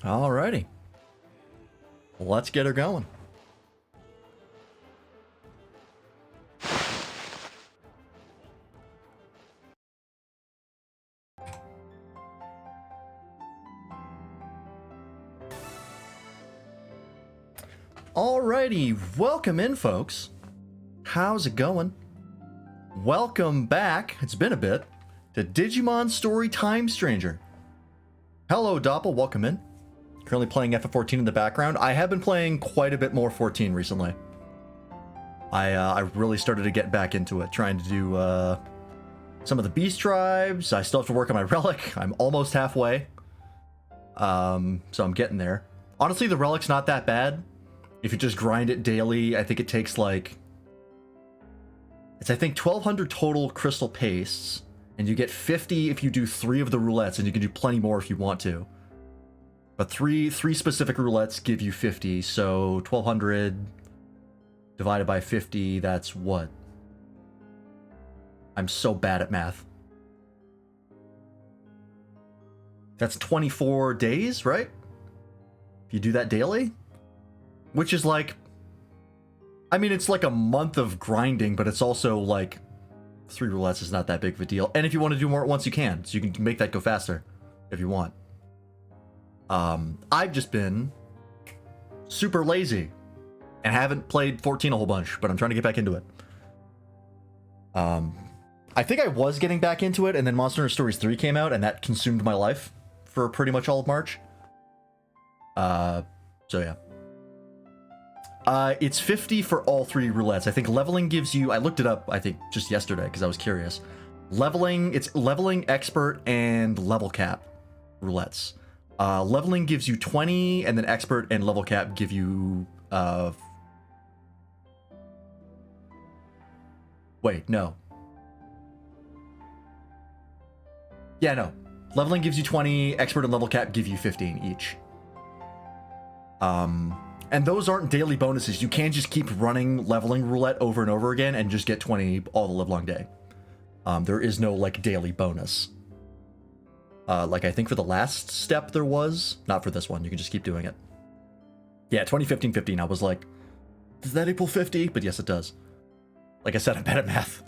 Alrighty. Let's get her going. Alrighty, welcome in, folks. How's it going? Welcome back, it's been a bit, to Digimon Story Time Stranger. Hello, Doppel, welcome in. Currently playing FF14 in the background. I have been playing quite a bit more 14 recently. I really started to get back into it, trying to do some of the beast tribes. I still have to work on my relic. I'm almost halfway. So I'm getting there. Honestly, the relic's not that bad. If you just grind it daily, I think it takes like... It's, I think, 1,200 total crystal pastes, and you get 50 if you do 3 of the roulettes, and you can do plenty more if you want to. But three specific roulettes give you 50, so 1,200 divided by 50, that's what? I'm so bad at math. That's 24 days, right? If you do that daily? Which is like... I mean, it's like a month of grinding, but it's also like 3 roulettes is not that big of a deal. And if you want to do more at once, you can. So you can make that go faster if you want. I've just been super lazy and haven't played 14 a whole bunch, but I'm trying to get back into it. I think I was getting back into it, and then Monster Hunter Stories 3 came out, and that consumed my life for pretty much all of March. So yeah. It's 50 for all 3 roulettes. I think leveling gives you... I looked it up, I think, just yesterday, because I was curious. It's leveling, expert, and level cap roulettes. Leveling gives you 20, and then expert and level cap give you... Wait, no. Yeah, no. Leveling gives you 20, expert and level cap give you 15 each. And those aren't daily bonuses. You can't just keep running leveling roulette over and over again and just get 20 all the livelong day. There is no, like, daily bonus. Like, I think for the last step there was. Not for this one. You can just keep doing it. Yeah, 2015-15. I was like, does that equal 50? But yes, it does. Like I said, I'm bad at math.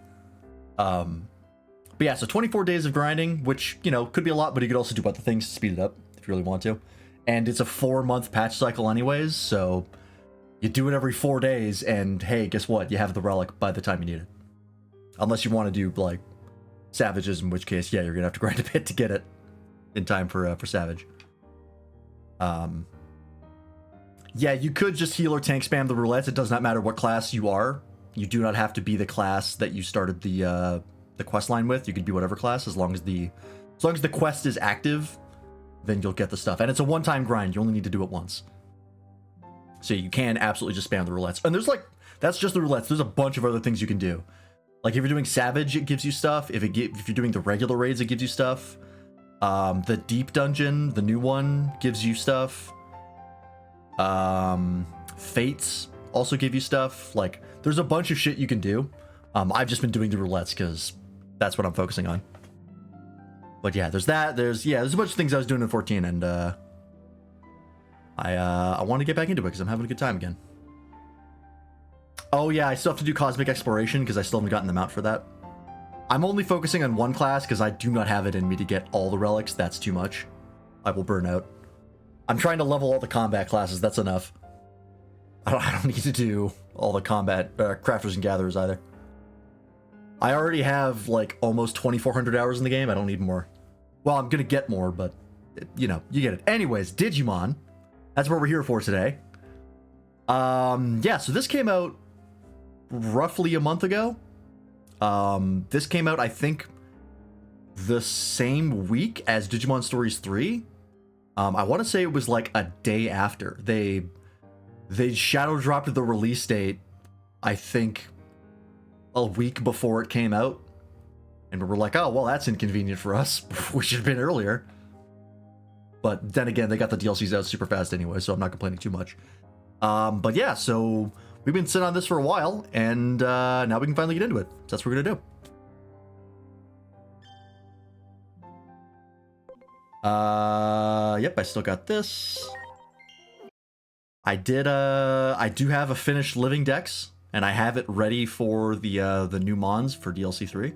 But yeah, so 24 days of grinding, which, you know, could be a lot, but you could also do other things to speed it up if you really want to. And it's a 4-month patch cycle anyways, so you do it every 4 days, and hey, guess what? You have the relic by the time you need it. Unless you want to do, like, Savages, in which case, yeah, you're gonna have to grind a bit to get it in time for Savage. Yeah, you could just heal or tank spam the roulettes. It does not matter what class you are. You do not have to be the class that you started the quest line with. You could be whatever class, as long as the quest is active. Then you'll get the stuff. And it's a one-time grind. You only need to do it once. So you can absolutely just spam the roulettes. And there's like, that's just the roulettes. There's a bunch of other things you can do. Like if you're doing Savage, it gives you stuff. If you're doing the regular raids, it gives you stuff. The Deep Dungeon, the new one, gives you stuff. Fates also give you stuff. Like, there's a bunch of shit you can do. I've just been doing the roulettes because that's what I'm focusing on. But yeah, there's that. There's a bunch of things I was doing in 14, and I want to get back into it because I'm having a good time again. Oh yeah, I still have to do Cosmic Exploration because I still haven't gotten the mount for that. I'm only focusing on one class because I do not have it in me to get all the relics. That's too much. I will burn out. I'm trying to level all the combat classes. That's enough. I don't need to do all the combat crafters and gatherers either. I already have like almost 2,400 hours in the game. I don't need more. Well, I'm gonna get more, but you know, you get it. Anyways, Digimon. That's what we're here for today. Yeah, so this came out roughly a month ago. This came out, I think, the same week as Digimon Stories 3. I want to say it was like a day after. They shadow dropped the release date, I think, a week before it came out. And we were like, oh, well, that's inconvenient for us. We should have been earlier. But then again, they got the DLCs out super fast anyway, so I'm not complaining too much. But yeah, so we've been sitting on this for a while, and now we can finally get into it. So that's what we're going to do. Yep, I still got this. I do have a finished Living Dex, and I have it ready for the new Mons for DLC 3.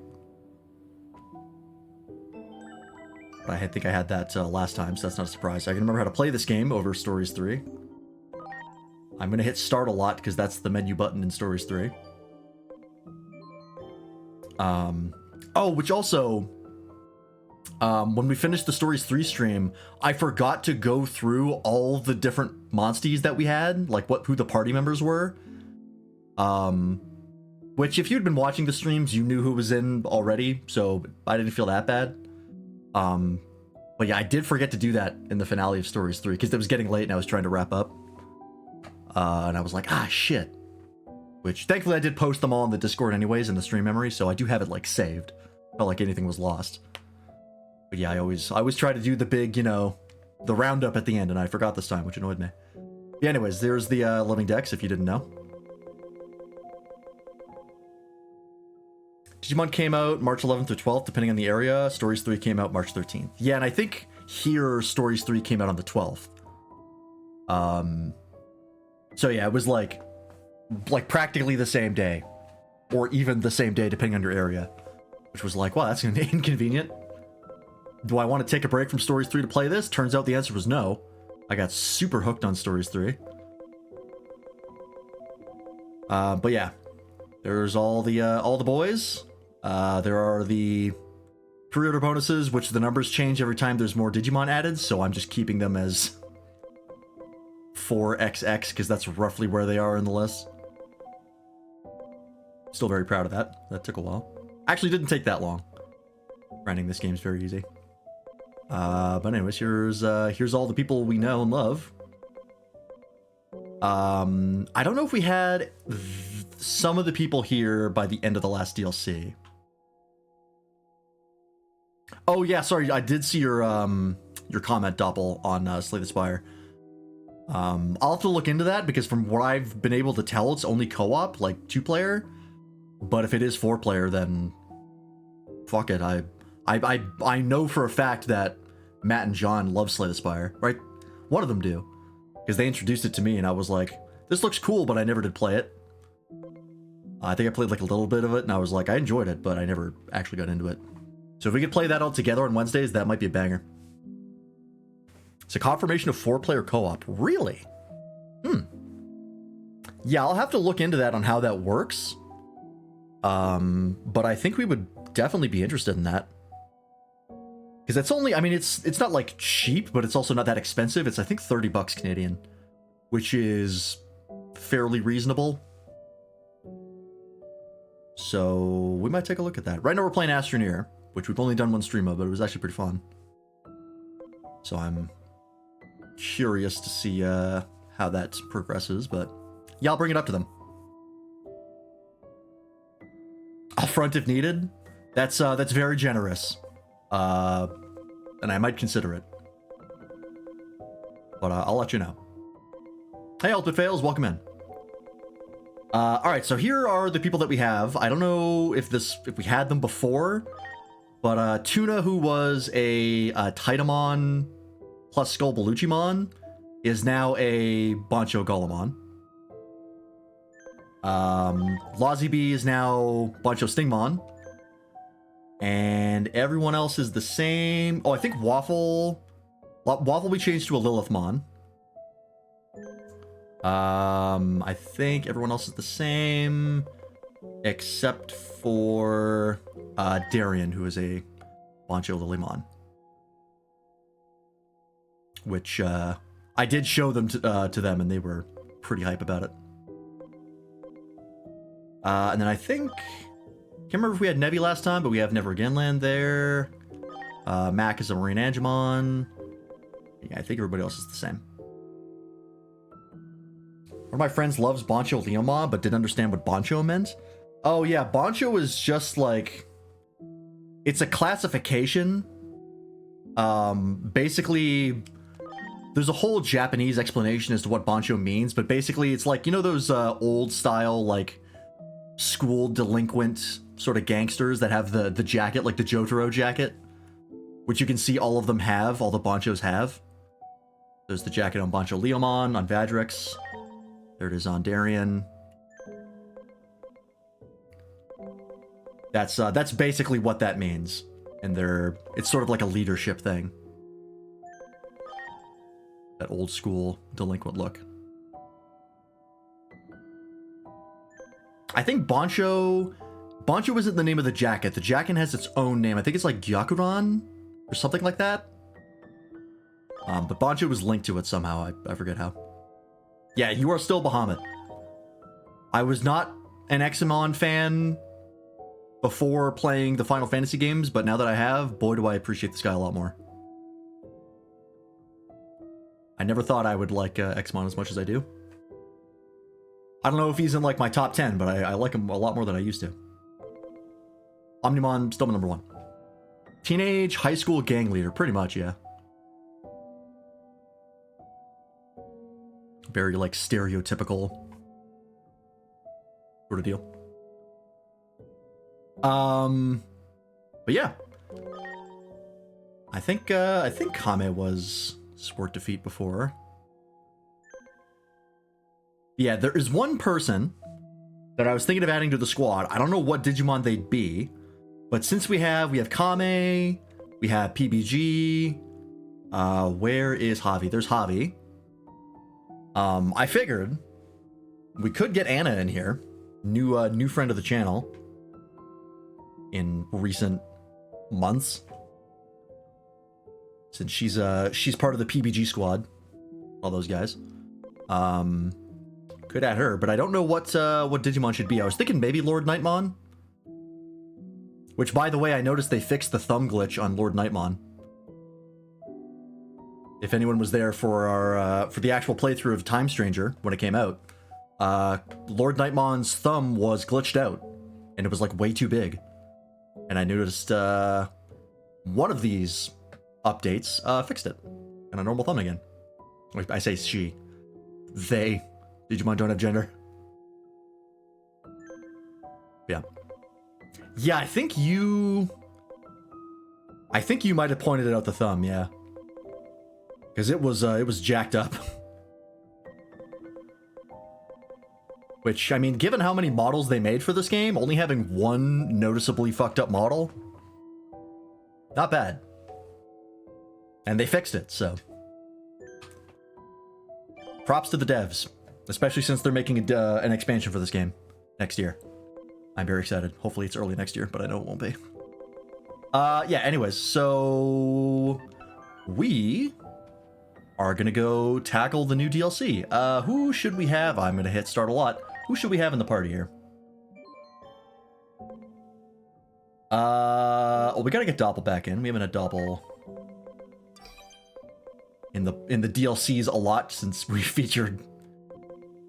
But I think I had that last time, so that's not a surprise. I can remember how to play this game over Stories 3. I'm gonna hit start a lot because that's the menu button in Stories 3. Oh, which also, when we finished the Stories 3 stream, I forgot to go through all the different monsties that we had, like who the party members were. Which if you'd been watching the streams, you knew who was in already, so I didn't feel that bad. But yeah, I did forget to do that in the finale of Stories 3 because it was getting late and I was trying to wrap up. And I was like, ah, shit. Which, thankfully, I did post them all in the Discord anyways in the stream memory, so I do have it, like, saved. Felt like anything was lost. But yeah, I always try to do the big, you know, the roundup at the end, and I forgot this time, which annoyed me. Yeah, anyways, there's the Living Dex, if you didn't know. Digimon came out March 11th or 12th, depending on the area. Stories 3 came out March 13th. Yeah, and I think here, Stories 3 came out on the 12th. So yeah, it was like practically the same day, or even the same day depending on your area, which was like, wow, that's inconvenient. Do I want to take a break from Stories 3 to play this? Turns out the answer was no. I got super hooked on Stories 3. But yeah, there's all the boys. There are the pre-order bonuses, which the numbers change every time there's more Digimon added, so I'm just keeping them as 4XX because that's roughly where they are in the list. Still very proud of that. That took a while. Actually, didn't take that long. Grinding this game's very easy. But anyways, here's all the people we know and love. I don't know if we had some of the people here by the end of the last DLC. Oh yeah, sorry, I did see your comment, Doppel, on Slay the Spire. I'll have to look into that because from what I've been able to tell, it's only co-op, like 2-player. But if it is 4-player, then fuck it. I know for a fact that Matt and John love Slay the Spire, right? One of them do, because they introduced it to me, and I was like, "This looks cool," but I never did play it. I think I played like a little bit of it, and I was like, I enjoyed it, but I never actually got into it. So if we could play that all together on Wednesdays, that might be a banger. It's a confirmation of 4-player co-op. Really? Yeah, I'll have to look into that on how that works. But I think we would definitely be interested in that. Because it's only, I mean, it's not like cheap, but it's also not that expensive. It's, I think, 30 bucks Canadian, which is fairly reasonable. So we might take a look at that. Right now we're playing Astroneer, which we've only done one stream of, but it was actually pretty fun. So I'm curious to see how that progresses, but yeah, I'll bring it up to them. I'll front if needed. That's very generous. And I might consider it. But I'll let you know. Hey, Ultimate Fails, welcome in. Alright, so here are the people that we have. I don't know if we had them before, but Tuna, who was a Titamon plus Skull Beluchimon, is now a Bancho Golemon. Lazy is now Bancho Stingmon. And everyone else is the same. Oh, I think Waffle we changed to a Lilithmon. I think everyone else is the same, except for Darien, who is a Bancho Lilymon. Which I did show them to them, and they were pretty hype about it. And then I think, can't remember if we had Nevi last time, but we have Never Again Land there. Mac is a Marine Angemon. Yeah, I think everybody else is the same. One of my friends loves Bancho Leomon, but didn't understand what Bancho meant. Oh yeah, Bancho is just like, it's a classification. Basically, there's a whole Japanese explanation as to what Bancho means, but basically it's like, you know those old style, like, school delinquent sort of gangsters that have the jacket, like the Jotaro jacket, which you can see all of them have, all the Banchos have. There's the jacket on Bancho Leomon, on Vadrix. There it is on Darien. That's basically what that means. And it's sort of like a leadership thing. That old school delinquent look. I think Bancho isn't the name of the jacket. The jacket has its own name. I think it's like Gyakuran or something like that. But Bancho was linked to it somehow. I forget how. Yeah, you are still Bahamut. I was not an Examon fan before playing the Final Fantasy games, but now that I have, boy do I appreciate this guy a lot more. I never thought I would like Examon as much as I do. I don't know if he's in like my top 10, but I like him a lot more than I used to. Omnimon, still my number 1. Teenage high school gang leader, pretty much, yeah. Very like stereotypical sort of deal. But yeah. I think Kame was sport defeat before. Yeah, there is one person that I was thinking of adding to the squad. I don't know what Digimon they'd be, but since we have Kame, we have PBG. Where is Javi? There's Javi. I figured we could get Anna in here, new friend of the channel in recent months, since she's part of the PBG squad, all those guys. Could add her, but I don't know what Digimon should be. I was thinking maybe Lord Nightmon, which, by the way, I noticed they fixed the thumb glitch on Lord Nightmon. If anyone was there for our for the actual playthrough of Time Stranger when it came out, Lord Nightmon's thumb was glitched out, and it was like way too big. And I noticed one of these updates fixed it, and a normal thumb again. Wait, I say she. They. Digimon don't have gender. Yeah. Yeah, I think you might have pointed out the thumb, yeah. Because it was jacked up. Which, I mean, given how many models they made for this game, only having one noticeably fucked up model, not bad. And they fixed it, so. Props to the devs. Especially since they're making an expansion for this game next year. I'm very excited. Hopefully it's early next year, but I know it won't be. Yeah, anyways, so we are gonna go tackle the new DLC. Who should we have? I'm gonna hit start a lot. Who should we have in the party here? Well, we gotta get Doppel back in. We haven't had Doppel in the DLCs a lot since we featured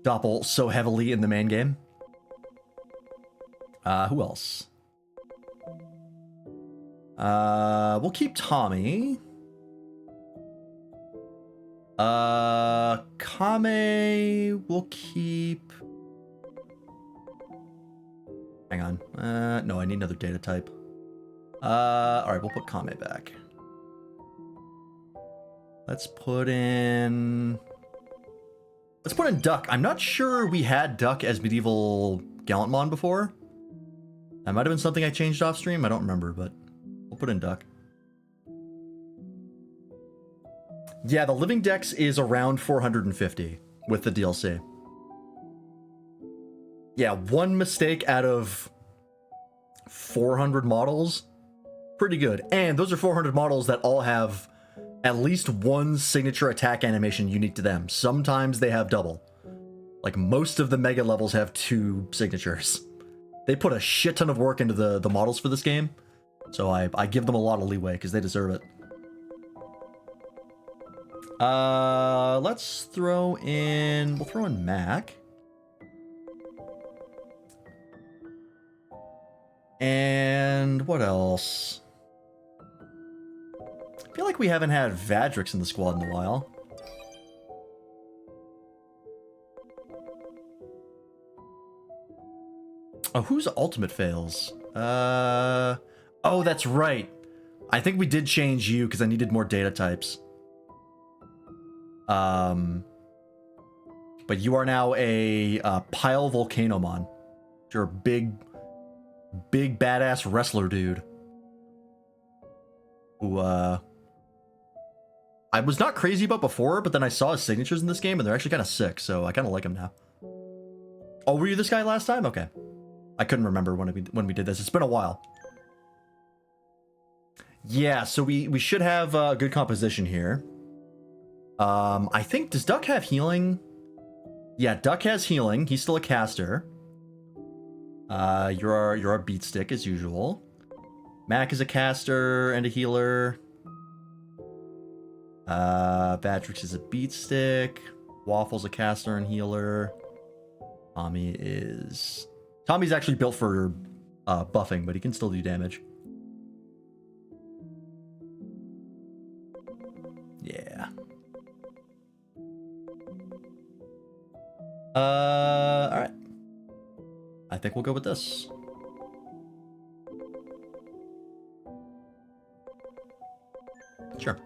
Doppel so heavily in the main game. Who else? We'll keep Tommy. Kame, we'll keep... Hang on. No, I need another data type. Alright, we'll put Kame back. Let's put in Duck. I'm not sure we had Duck as medieval Gallantmon before. That might have been something I changed off stream. I don't remember, but we'll put in Duck. Yeah, the living dex is around 450 with the DLC. Yeah, one mistake out of 400 models. Pretty good. And those are 400 models that all have at least one signature attack animation unique to them. Sometimes they have double. Like most of the mega levels have 2 signatures. They put a shit ton of work into the models for this game. So I give them a lot of leeway because they deserve it. Let's throw in... We'll throw in Mac. And what else? I feel like we haven't had Vadrix in the squad in a while. Oh, whose ultimate fails? Oh, that's right. I think we did change you because I needed more data types. But you are now a Pile Volcanomon. You're a big badass wrestler dude. Who, I was not crazy about before, but then I saw his signatures in this game, and they're actually kind of sick, so I kind of like him now. Oh, were you this guy last time? Okay. I couldn't remember when we did this. It's been a while. Yeah, so we should have a good composition here. I think, does Duck have healing? Yeah, Duck has healing. He's still a caster. You're our beat stick as usual. Mac is a caster and a healer. Vatrix is a beat stick. Waffle's a caster and healer. Tommy's actually built for buffing, but he can still do damage. Yeah. Alright. I think we'll go with this. Sure.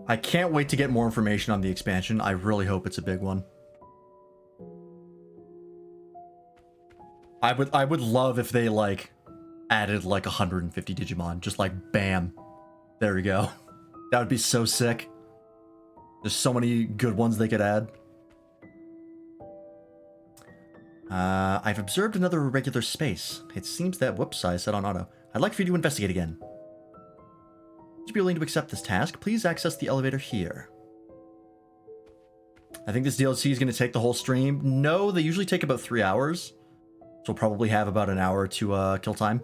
I can't wait to get more information on the expansion. I really hope it's a big one. I would love if they like added like 150 Digimon. Just like bam. There we go. That would be so sick. There's so many good ones they could add. I've observed another irregular space. It seems that, whoops, I set on auto. I'd like for you to investigate again. Would you be willing to accept this task? Please access the elevator here. I think this DLC is going to take the whole stream. No, they usually take about 3 hours. So we'll probably have about an hour to kill time.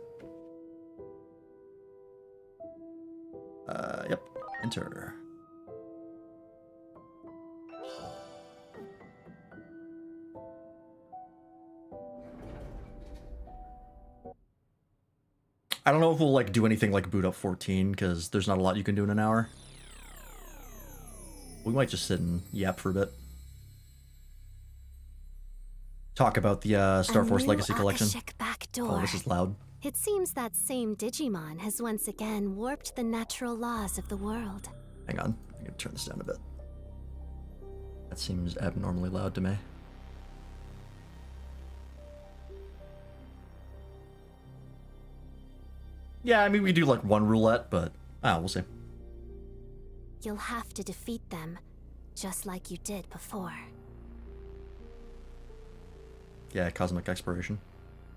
Yep. Enter. I don't know if we'll like do anything like boot up 14 because there's not a lot you can do in an hour. We might just sit and yap for a bit. Talk about the Star Force Legacy Collection. Back door. Oh, this is loud. It seems that same Digimon has once again warped the natural laws of the world. Hang on, I'm gonna turn this down a bit. That seems abnormally loud to me. Yeah, I mean, we do like one roulette, but we'll see. You'll have to defeat them, just like you did before. Yeah, Cosmic Exploration.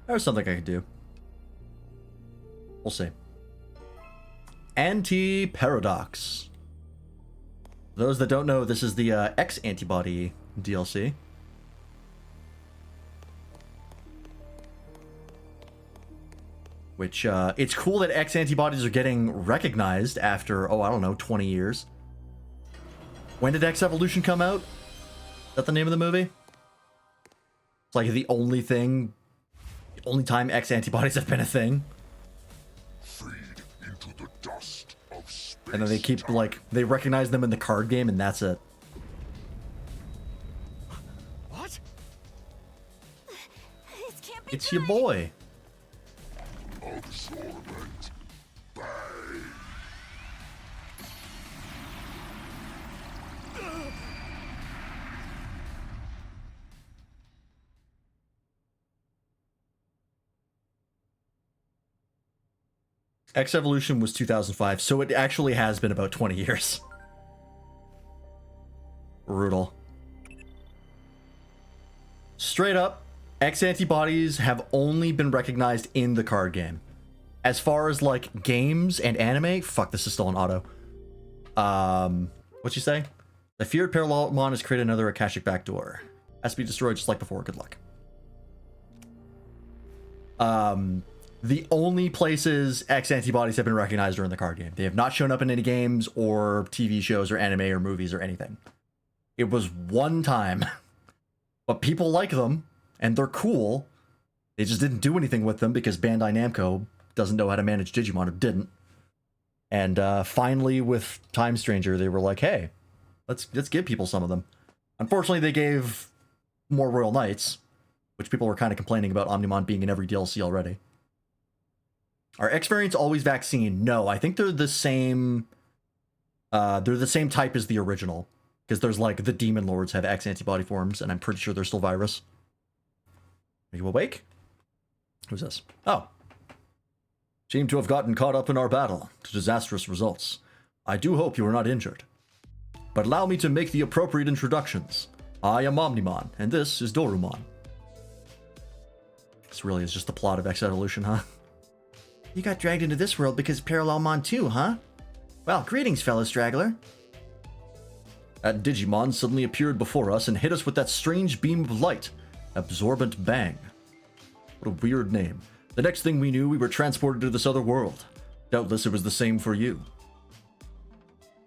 There's something I could do. We'll see. Anti-Paradox. Those that don't know, this is the X-Antibody DLC. Which, it's cool that X-Antibodies are getting recognized after, oh, I don't know, 20 years. When did X-Evolution come out? Is that the name of the movie? It's like the only time X-Antibodies have been a thing. Feed into the dust of space. And then they keep, like, they recognize them in the card game, and that's it. What? It's your boy. Absorbent. Bang. X-Evolution was 2005, so it actually has been about 20 years. Brutal. Straight up, X-Antibodies have only been recognized in the card game. As far as, like, games and anime, fuck, this is still an auto. What'd you say? The feared Parallelmon has created another Akashic backdoor. Has to be destroyed just like before, good luck. The only places X-Antibodies have been recognized are in the card game. They have not shown up in any games or TV shows or anime or movies or anything. It was one time. But people like them, and they're cool. They just didn't do anything with them because Bandai Namco doesn't know how to manage Digimon, or didn't. And finally, with Time Stranger, they were like, hey, let's give people some of them. Unfortunately, they gave more Royal Knights, which people were kind of complaining about Omnimon being in every DLC already. Are X variants always vaccine? No, I think they're the same. They're the same type as the original, because there's like the Demon Lords have X antibody forms, and I'm pretty sure they're still virus. Are you awake? Who's this? Oh. Seem to have gotten caught up in our battle to disastrous results. I do hope you are not injured. But allow me to make the appropriate introductions. I am Omnimon, and this is Dorumon. This really is just the plot of X Evolution, huh? You got dragged into this world because Parallelmon too, huh? Well, greetings, fellow straggler. That Digimon suddenly appeared before us and hit us with that strange beam of light. Absorbent Bang. What a weird name. The next thing we knew, we were transported to this other world. Doubtless it was the same for you.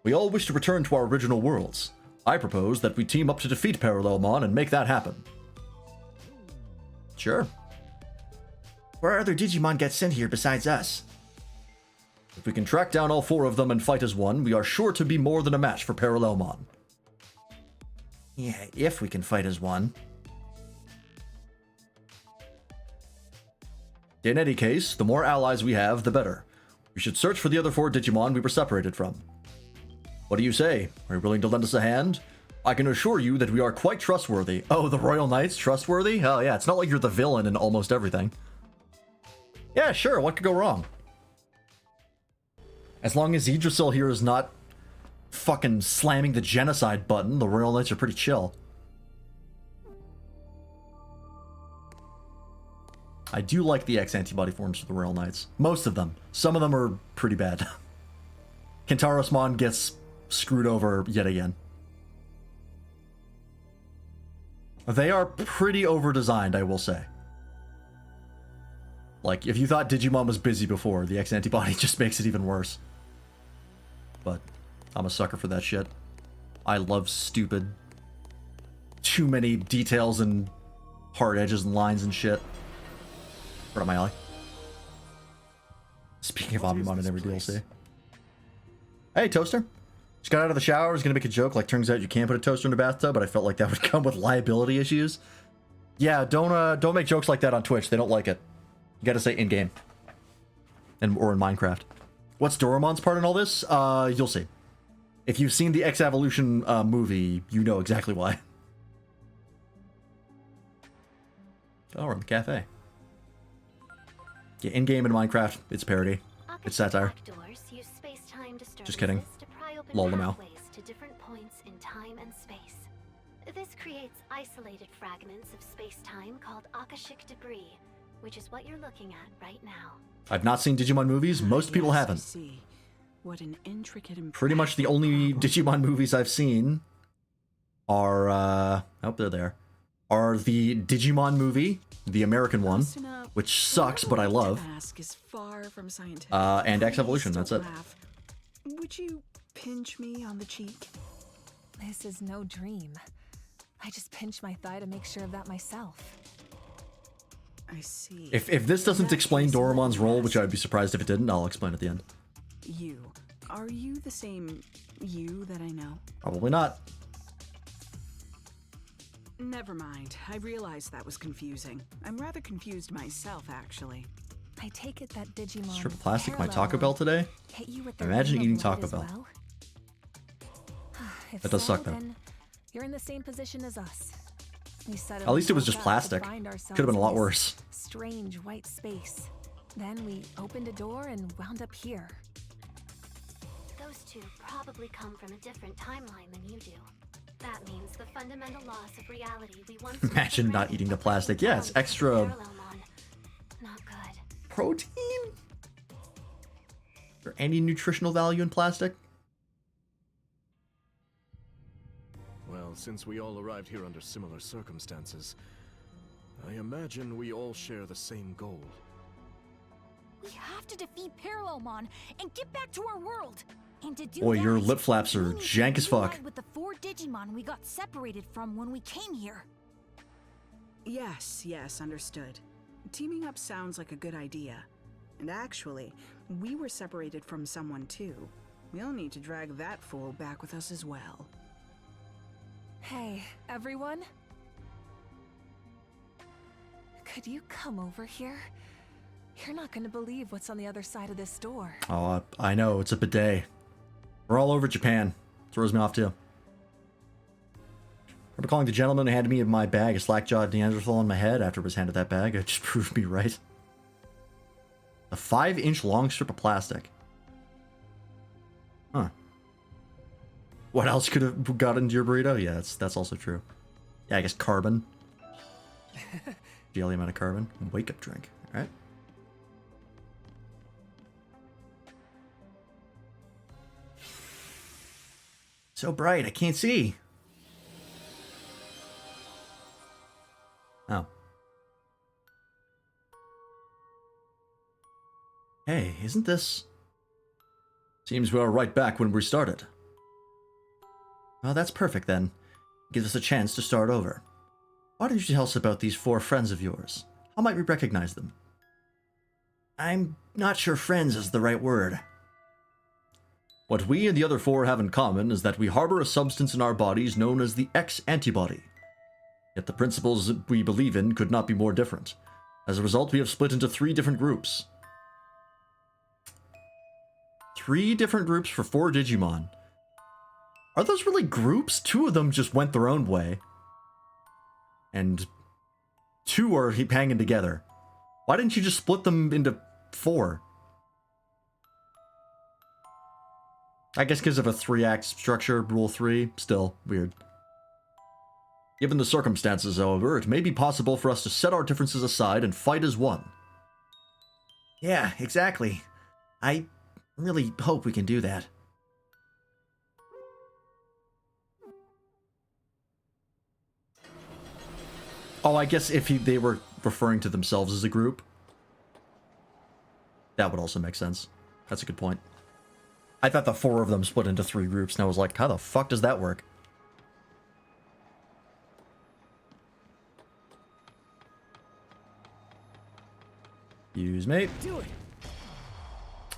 We all wish to return to our original worlds. I propose that we team up to defeat Parallelmon and make that happen. Sure. Where other Digimon get sent here besides us? If we can track down all 4 of them and fight as one, we are sure to be more than a match for Parallelmon. Yeah, if we can fight as one. In any case, the more allies we have, the better. We should search for the other 4 Digimon we were separated from. What do you say? Are you willing to lend us a hand? I can assure you that we are quite trustworthy. Oh, the Royal Knights trustworthy? Oh yeah, it's not like you're the villain in almost everything. Yeah, sure, what could go wrong? As long as Yggdrasil here is not fucking slamming the genocide button, the Royal Knights are pretty chill. I do like the X antibody forms for the Royal Knights. Most of them. Some of them are pretty bad. Kentarosmon gets screwed over yet again. They are pretty over-designed, I will say. Like, if you thought Digimon was busy before, the X antibody just makes it even worse. But I'm a sucker for that shit. I love stupid, too many details and hard edges and lines and shit. Right up my alley. Speaking of Omnimon in every DLC. Hey, Toaster. Just got out of the shower. I was gonna make a joke like, turns out you can't put a toaster in a bathtub, but I felt like that would come with liability issues. Yeah, don't make jokes like that on Twitch. They don't like it. You gotta say in-game. Or in Minecraft. What's Doraemon's part in all this? You'll see. If you've seen the X Evolution movie, you know exactly why. Oh, we're in the cafe. Yeah, in-game in Minecraft, it's parody. It's satire. Just kidding. Lol them out. To different points in time and space. This creates isolated fragments of space-time called Akashic debris, which is what you're looking at right now. I've not seen Digimon movies. Most people haven't. See. What an intricate Pretty much the only Digimon movies I've seen are oh, they're there. Are the Digimon movie, the American one, which sucks but I love. And X Evolution, that's it. Would you pinch me on the cheek? This is no dream. I just pinched my thigh to make sure of that myself. I see. If this doesn't explain Doraemon's role, which I would be surprised if it didn't, I'll explain at the end. You. Are you the same you that I know? Probably not. Never mind. I realized that was confusing. I'm rather confused myself, actually. I take it that Digimon Strip of plastic my Taco Bell today? hit you with Imagine eating Taco as Bell. well? If That does so, suck, though. then you're in the same position as us. We set At least it was ourselves just up to plastic. find Could ourselves have been a in lot this worse. Strange white space. Then we opened a door and wound up here. Those two probably come from a different timeline than you do. That means the fundamental laws of reality we once Imagine not eating the plastic. Yeah, it's extra not good. protein? Is there any nutritional value in plastic? Well, since we all arrived here under similar circumstances, I imagine we all share the same goal. We have to defeat Parallelmon and get back to our world. And to do Boy, that, your lip flaps are we need to jank as fuck. reunite with the 4 Digimon we got separated from when we came here. Yes, understood. Teaming up sounds like a good idea. And actually, we were separated from someone too. We'll need to drag that fool back with us as well. Hey, everyone. Could you come over here? You're not gonna believe what's on the other side of this door. Oh, I know. It's a bidet. We're all over Japan. Throws me off, too. Remember calling the gentleman who handed me my bag a slack-jawed Neanderthal in my head after it was handed that bag? It just proved me right. A 5-inch long strip of plastic. Huh. What else could have got into your burrito? Yeah, that's also true. Yeah, I guess carbon. Daily amount of carbon. Wake-up drink. All right. So bright, I can't see. Oh. Hey, isn't this... Seems we are right back when we started. Oh, that's perfect then. Gives us a chance to start over. Why don't you tell us about these 4 friends of yours? How might we recognize them? I'm not sure friends is the right word. What we and the other 4 have in common is that we harbor a substance in our bodies known as the X antibody. Yet the principles we believe in could not be more different. As a result, we have split into 3 different groups. 3 different groups for 4 Digimon. Are those really groups? 2 of them just went their own way. And 2 are hanging together. Why didn't you just split them into 4? I guess because of a 3-act structure, rule 3. Still, weird. Given the circumstances, however, it may be possible for us to set our differences aside and fight as one. Yeah, exactly. I really hope we can do that. Oh, I guess if they were referring to themselves as a group, that would also make sense. That's a good point. I thought the 4 of them split into 3 groups, and I was like, how the fuck does that work? Excuse me.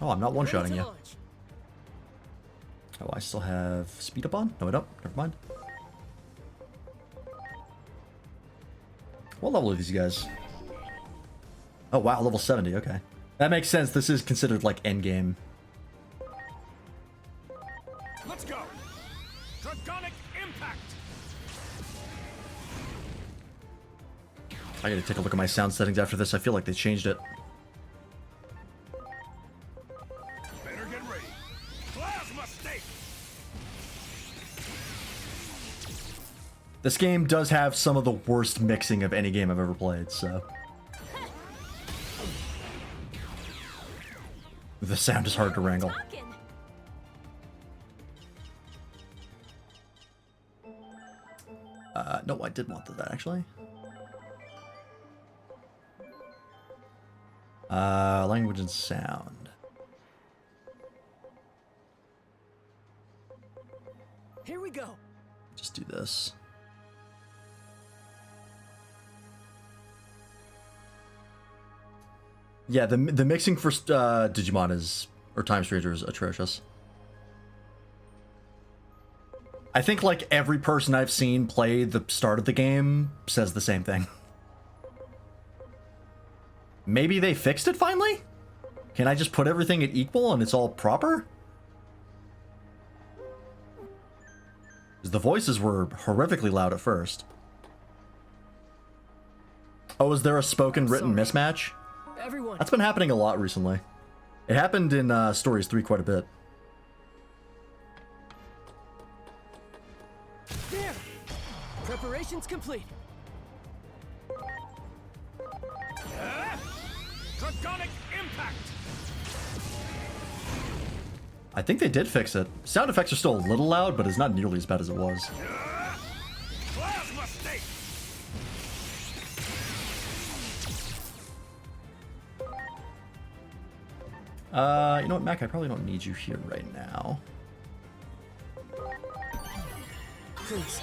Oh, I'm not one-shotting you. Oh, I still have speed up on? No, I don't. Never mind. What level are these guys? Oh, wow, level 70. Okay. That makes sense. This is considered, like, endgame. Let's go! Draconic impact! I gotta take a look at my sound settings after this. I feel like they changed it. Better get ready. Plasma stake! This game does have some of the worst mixing of any game I've ever played, so... The sound is hard to wrangle. No, I did want that, actually. Language and sound. Here we go. Just do this. Yeah, the mixing for Digimon is, or Time Stranger, is atrocious. I think like every person I've seen play the start of the game says the same thing. Maybe they fixed it finally? Can I just put everything at equal and it's all proper? Because the voices were horrifically loud at first. Oh, is there a spoken written mismatch? Everyone. That's been happening a lot recently. It happened in Stories 3 quite a bit. There. Preparations complete. Draconic impact! I think they did fix it. Sound effects are still a little loud, but it's not nearly as bad as it was. Plasma stake! You know what, Mac? I probably don't need you here right now. Please.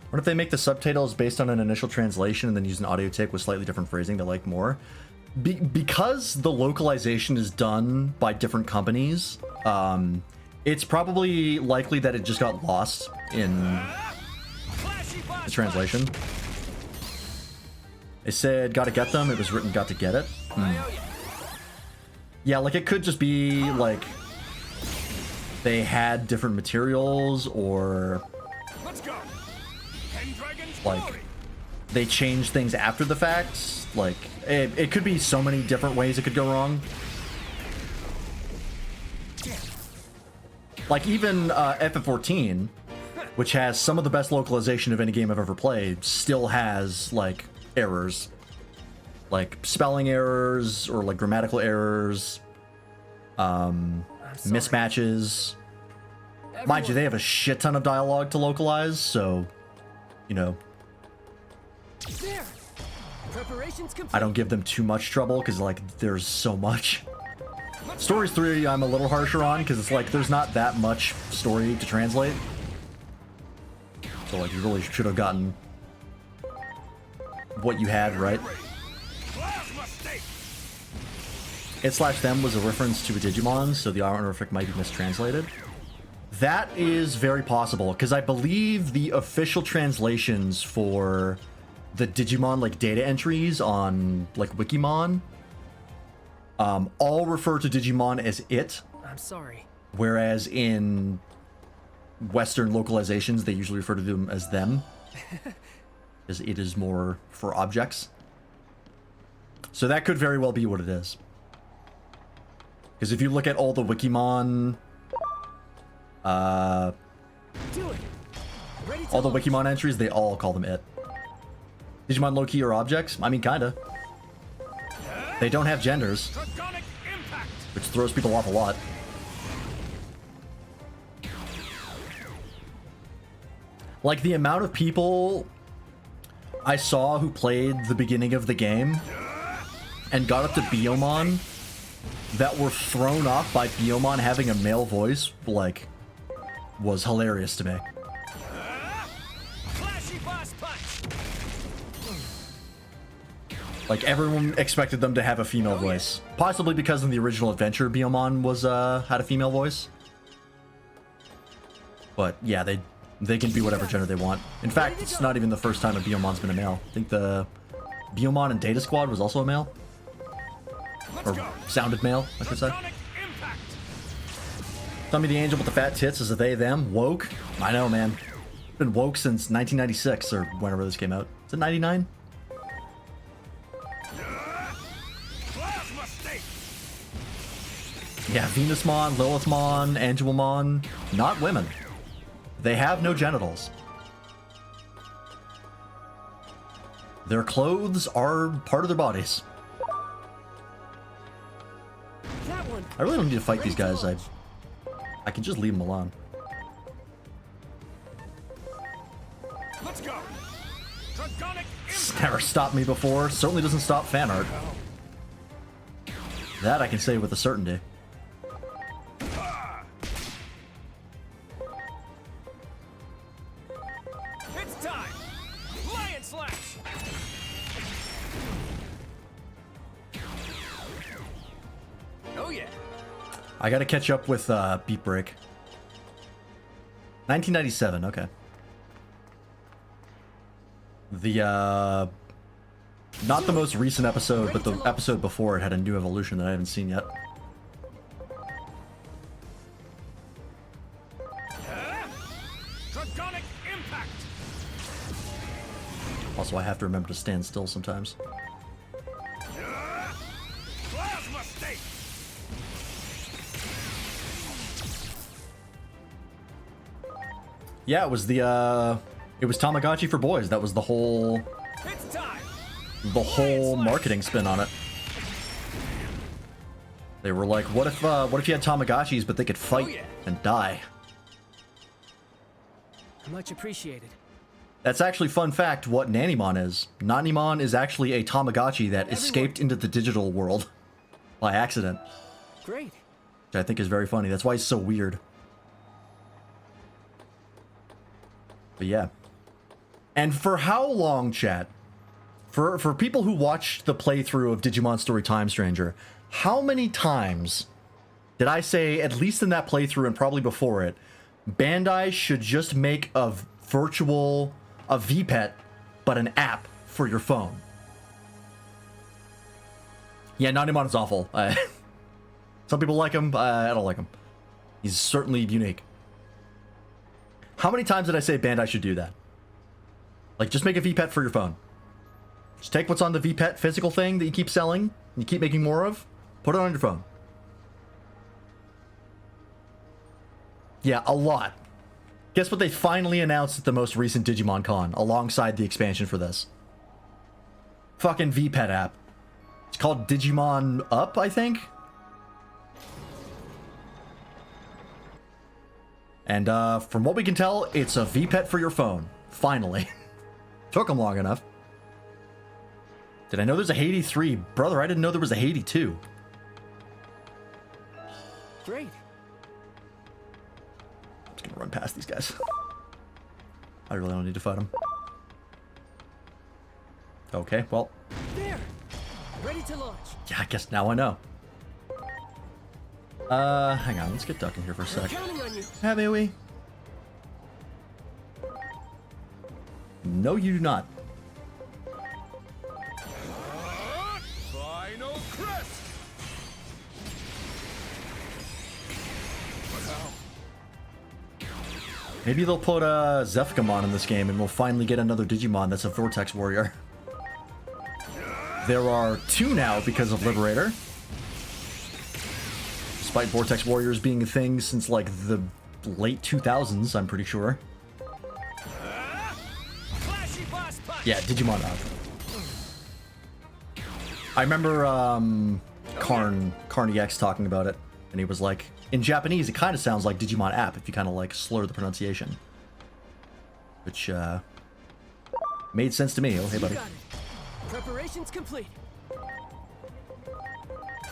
What if they make the subtitles based on an initial translation and then use an audio tape with slightly different phrasing they like more? Because the localization is done by different companies, it's probably likely that it just got lost in the translation. It said gotta get them. It was written got to get it. Yeah, like it could just be like they had different materials, or Let's go. Pendragon's like glory. they changed things after the fact. Like it could be so many different ways it could go wrong. Like even FF14, which has some of the best localization of any game I've ever played, still has like errors, like spelling errors or like grammatical errors, mismatches. Mind you, they have a shit ton of dialogue to localize, so you know, There. Preparations complete. I don't give them too much trouble because like there's so much. Stories 3 I'm a little harsher on because it's like there's not that much story to translate. So like you really should have gotten what you had, right? It/them was a reference to a Digimon, so the honorific might be mistranslated. That is very possible, because I believe the official translations for the Digimon like data entries on like Wikimon all refer to Digimon as it, I'm sorry. whereas in Western localizations they usually refer to them as them, as it is more for objects. So that could very well be what it is. Because if you look at all the Wikimon, Do it. Ready to all the launch. Wikimon entries, they all call them it. Digimon low-key are objects? I mean, kinda. They don't have genders, Draconic impact. which throws people off a lot. Like, the amount of people I saw who played the beginning of the game and got up to Biomon that were thrown off by Biomon having a male voice, like, was hilarious to me. Flashy boss punch. Like, everyone expected them to have a female voice. Possibly because in the original adventure, Biomon was, had a female voice. But, yeah, they can be whatever gender they want. In fact, it's not even the first time a Biomon's been a male. I think the Biomon in Data Squad was also a male. Let's Or go. sounded male, I should say. Draconic impact. Tommy the Angel with the fat tits is a they, them. Woke? I know, man. Been woke since 1996, or whenever this came out. Is it 99? Plasma state. Yeah, Venusmon, Lilithmon, Angelmon, not women. They have no genitals. Their clothes are part of their bodies. That one. I really don't need to fight these guys. I can just leave them alone. Let's go. Draconic It's impact. never stopped me before. Certainly doesn't stop fan art. That I can say with a certainty. It's time. Lion slash. Oh yeah. I gotta catch up with Beat Break. 1997, okay. The not the most recent episode, but the episode before it had a new evolution that I haven't seen yet. Draconic impact. Also, I have to remember to stand still sometimes. Plasma state. Yeah, it was the it was Tamagotchi for boys. That was the whole It's time. marketing spin on it. They were like, what if you had Tamagotchis but they could fight Oh, yeah. and die? Much appreciated. That's actually fun fact what Nanimon is. Nanimon is actually a Tamagotchi that escaped into the digital world by accident, Great. which I think is very funny. That's why he's so weird. But yeah. And for how long, chat? For people who watched the playthrough of Digimon Story Time Stranger, how many times did I say, at least in that playthrough and probably before it, Bandai should just make a VPET, but an app for your phone? Yeah, Nanimon is awful. Some people like him, I don't like him. He's certainly unique. How many times did I say Bandai should do that? Like, just make a VPET for your phone. Just take what's on the VPET physical thing that you keep selling, and you keep making more of, put it on your phone. Yeah, a lot. Guess what they finally announced at the most recent Digimon Con, alongside the expansion for this? Fucking VPET app. It's called Digimon Up, I think? And from what we can tell, it's a VPET for your phone. Finally. Took them long enough. Did I know there's a Haiti 3? Brother, I didn't know there was a Haiti 2. Great. I'm just gonna run past these guys. I really don't need to fight them. Okay, well. There. Ready to launch. Yeah, I guess now I know. Hang on, let's get Duck in here for a sec. Counting on you. Have we? No, you do not. Final crest! Maybe they'll put Zefkamon in this game and we'll finally get another Digimon that's a Vortex Warrior. There are 2 now because of Liberator. Despite Vortex Warriors being a thing since like the late 2000s, I'm pretty sure. Yeah, Digimon Up. I remember Carney X talking about it, and he was like, in Japanese, it kind of sounds like Digimon App if you kind of like slur the pronunciation. Which made sense to me. Oh, hey, buddy. You got it. Preparations complete.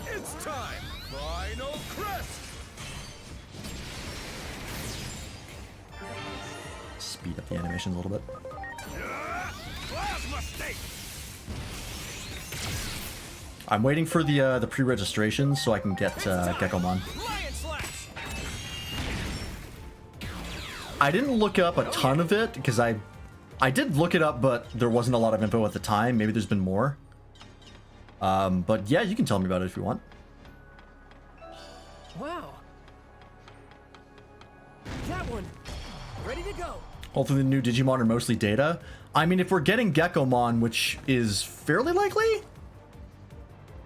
It's time! Final crest! Speed up the animations a little bit. Plasma state! I'm waiting for the pre-registration so I can get Gekkomon. Lion slash. I didn't look up a ton of it because I did look it up, but there wasn't a lot of info at the time. Maybe there's been more. But yeah, you can tell me about it if you want. Wow. That one. Ready to go. Hopefully the new Digimon are mostly data. I mean, if we're getting Gekkomon, which is fairly likely,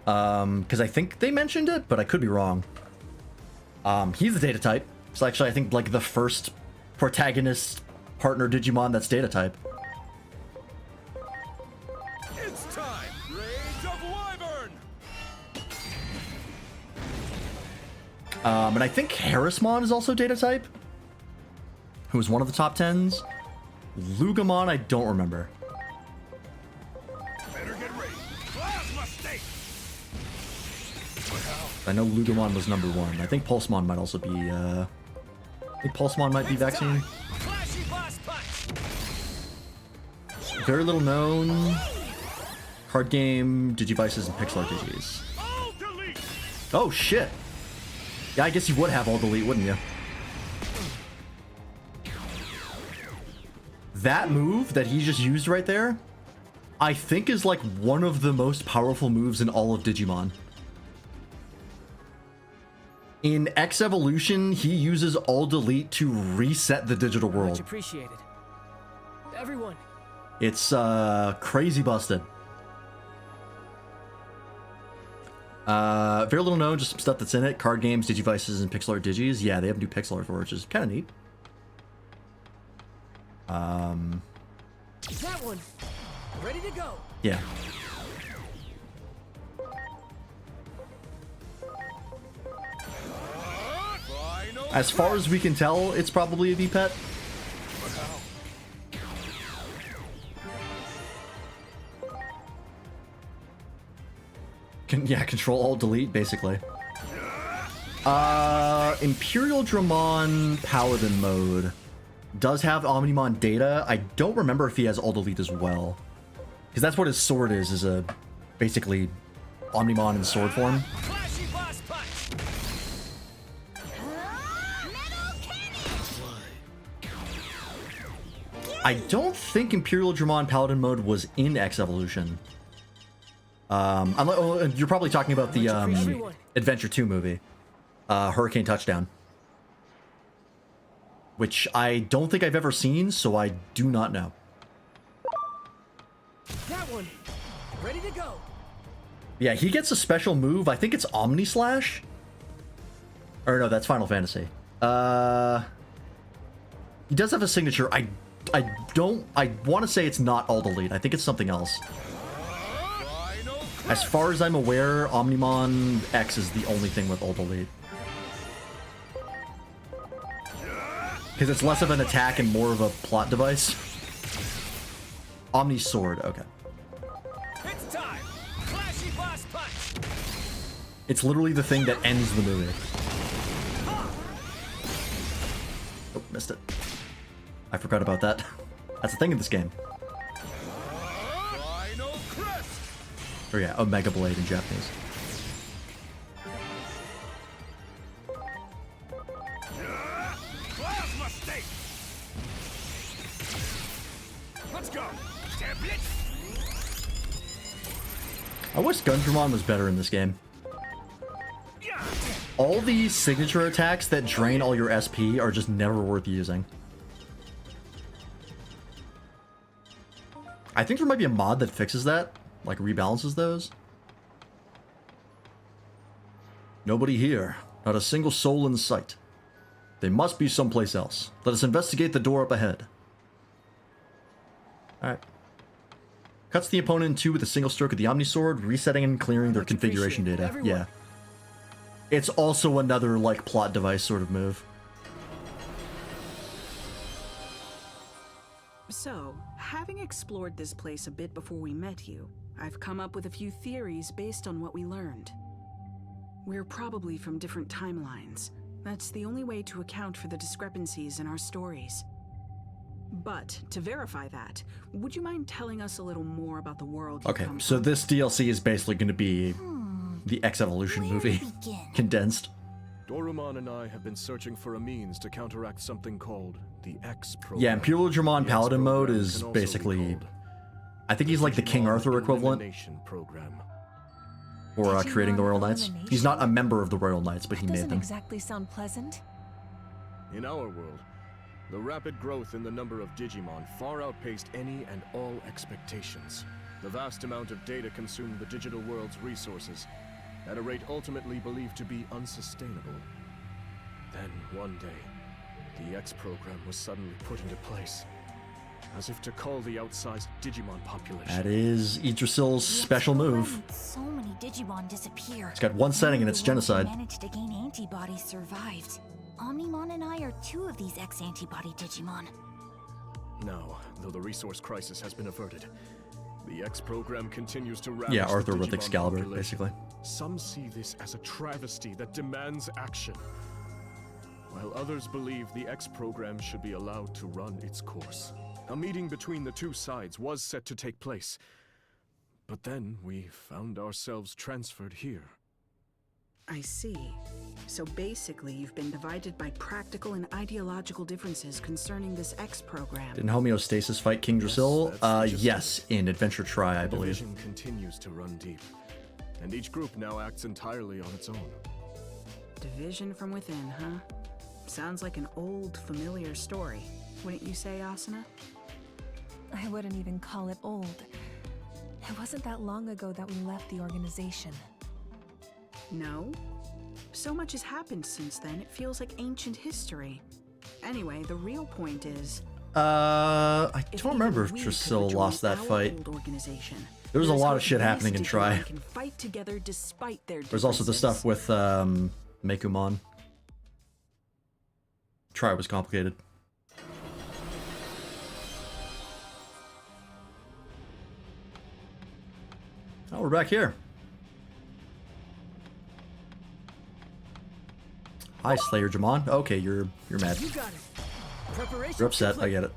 because I think they mentioned it, but I could be wrong. He's the data type. It's actually, I think, like the first protagonist partner Digimon that's data type. It's time! Rage of Wyvern! And I think Harrismon is also data type, who was one of the top 10s. Lugamon, I don't remember. Better get ready! Plasma state! I know Lugamon was number 1. I think Pulsemon might also be, I think Pulsemon might be vaccine. Flashy blast punch. Very little known. Card game, Digivices, and Pixel Art Digis. All delete! Oh, shit! Yeah, I guess you would have all delete, wouldn't you? That move that he just used right there, I think is like one of the most powerful moves in all of Digimon. In X Evolution, he uses all delete to reset the digital Much world. appreciated. Everyone. It's crazy busted. Very little known, just some stuff that's in it. Card games, Digivices, and Pixel Art Digis. Yeah, they have new pixel art for it, which is kind of neat. That one. Ready to go. Yeah. Final As far as we can tell, it's probably a VPET. Yeah, control alt delete basically. Imperial Dramon Paladin mode does have Omnimon data. I don't remember if he has alt delete as well, because that's what his sword is a basically Omnimon in sword form. Flashy blast punch. I don't think Imperial Dramon Paladin mode was in X Evolution. You're probably talking about the Everyone. Adventure 2 movie, Hurricane Touchdown, which I don't think I've ever seen, so I do not know. That one. Ready to go. Yeah, he gets a special move. I think it's Omni Slash. Or no, that's Final Fantasy. He does have a signature. I want to say it's not All Delete. I think it's something else. As far as I'm aware, Omnimon X is the only thing with All Delete. Because it's less of an attack and more of a plot device. Omni Sword, okay. It's time. Flashy boss punch. It's literally the thing that ends the movie. Oh, missed it. I forgot about that. That's the thing in this game. Oh yeah, Omega Blade in Japanese. Plasma State! Let's go! Tablet! I wish Gundramon was better in this game. All these signature attacks that drain all your SP are just never worth using. I think there might be a mod that fixes that, like rebalances those. Nobody here, not a single soul in sight. They must be someplace else. Let us investigate the door up ahead. Alright. Cuts the opponent in two with a single stroke of the Omni Sword, resetting and clearing their configuration data. Everyone. Yeah. It's also another, like, plot device sort of move. So, having explored this place a bit before we met you, I've come up with a few theories based on what we learned. We're probably from different timelines. That's the only way to account for the discrepancies in our stories. But, to verify that, would you mind telling us a little more about the world you Okay, come so from? this DLC is basically going to be the X Evolution movie condensed. Dorumon and I have been searching for a means to counteract something called the X program. Yeah, Imperial Dramon The X Paladin mode program is can also be basically, called I think he's like the King Digimon Arthur equivalent Elimination Program. for creating the Royal Knights. He's not a member of the Royal Knights, but he That made doesn't them. exactly sound pleasant. In our world, the rapid growth in the number of Digimon far outpaced any and all expectations. The vast amount of data consumed the digital world's resources at a rate ultimately believed to be unsustainable. Then, one day, the X program was suddenly put into place, as if to cull the outsized Digimon population. That is Yggdrasil's special move. So many Digimon disappear. It's got one setting and it's Only the ones who genocide. managed to gain antibodies survived. Omnimon and I are two of these X-antibody Digimon. Now, though the resource crisis has been averted, the X program continues to ravage Yeah, the Arthur with Digimon Excalibur, population. basically. Some see this as a travesty that demands action, while others believe the X program should be allowed to run its course. A meeting between the two sides was set to take place, but then we found ourselves transferred here. I see. So basically, you've been divided by practical and ideological differences concerning this X program. Didn't Homeostasis fight King Drasil? that's the gist Yes, in Adventure Try, I The believe. division continues to run deep, and each group now acts entirely on its own. Division from within, huh? Sounds like an old, familiar story. Wouldn't you say, Asuna? I wouldn't even call it old. It wasn't that long ago that we left the organization. No? So much has happened since then, it feels like ancient history. Anyway, the real point is... I if don't remember if even we could Drasil rejoin lost that our fight. old organization, There was a here's lot how of shit these happening in Try. Digimon can fight together despite their There's also the differences. stuff with Mekumon. Try was complicated. Oh, we're back here. Hi, Slayer Jamon. Okay, you're mad. You got it. Preparation. You're upset. I complete. get it.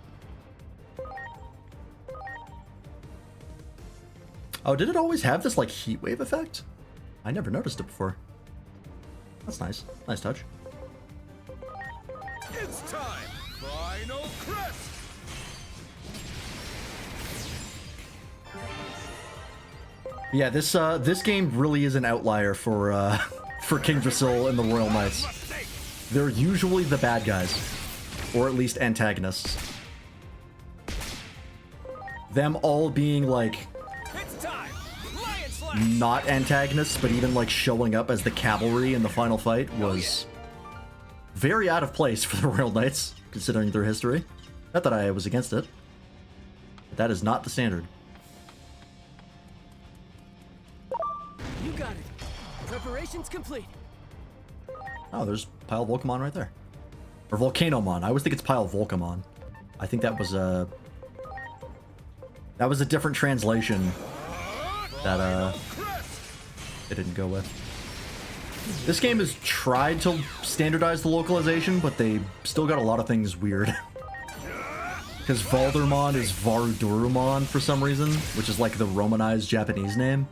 Oh, did it always have this like heat wave effect? I never noticed it before. That's nice. Nice touch. It's time! Final crest! Yeah, this game really is an outlier for for King Drasil and the Royal Knights. They're usually the bad guys, or at least antagonists. Them all being like It's time. Lion slash. not antagonists, but even like showing up as the cavalry in the final fight was very out of place for the Royal Knights, considering their history. Not that I was against it, but that is not the standard. You got it. Preparations complete. Oh, there's Pile Volcamon right there. Or Volcanomon. I always think it's Pile Volcamon. I think that was a different translation that it didn't go with. This game has tried to standardize the localization, but they still got a lot of things weird. Because Valdermon is Varudurumon for some reason, which is like the Romanized Japanese name.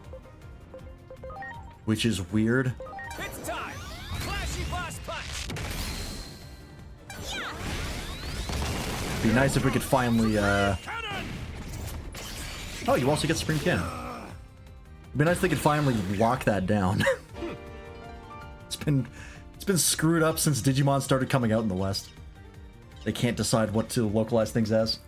Which is weird. It's time. Flashy blast punch. Be nice if we could finally, Cannon. Oh, you also get Supreme Cannon. It'd be nice if they could finally lock that down. It's been screwed up since Digimon started coming out in the West. They can't decide what to localize things as.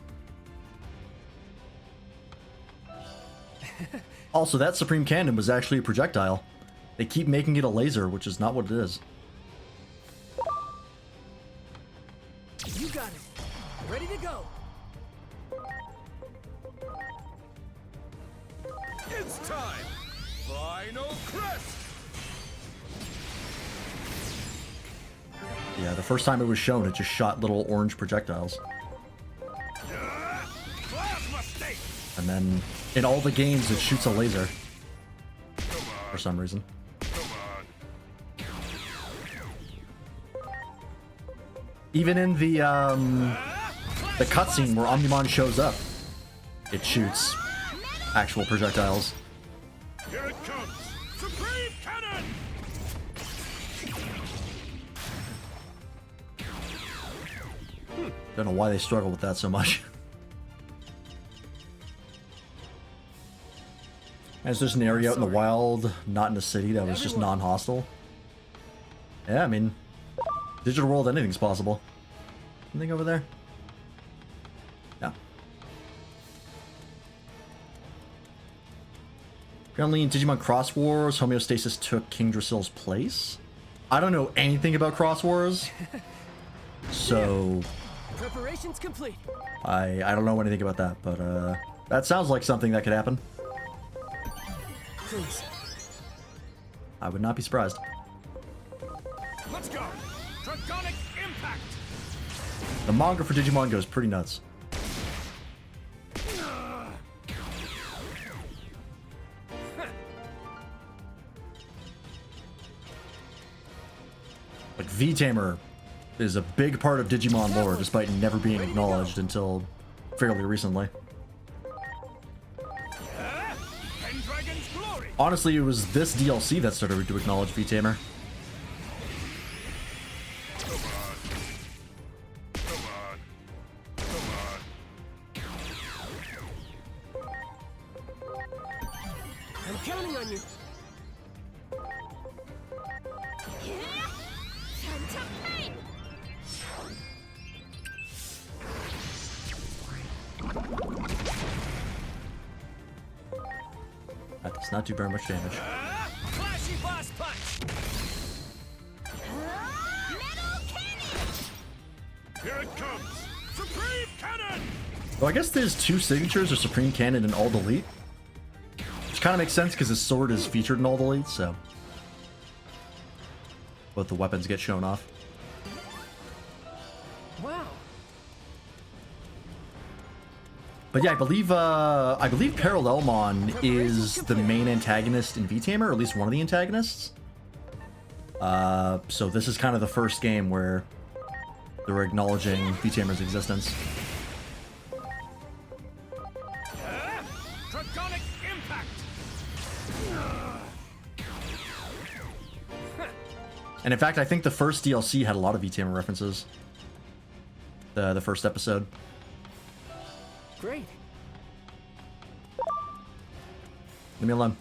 Also, that Supreme Cannon was actually a projectile. They keep making it a laser, which is not what it is. You got it. Ready to go. It's time. Final crest. Yeah, the first time it was shown, it just shot little orange projectiles. Plasma state. And then, in all the games, it shoots a laser. For some reason. Even in the cutscene where Omnimon shows up, it shoots actual projectiles. Here it comes. Supreme cannon. Don't know why they struggle with that so much. As there's an area out in the wild, not in the city, that was just non-hostile. Yeah, I mean, digital world, anything's possible. Anything over there? Yeah. Apparently in Digimon Cross Wars, homeostasis took King Drasil's place. I don't know anything about Cross Wars, so Preparations complete. I don't know anything about that, but that sounds like something that could happen. Please. I would not be surprised. Let's go. Draconic impact. The manga for Digimon goes pretty nuts. Like V-Tamer is a big part of Digimon lore, despite never being acknowledged until fairly recently. Pendragon's glory. Honestly, it was this DLC that started to acknowledge V-Tamer. I'm counting on you. That does not do very much damage. Flashy blast punch. Metal cannon! Here it comes. Supreme cannon. Well, I guess there's two signatures of Supreme Cannon and All Delete. Which kind of makes sense because his sword is featured in All Delete, so both the weapons get shown off. Wow. But yeah, I believe Parallelmon is the main antagonist in V-Tamer, or at least one of the antagonists. So this is kind of the first game where they're acknowledging V-Tamer's existence. Draconic impact. And in fact, I think the first DLC had a lot of V-Tamer references. The first episode. Great. Leave me alone.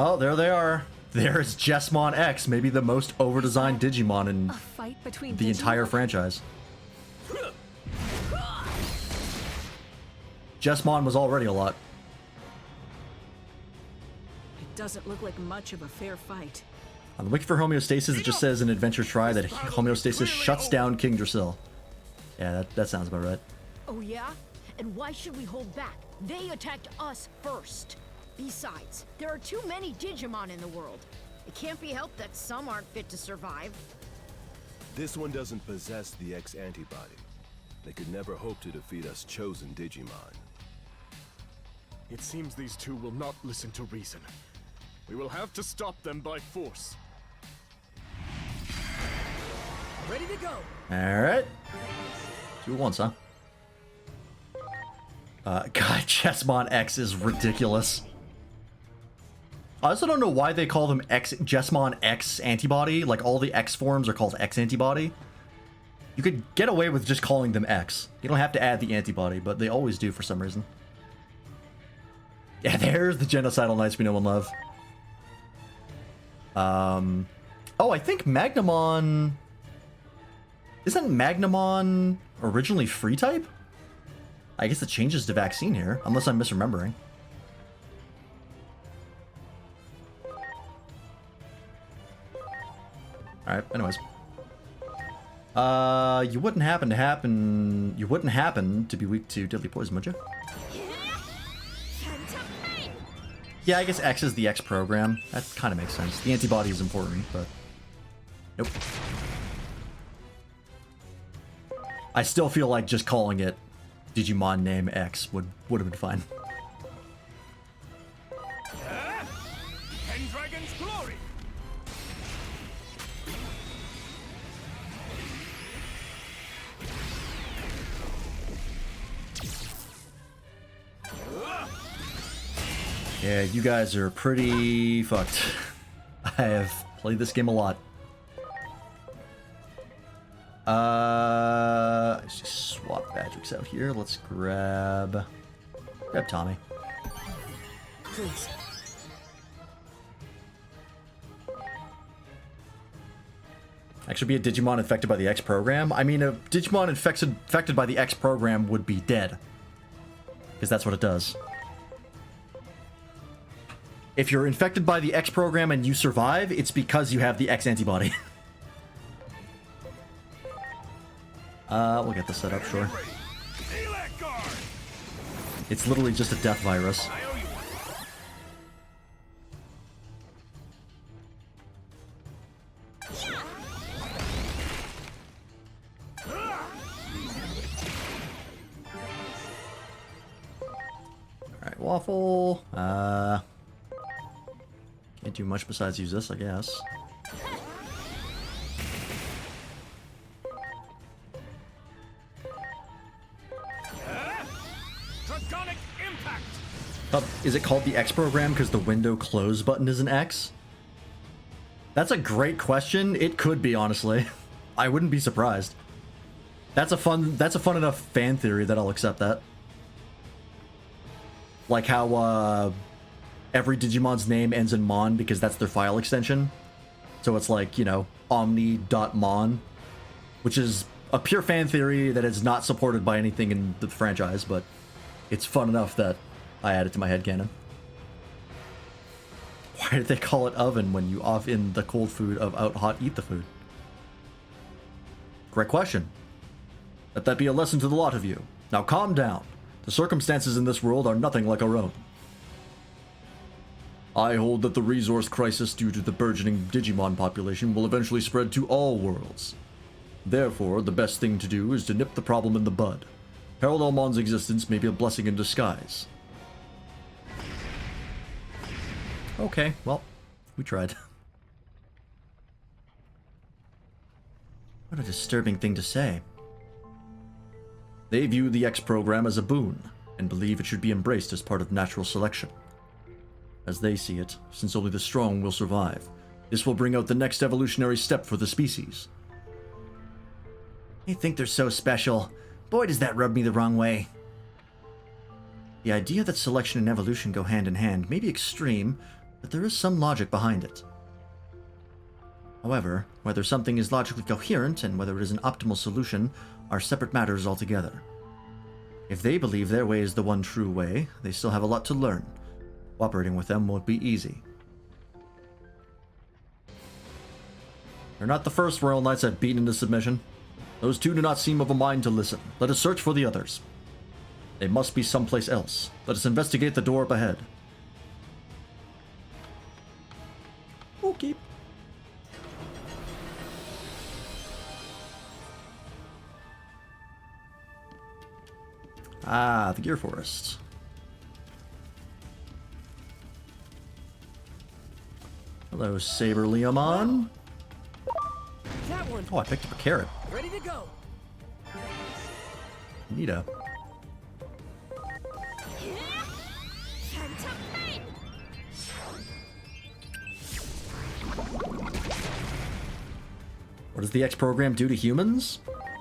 Oh, there they are. There's Jesmon X, maybe the most over-designed Digimon in A fight between the entire Digimon? franchise. Jesmon was already a lot. It doesn't look like much of a fair fight. On the wiki for homeostasis, it just says in Adventure Try that homeostasis shuts down King Drasil. Yeah, that sounds about right. Oh yeah? And why should we hold back? They attacked us first. Besides, there are too many Digimon in the world. It can't be helped that some aren't fit to survive. This one doesn't possess the X antibody. They could never hope to defeat us chosen Digimon. It seems these two will not listen to reason. We will have to stop them by force. Ready to go. Alright. 2 at once, huh? God, Jesmon X is ridiculous. I also don't know why they call them Jesmon X antibody. Like, all the X forms are called X antibody. You could get away with just calling them X. You don't have to add the antibody, but they always do for some reason. Yeah, there's the genocidal knights we know and love. Oh, I think Magnamon... Isn't Magnamon originally free type? I guess it changes to vaccine here, unless I'm misremembering. Alright, anyways. You wouldn't happen to be weak to deadly poison, would you? Yeah, I guess X is the X program. That kind of makes sense. The antibody is important, but... Nope. I still feel like just calling it Digimon name X would have been fine. Pendragon's glory! Yeah, you guys are pretty fucked. I have played this game a lot. Let's just swap Badrix out here. Let's grab Tommy. Please. Actually, be a Digimon infected by the X program. I mean, a Digimon infected by the X program would be dead, because that's what it does. If you're infected by the X program and you survive, it's because you have the X antibody. We'll get this set up, sure. It's literally just a death virus. Alright, Waffle. Can't do much besides use this, I guess. Draconic impact! Is it called the X program because the window close button is an X? That's a great question. It could be, honestly. I wouldn't be surprised. That's a fun enough fan theory that I'll accept that. Like how every Digimon's name ends in mon because that's their file extension. So it's like, you know, omni.mon, which is a pure fan theory that is not supported by anything in the franchise, but it's fun enough that I add it to my headcanon. Why did they call it oven when you off in the cold food of out hot eat the food? Great question. Let that be a lesson to the lot of you. Now calm down. The circumstances in this world are nothing like our own. I hold that the resource crisis due to the burgeoning Digimon population will eventually spread to all worlds. Therefore, the best thing to do is to nip the problem in the bud. Parallelmon's existence may be a blessing in disguise. Okay, well, we tried. What a disturbing thing to say. They view the X program as a boon, and believe it should be embraced as part of natural selection. As they see it, since only the strong will survive, this will bring out the next evolutionary step for the species. They think they're so special. Boy, does that rub me the wrong way. The idea that selection and evolution go hand in hand may be extreme, but there is some logic behind it. However, whether something is logically coherent and whether it is an optimal solution are separate matters altogether. If they believe their way is the one true way, they still have a lot to learn. Cooperating with them won't be easy. You're not the first Royal Knights I've beaten into submission. Those two do not seem of a mind to listen. Let us search for the others. They must be someplace else. Let us investigate the door up ahead. Okay. Ah, the Gear Forest. Hello, Saber Leomon. That one. Oh, I picked up a carrot. Ready to go. Neato. What does the X program do to humans?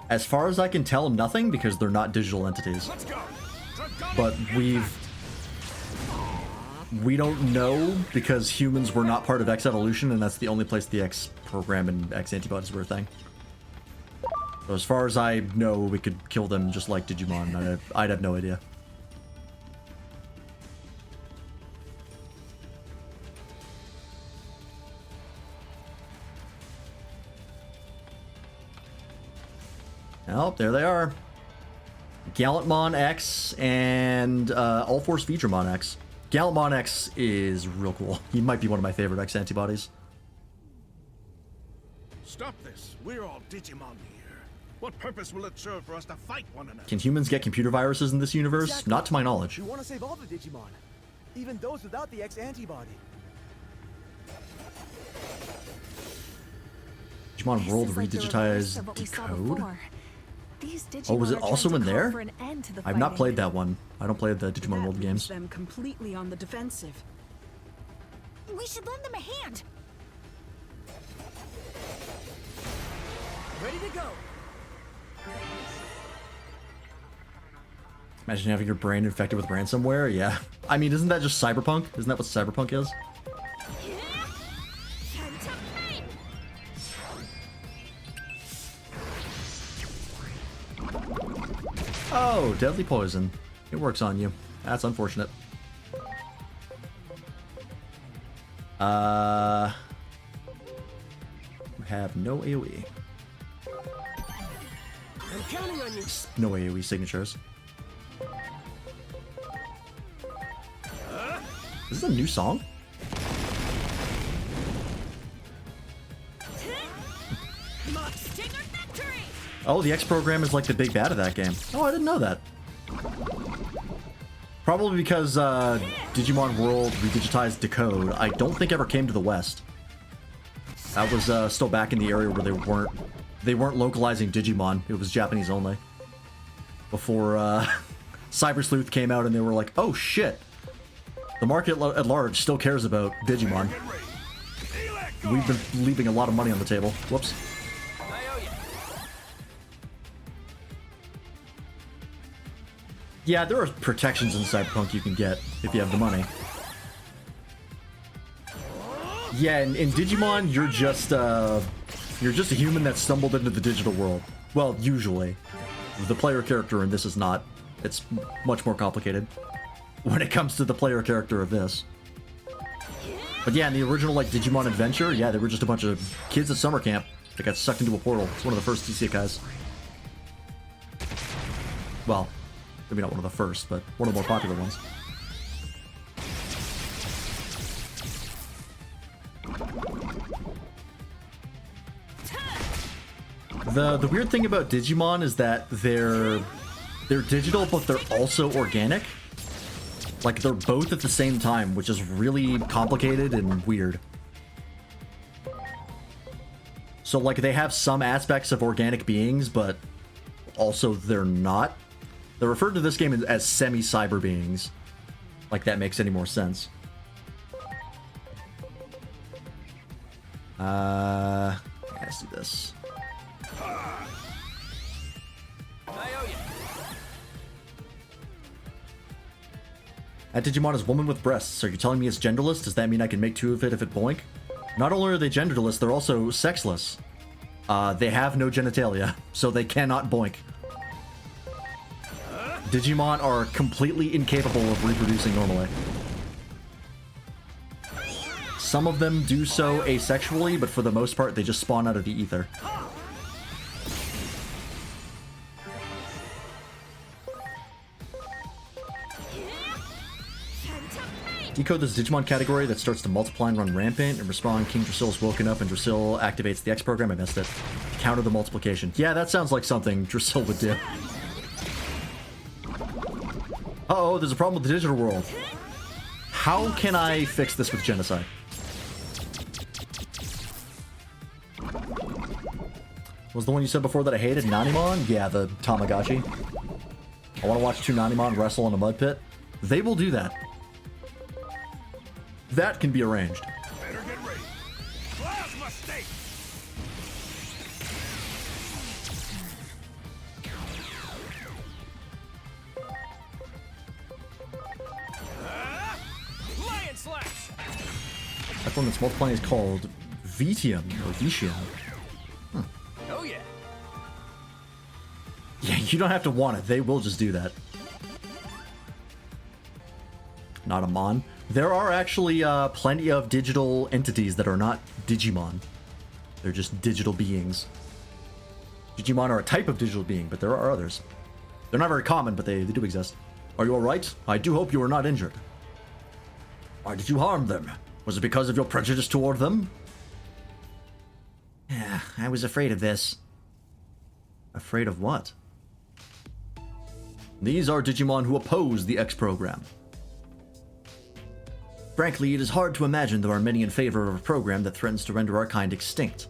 As far as I can tell, nothing, because they're not digital entities. But we don't know, because humans were not part of X evolution, and that's the only place the X program and X antibodies were a thing. So as far as I know, we could kill them just like Digimon. I'd have no idea. Oh, there they are. Gallantmon X and All Force Featuremon X. Gallantmon X is real cool. He might be one of my favorite X antibodies. Stop this. We're all Digimon here. What purpose will it serve for us to fight one another? Can humans get computer viruses in this universe? Exactly. Not to my knowledge. We want to save all the Digimon, even those without the X antibody. Digimon This World is like the reverse Redigitized of what we saw Decode? before. These Digimon Oh, was it are also trying in to call there? for an end to the I've not fighting. played that one. I don't play the Digimon That World leaves games. them completely on the defensive. We should lend them a hand. Ready to go. Imagine having your brain infected with ransomware. Yeah. I mean, isn't that just cyberpunk? Isn't that what cyberpunk is? Oh, deadly poison. It works on you. That's unfortunate. We have no AoE. I'm counting on you. No AoE signatures. Is this a new song? Oh, the X program is like the big bad of that game. Oh, I didn't know that. Probably because Digimon World Redigitized Decode, I don't think ever came to the West. That was still back in the area where they weren't localizing Digimon. It was Japanese only. Before Cyber Sleuth came out and they were like, oh shit, the market at large still cares about Digimon. We've been leaving a lot of money on the table. Whoops. Yeah, there are protections in Cyberpunk you can get if you have the money. Yeah, in Digimon, you're just a human that stumbled into the digital world. Well, usually. The player character in this is not. It's much more complicated when it comes to the player character of this. But yeah, in the original like Digimon Adventure, yeah, they were just a bunch of kids at summer camp that got sucked into a portal. It's one of the first isekais. Well, maybe not one of the first, but one of the more popular ones. The weird thing about Digimon is that they're digital, but they're also organic. Like, they're both at the same time, which is really complicated and weird. So, like, they have some aspects of organic beings, but also they're not. They're referred to this game as semi-cyber beings. Like that makes any more sense. Let's do this. That Digimon is woman with breasts. Are you telling me it's genderless? Does that mean I can make two of it if it boink? Not only are they genderless, they're also sexless. They have no genitalia, so they cannot boink. Digimon are completely incapable of reproducing normally. Some of them do so asexually, but for the most part, they just spawn out of the ether. Decode this Digimon category that starts to multiply and run rampant, and respond King Drasil is woken up and Drasil activates the X program. I missed it. Counter the multiplication. Yeah, that sounds like something Drasil would do. Uh-oh, there's a problem with the digital world. How can I fix this with genocide? Was the one you said before that I hated Nanimon? Yeah, the Tamagotchi. I want to watch two Nanimon wrestle in a mud pit. They will do that. That can be arranged. Better get ready. Plasma stake. Lion slash. That one that's multiplying is called Vitium or Vitium. Oh yeah. Yeah, you don't have to want it. They will just do that. Not a Mon. There are actually plenty of digital entities that are not Digimon. They're just digital beings. Digimon are a type of digital being, but there are others. They're not very common, but they do exist. Are you alright? I do hope you are not injured. Why did you harm them? Was it because of your prejudice toward them? Yeah, I was afraid of this. Afraid of what? These are Digimon who oppose the X program. Frankly, it is hard to imagine there are many in favor of a program that threatens to render our kind extinct.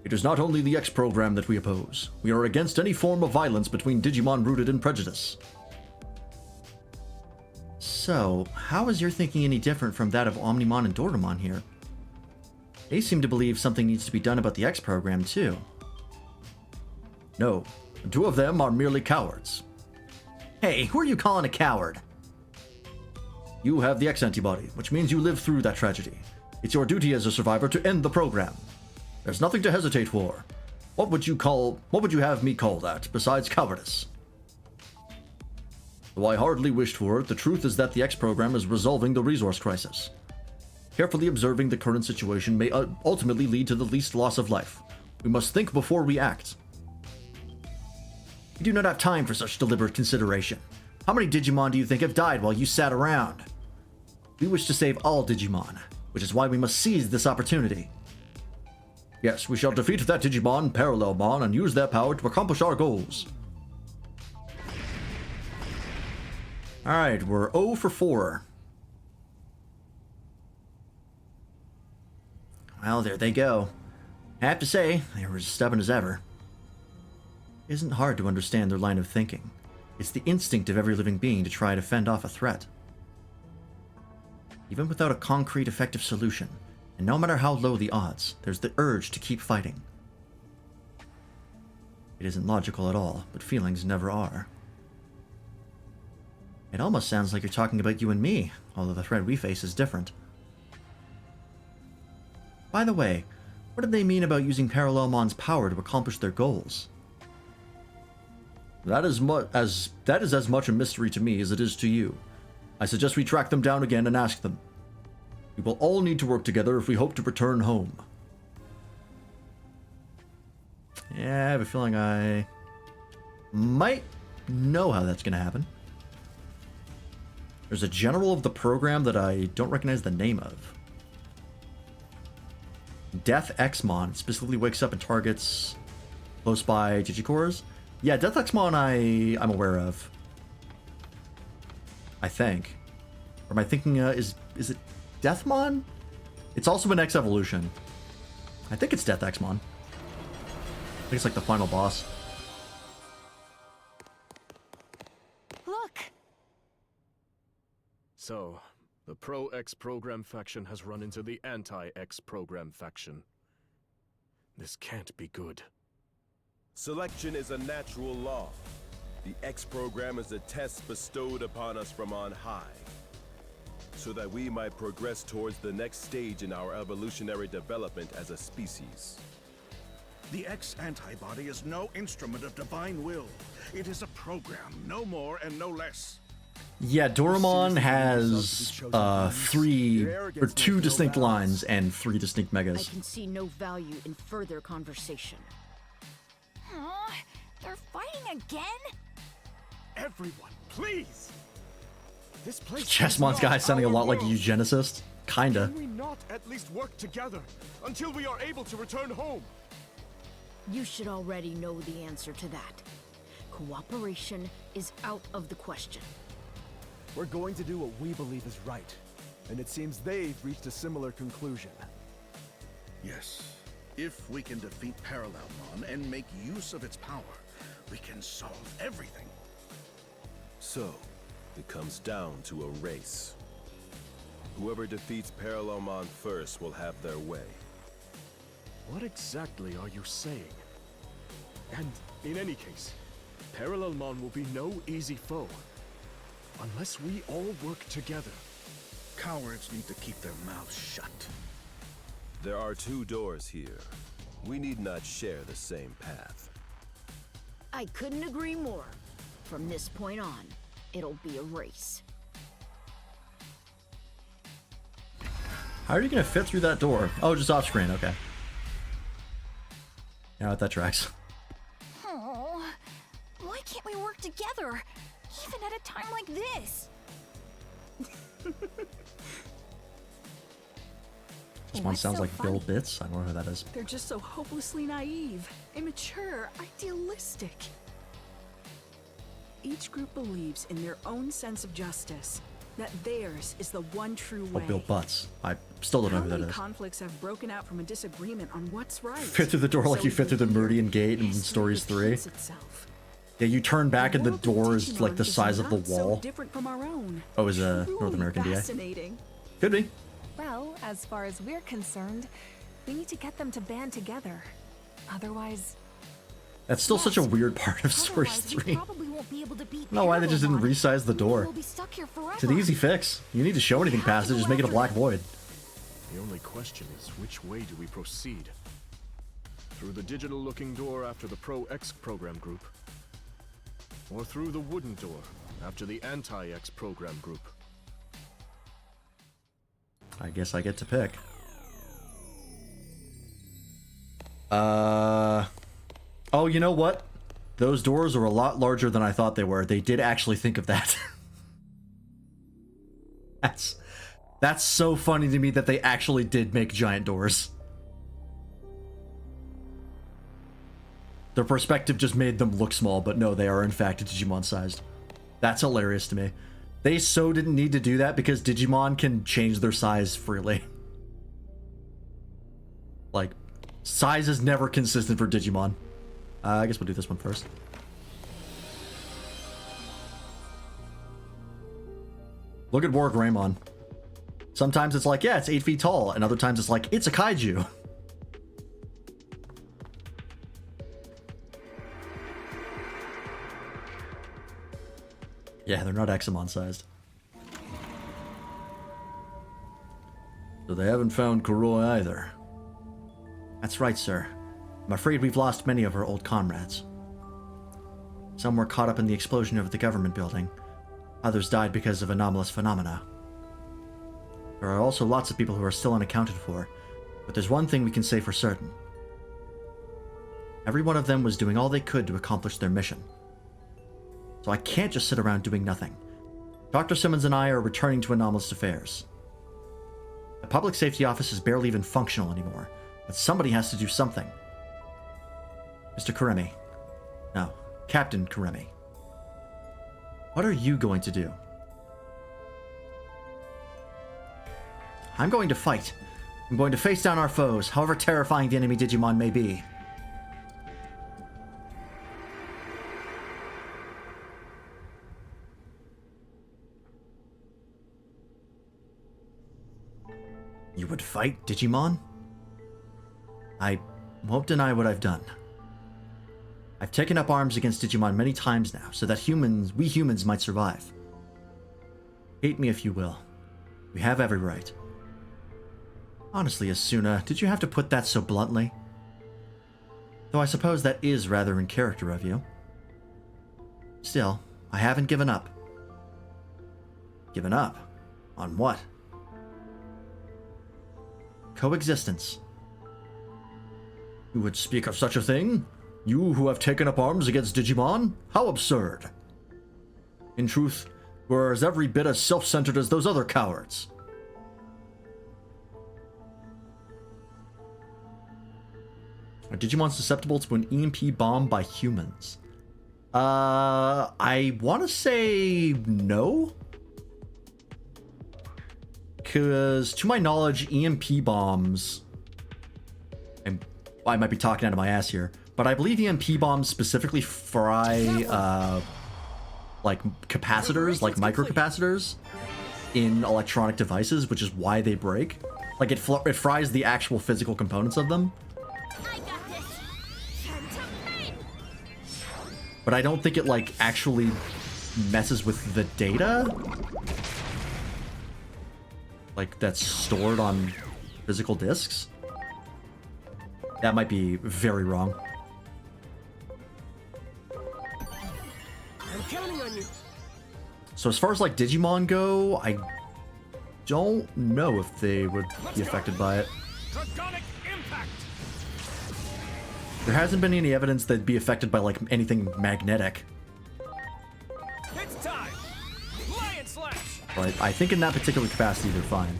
It is not only the X program that we oppose. We are against any form of violence between Digimon rooted in prejudice. So, how is your thinking any different from that of Omnimon and Doramon here? They seem to believe something needs to be done about the X program, too. No, the two of them are merely cowards. Hey, who are you calling a coward? You have the X antibody, which means you lived through that tragedy. It's your duty as a survivor to end the program. There's nothing to hesitate for. What would you have me call that, besides cowardice? Though I hardly wished for it, the truth is that the X program is resolving the resource crisis. Carefully observing the current situation may ultimately lead to the least loss of life. We must think before we act. We do not have time for such deliberate consideration. How many Digimon do you think have died while you sat around? We wish to save all Digimon, which is why we must seize this opportunity. Yes, we shall defeat that Digimon, Parallelmon, and use their power to accomplish our goals. Alright, we're 0 for 4. Well, there they go. I have to say, they were as stubborn as ever. It isn't hard to understand their line of thinking. It's the instinct of every living being to try to fend off a threat. Even without a concrete, effective solution, and no matter how low the odds, there's the urge to keep fighting. It isn't logical at all, but feelings never are. It almost sounds like you're talking about you and me, although the threat we face is different. By the way, what did they mean about using Parallelmon's power to accomplish their goals? That is as much a mystery to me as it is to you. I suggest we track them down again and ask them. We will all need to work together if we hope to return home. Yeah, I have a feeling I might know how that's going to happen. There's a general of the program that I don't recognize the name of. Death Xmon specifically wakes up and targets close by Digicores. Yeah, Death Xmon I'm aware of. I think. Or am I thinking, is it Deathmon? It's also an X evolution. I think it's Death Xmon. I think it's like the final boss. Look! So, the pro-X program faction has run into the anti-X program faction. This can't be good. Selection is a natural law. The X program is a test bestowed upon us from on high, so that we might progress towards the next stage in our evolutionary development as a species. The X antibody is no instrument of divine will. It is a program, no more and no less. Yeah, Doraemon has 2 distinct lines and 3 distinct I megas. can see no value in further conversation. They're fighting again? Everyone, please! This place Chessmon's guy sounding a lot like a eugenicist. Kinda. Can we not at least work together until we are able to return home? You should already know the answer to that. Cooperation is out of the question. We're going to do what we believe is right, and it seems they've reached a similar conclusion. Yes. If we can defeat Parallelmon and make use of its power, we can solve everything. So, it comes down to a race. Whoever defeats Parallelmon first will have their way. What exactly are you saying? And in any case, Parallelmon will be no easy foe. Unless we all work together. Cowards need to keep their mouths shut. There are 2 doors here. We need not share the same path. I couldn't agree more. From this point on, it'll be a race. How are you gonna fit through that door? Oh, just off screen, okay. Yeah, that tracks. Oh, why can't we work together? Even at a time like this? This one sounds like Bill Bitts. I don't know who that is. They're just so hopelessly naive, immature, idealistic. Each group believes in their own sense of justice, that theirs is the one true way. Oh, Bill Butts. I still don't know who that How many is. conflicts have broken out from a disagreement on what's right? Fit through the door like you fit through the Meridian Gate in Stories 3. Itself. Yeah, you turn back and the door is like the size of the wall. So different from our own. Oh, is a North American DA? Fascinating. Could be. Well, as far as we're concerned, we need to get them to band together. Otherwise... That's still such a weird part of Stories 3. Probably won't be able to beat No, why they just didn't Parallelmon. resize the door. We'll be stuck here forever. It's an easy fix. You need to show anything past it, just make it a black void. The only question is, which way do we proceed? Through the digital-looking door after the Pro-X program group? Or through the wooden door after the Anti-X program group? I guess I get to pick. Oh, you know what? Those doors are a lot larger than I thought they were. They did actually think of that. That's so funny to me that they actually did make giant doors. Their perspective just made them look small, but no, they are in fact Digimon sized. That's hilarious to me. They so didn't need to do that because Digimon can change their size freely. Like, size is never consistent for Digimon. I guess we'll do this one first. Look at War Greymon. Sometimes it's like, yeah, it's 8 feet tall, and other times it's like, it's a kaiju. Yeah, they're not Examon sized. So they haven't found Kuroi either. That's right, sir. I'm afraid we've lost many of our old comrades. Some were caught up in the explosion of the government building. Others died because of anomalous phenomena. There are also lots of people who are still unaccounted for, but there's one thing we can say for certain. Every one of them was doing all they could to accomplish their mission. So I can't just sit around doing nothing. Dr. Simmons and I are returning to anomalous affairs. The public safety office is barely even functional anymore, but somebody has to do something. Mr. Karemi. No, Captain Karemi. What are you going to do? I'm going to fight. I'm going to face down our foes, however terrifying the enemy Digimon may be. You would fight Digimon? I won't deny what I've done. I've taken up arms against Digimon many times now, so that we humans might survive. Hate me if you will. We have every right. Honestly, Asuna, did you have to put that so bluntly? Though I suppose that is rather in character of you. Still, I haven't given up. Given up? On what? Coexistence. You would speak of such a thing? You who have taken up arms against Digimon? How absurd. In truth, you are as every bit as self-centered as those other cowards. Are Digimon susceptible to an EMP bomb by humans? I want to say no. Because, to my knowledge, EMP bombs... And I might be talking out of my ass here, but I believe EMP bombs specifically fry, like, capacitors, like microcapacitors, in electronic devices, which is why they break. Like, it fries the actual physical components of them. But I don't think it, like, actually messes with the data. Like, that's stored on physical disks. That might be very wrong. I'm counting on you. So as far as, like, Digimon go, I don't know if they would be affected by it. Draconic impact. There hasn't been any evidence they'd be affected by, like, anything magnetic. It's time. Lion slash. But I think in that particular capacity, they're fine.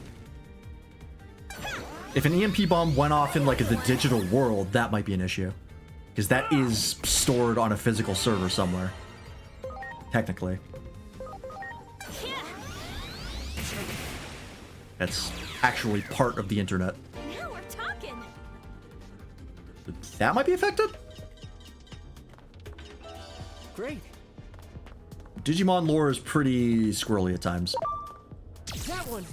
If an EMP bomb went off in, like, the digital world, that might be an issue. Because that is stored on a physical server somewhere. Technically. That's actually part of the internet. Now we're talking. That might be affected? Great. Digimon lore is pretty squirrely at times. That one.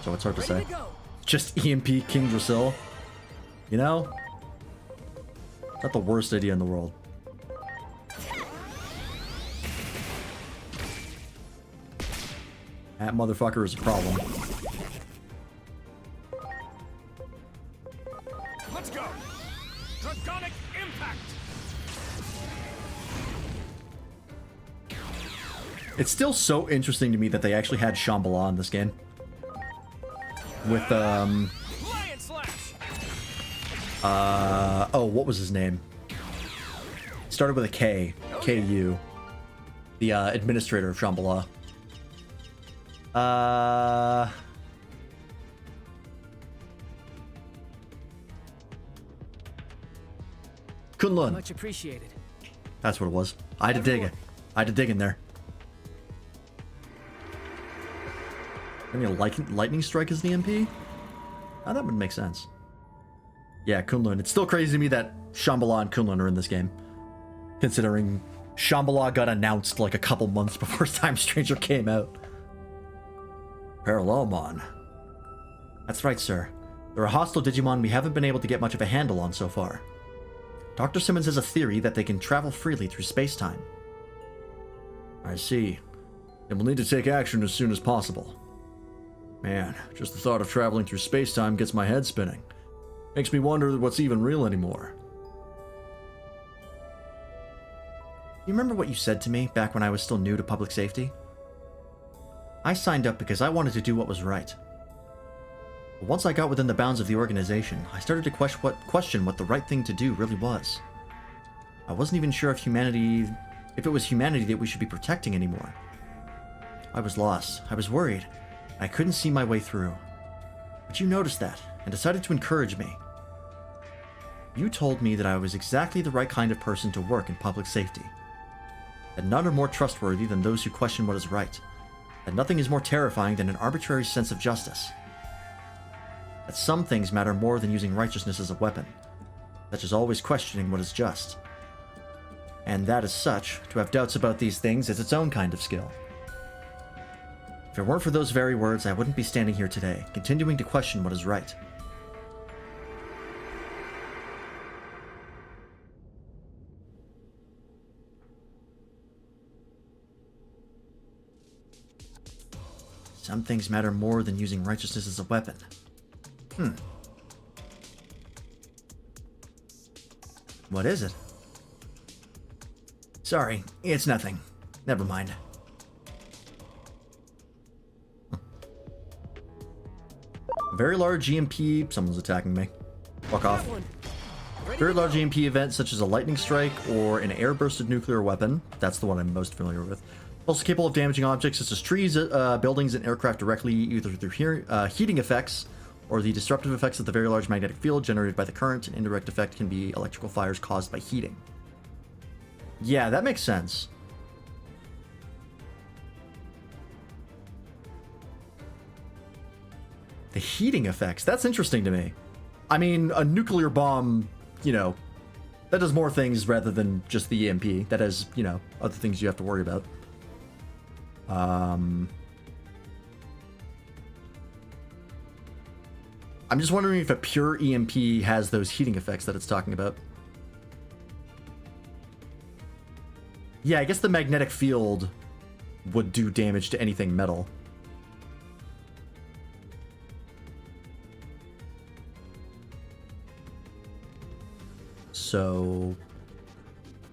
So it's hard to Ready say. to go. Just EMP King Drasil. You know? Not the worst idea in the world. That motherfucker is a problem. Let's go. Draconic impact. It's still so interesting to me that they actually had Shambhala in this game. With, Lion slash. oh, what was his name? Started with a K. K-U. The, administrator of Shambhala. Kunlun. Much appreciated. That's what it was. I had to dig it. I had to dig in there. Maybe a lightning strike is the MP? Oh, that would make sense. Yeah, Kunlun. It's still crazy to me that Shambhala and Kunlun are in this game. Considering Shambhala got announced like a couple months before Time Stranger came out. Parallelmon. That's right, sir. There are hostile Digimon we haven't been able to get much of a handle on so far. Dr. Simmons has a theory that they can travel freely through space-time. I see. Then we'll need to take action as soon as possible. Man, just the thought of traveling through space-time gets my head spinning. Makes me wonder what's even real anymore. You remember what you said to me back when I was still new to public safety? I signed up because I wanted to do what was right. But once I got within the bounds of the organization, I started to question what the right thing to do really was. I wasn't even sure if it was humanity that we should be protecting anymore. I was lost. I was worried. I couldn't see my way through. But you noticed that, and decided to encourage me. You told me that I was exactly the right kind of person to work in public safety. That none are more trustworthy than those who question what is right. That nothing is more terrifying than an arbitrary sense of justice. That some things matter more than using righteousness as a weapon, such as always questioning what is just. And that as such, to have doubts about these things is its own kind of skill. If it weren't for those very words, I wouldn't be standing here today, continuing to question what is right. Some things matter more than using righteousness as a weapon. What is it? Sorry, it's nothing. Never mind. Very large EMP. Someone's attacking me. Fuck off. Very large EMP event such as a lightning strike or an air-bursted nuclear weapon. That's the one I'm most familiar with. Also capable of damaging objects such as trees, buildings, and aircraft directly, either through heating effects or the disruptive effects of the very large magnetic field generated by the current. An indirect effect can be electrical fires caused by heating. Yeah, that makes sense. The heating effects, that's interesting to me. I mean, a nuclear bomb, you know, that does more things rather than just the EMP. That has, you know, other things you have to worry about. I'm just wondering if a pure EMP has those heating effects that it's talking about. Yeah, I guess the magnetic field would do damage to anything metal. So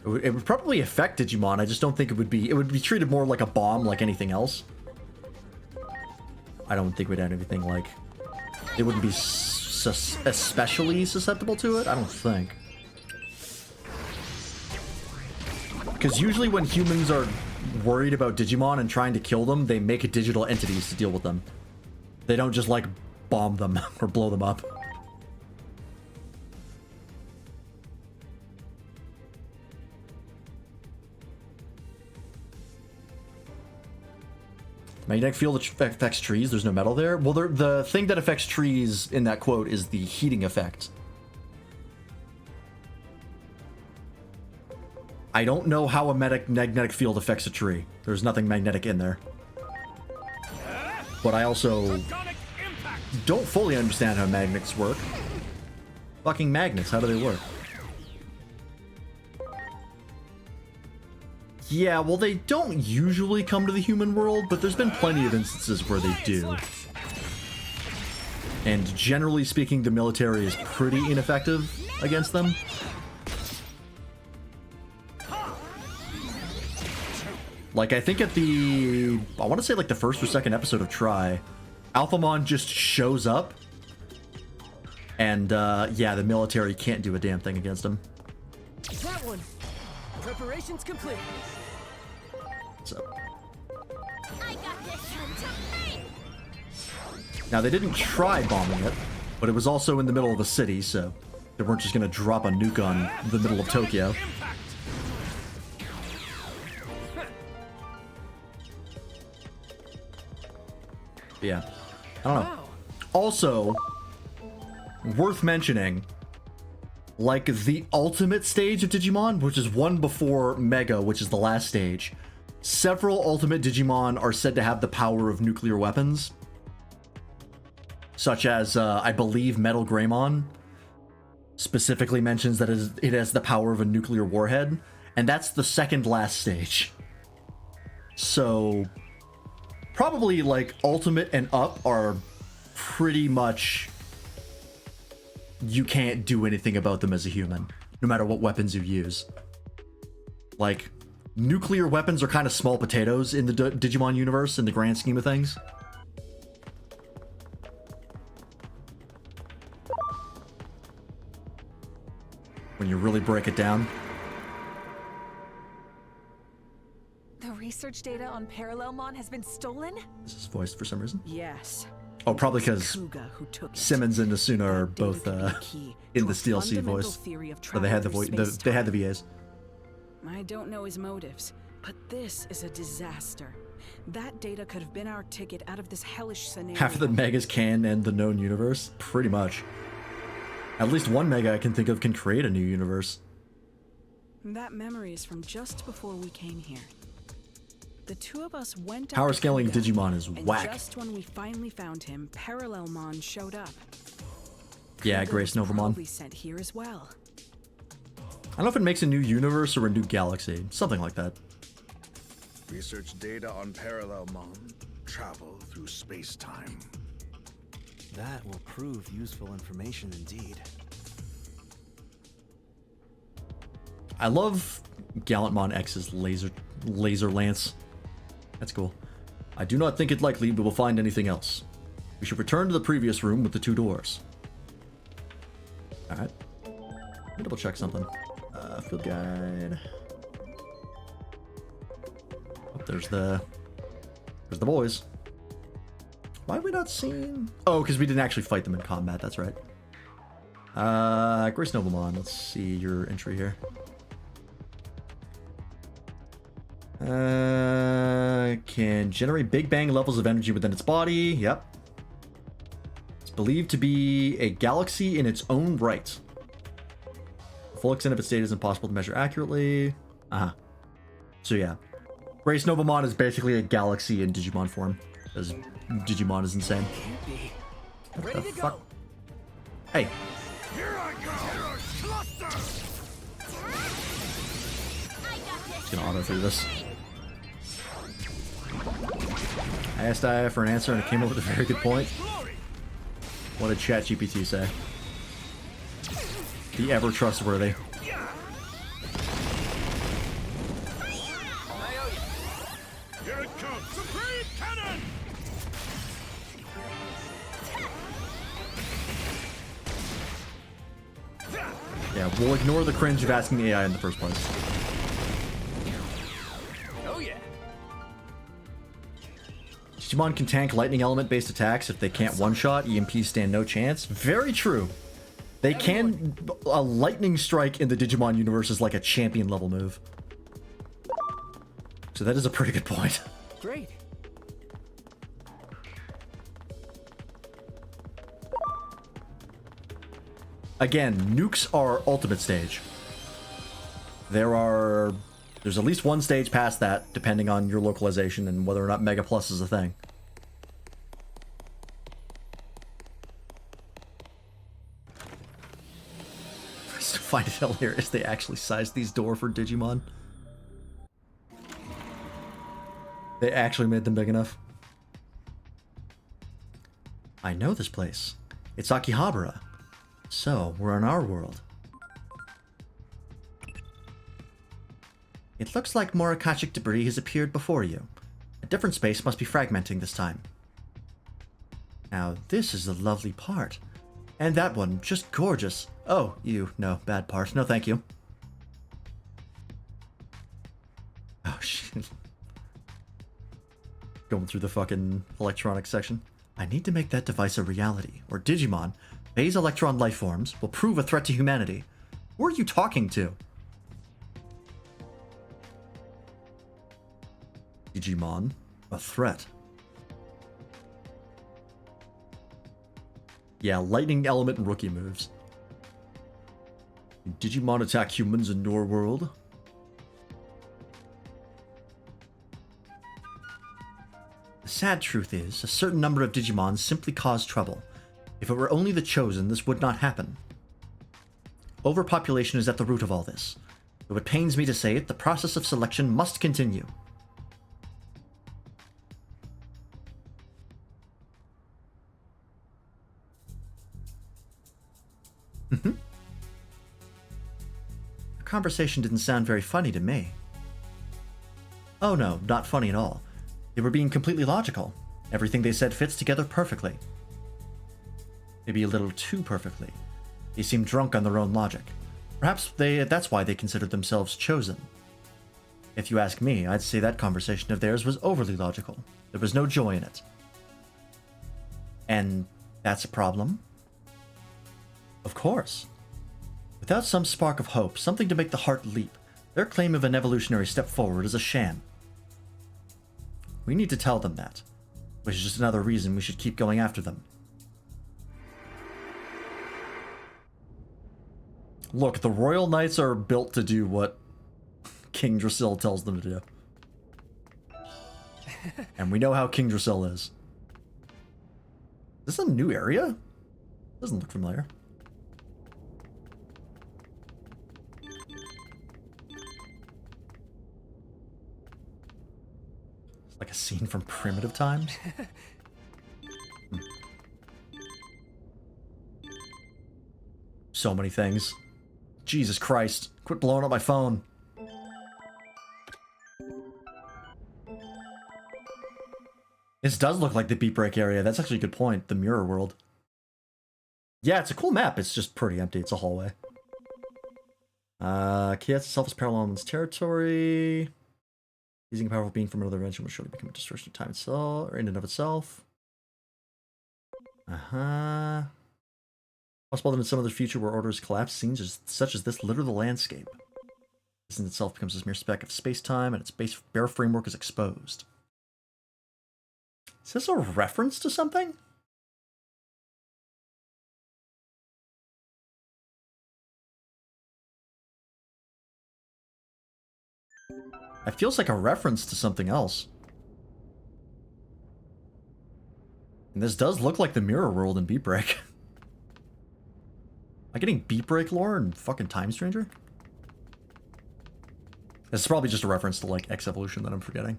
it would probably affect Digimon. I just don't think it would be treated more like a bomb like anything else. I don't think we'd have anything like, it wouldn't be especially susceptible to it. I don't think. Because usually when humans are worried about Digimon and trying to kill them, they make digital entities to deal with them. They don't just like bomb them or blow them up. Magnetic field affects trees. There's no metal there. Well, the thing that affects trees in that quote is the heating effect. I don't know how a magnetic field affects a tree. There's nothing magnetic in there. But I also don't fully understand how magnets work. Fucking magnets, how do they work? Yeah, well, they don't usually come to the human world, but there's been plenty of instances where they do. And generally speaking, the military is pretty ineffective against them. Like, I think at the, I want to say like the first or second episode of Try, Alphamon just shows up. And, yeah, the military can't do a damn thing against him. That one. Preparations complete. So. I got this one to me. Now, they didn't try bombing it, but it was also in the middle of a city, so they weren't just going to drop a nuke on the middle of Tokyo. Yeah. I don't know. Also, worth mentioning, like the ultimate stage of Digimon, which is one before Mega, which is the last stage, several ultimate Digimon are said to have the power of nuclear weapons. Such as, I believe Metal Greymon specifically mentions that it has the power of a nuclear warhead, and that's the second last stage. So, probably like Ultimate and up are pretty much, you can't do anything about them as a human, no matter what weapons you use. Like, nuclear weapons are kind of small potatoes in the Digimon universe in the grand scheme of things. When you really break it down. The research data on Parallelmon has been stolen? This is voiced for some reason. Yes. Oh, probably because Simmons and Asuna are both in the DLC voice. But they had they had the VAs. I don't know his motives, but this is a disaster. That data could have been our ticket out of this hellish scenario. Half of the Megas can end the known universe, pretty much. At least one Mega I can think of can create a new universe. That memory is from just before we came here. The two of us went Power scaling Digimon is whack. Just when we finally found him, Parallelmon showed up. Yeah, Grace Novamon. Probably sent here as well. I don't know if it makes a new universe or a new galaxy. Something like that. Research data on Parallelmon. travel through space-time. That will prove useful information indeed. I love Gallantmon X's laser lance. That's cool. I do not think it likely we will find anything else. We should return to the previous room with the 2 doors. Alright. Let me double check something. Field guide. Oh, there's the boys. Why have we not seen... Oh, because we didn't actually fight them in combat, that's right. Grace Noblemon, let's see your entry here. Can generate Big Bang levels of energy within its body. Yep. It's believed to be a galaxy in its own right. The full extent of its state is impossible to measure accurately. So yeah. Grace Noblemon is basically a galaxy in Digimon form. Because Digimon is insane. What the fuck? Hey. Here I go! Cluster! Just gonna auto through this. I asked AI for an answer and it came up with a very good point. What did ChatGPT say? The ever trustworthy. Here it comes! Supreme Cannon! Yeah, we'll ignore the cringe of asking AI in the first place. Oh yeah. Digimon can tank lightning element based attacks if they can't one-shot. EMPs stand no chance. Very true. They can... A lightning strike in the Digimon universe is like a champion level move. So that is a pretty good point. Great. Again, nukes are ultimate stage. There's at least one stage past that, depending on your localization and whether or not Mega Plus is a thing. I still find it hilarious they actually sized these doors for Digimon. They actually made them big enough. I know this place. It's Akihabara. So, we're in our world. It looks like more Akashic debris has appeared before you. A different space must be fragmenting this time. Now, this is the lovely part. And that one, just gorgeous. Oh, no, bad part. No, thank you. Oh, shit. Going through the fucking electronics section. I need to make that device a reality, or Digimon, Phase Electron lifeforms, will prove a threat to humanity. Who are you talking to? Digimon, a threat. Yeah, lightning element and rookie moves. Digimon attack humans in your world? The sad truth is, a certain number of Digimon simply cause trouble. If it were only the chosen, this would not happen. Overpopulation is at the root of all this. Though it pains me to say it, the process of selection must continue. The conversation didn't sound very funny to me. Oh no, not funny at all. They were being completely logical. Everything they said fits together perfectly. Maybe a little too perfectly. They seemed drunk on their own logic. Perhaps that's why they considered themselves chosen. If you ask me, I'd say that conversation of theirs was overly logical. There was no joy in it. And that's a problem? Of course. Without some spark of hope, something to make the heart leap, their claim of an evolutionary step forward is a sham. We need to tell them that, which is just another reason we should keep going after them. Look, the Royal Knights are built to do what King Drasil tells them to do. And we know how King Drasil is. Is this a new area? Doesn't look familiar. Like a scene from primitive times? So many things. Jesus Christ. Quit blowing up my phone. This does look like the Beat Break area. That's actually a good point. The mirror world. Yeah, it's a cool map. It's just pretty empty. It's a hallway. Chaos itself is parallel in its territory. Using a powerful being from another dimension will surely become a distortion of time itself, or in and of itself. Possible that in some other future where orders collapse, scenes such as this litter the landscape. This in itself becomes this mere speck of space-time, and its bare framework is exposed. Is this a reference to something? It feels like a reference to something else. And this does look like the mirror world in Beat Break. Am I getting Beat Break lore and fucking Time Stranger? This is probably just a reference to, like, X Evolution that I'm forgetting.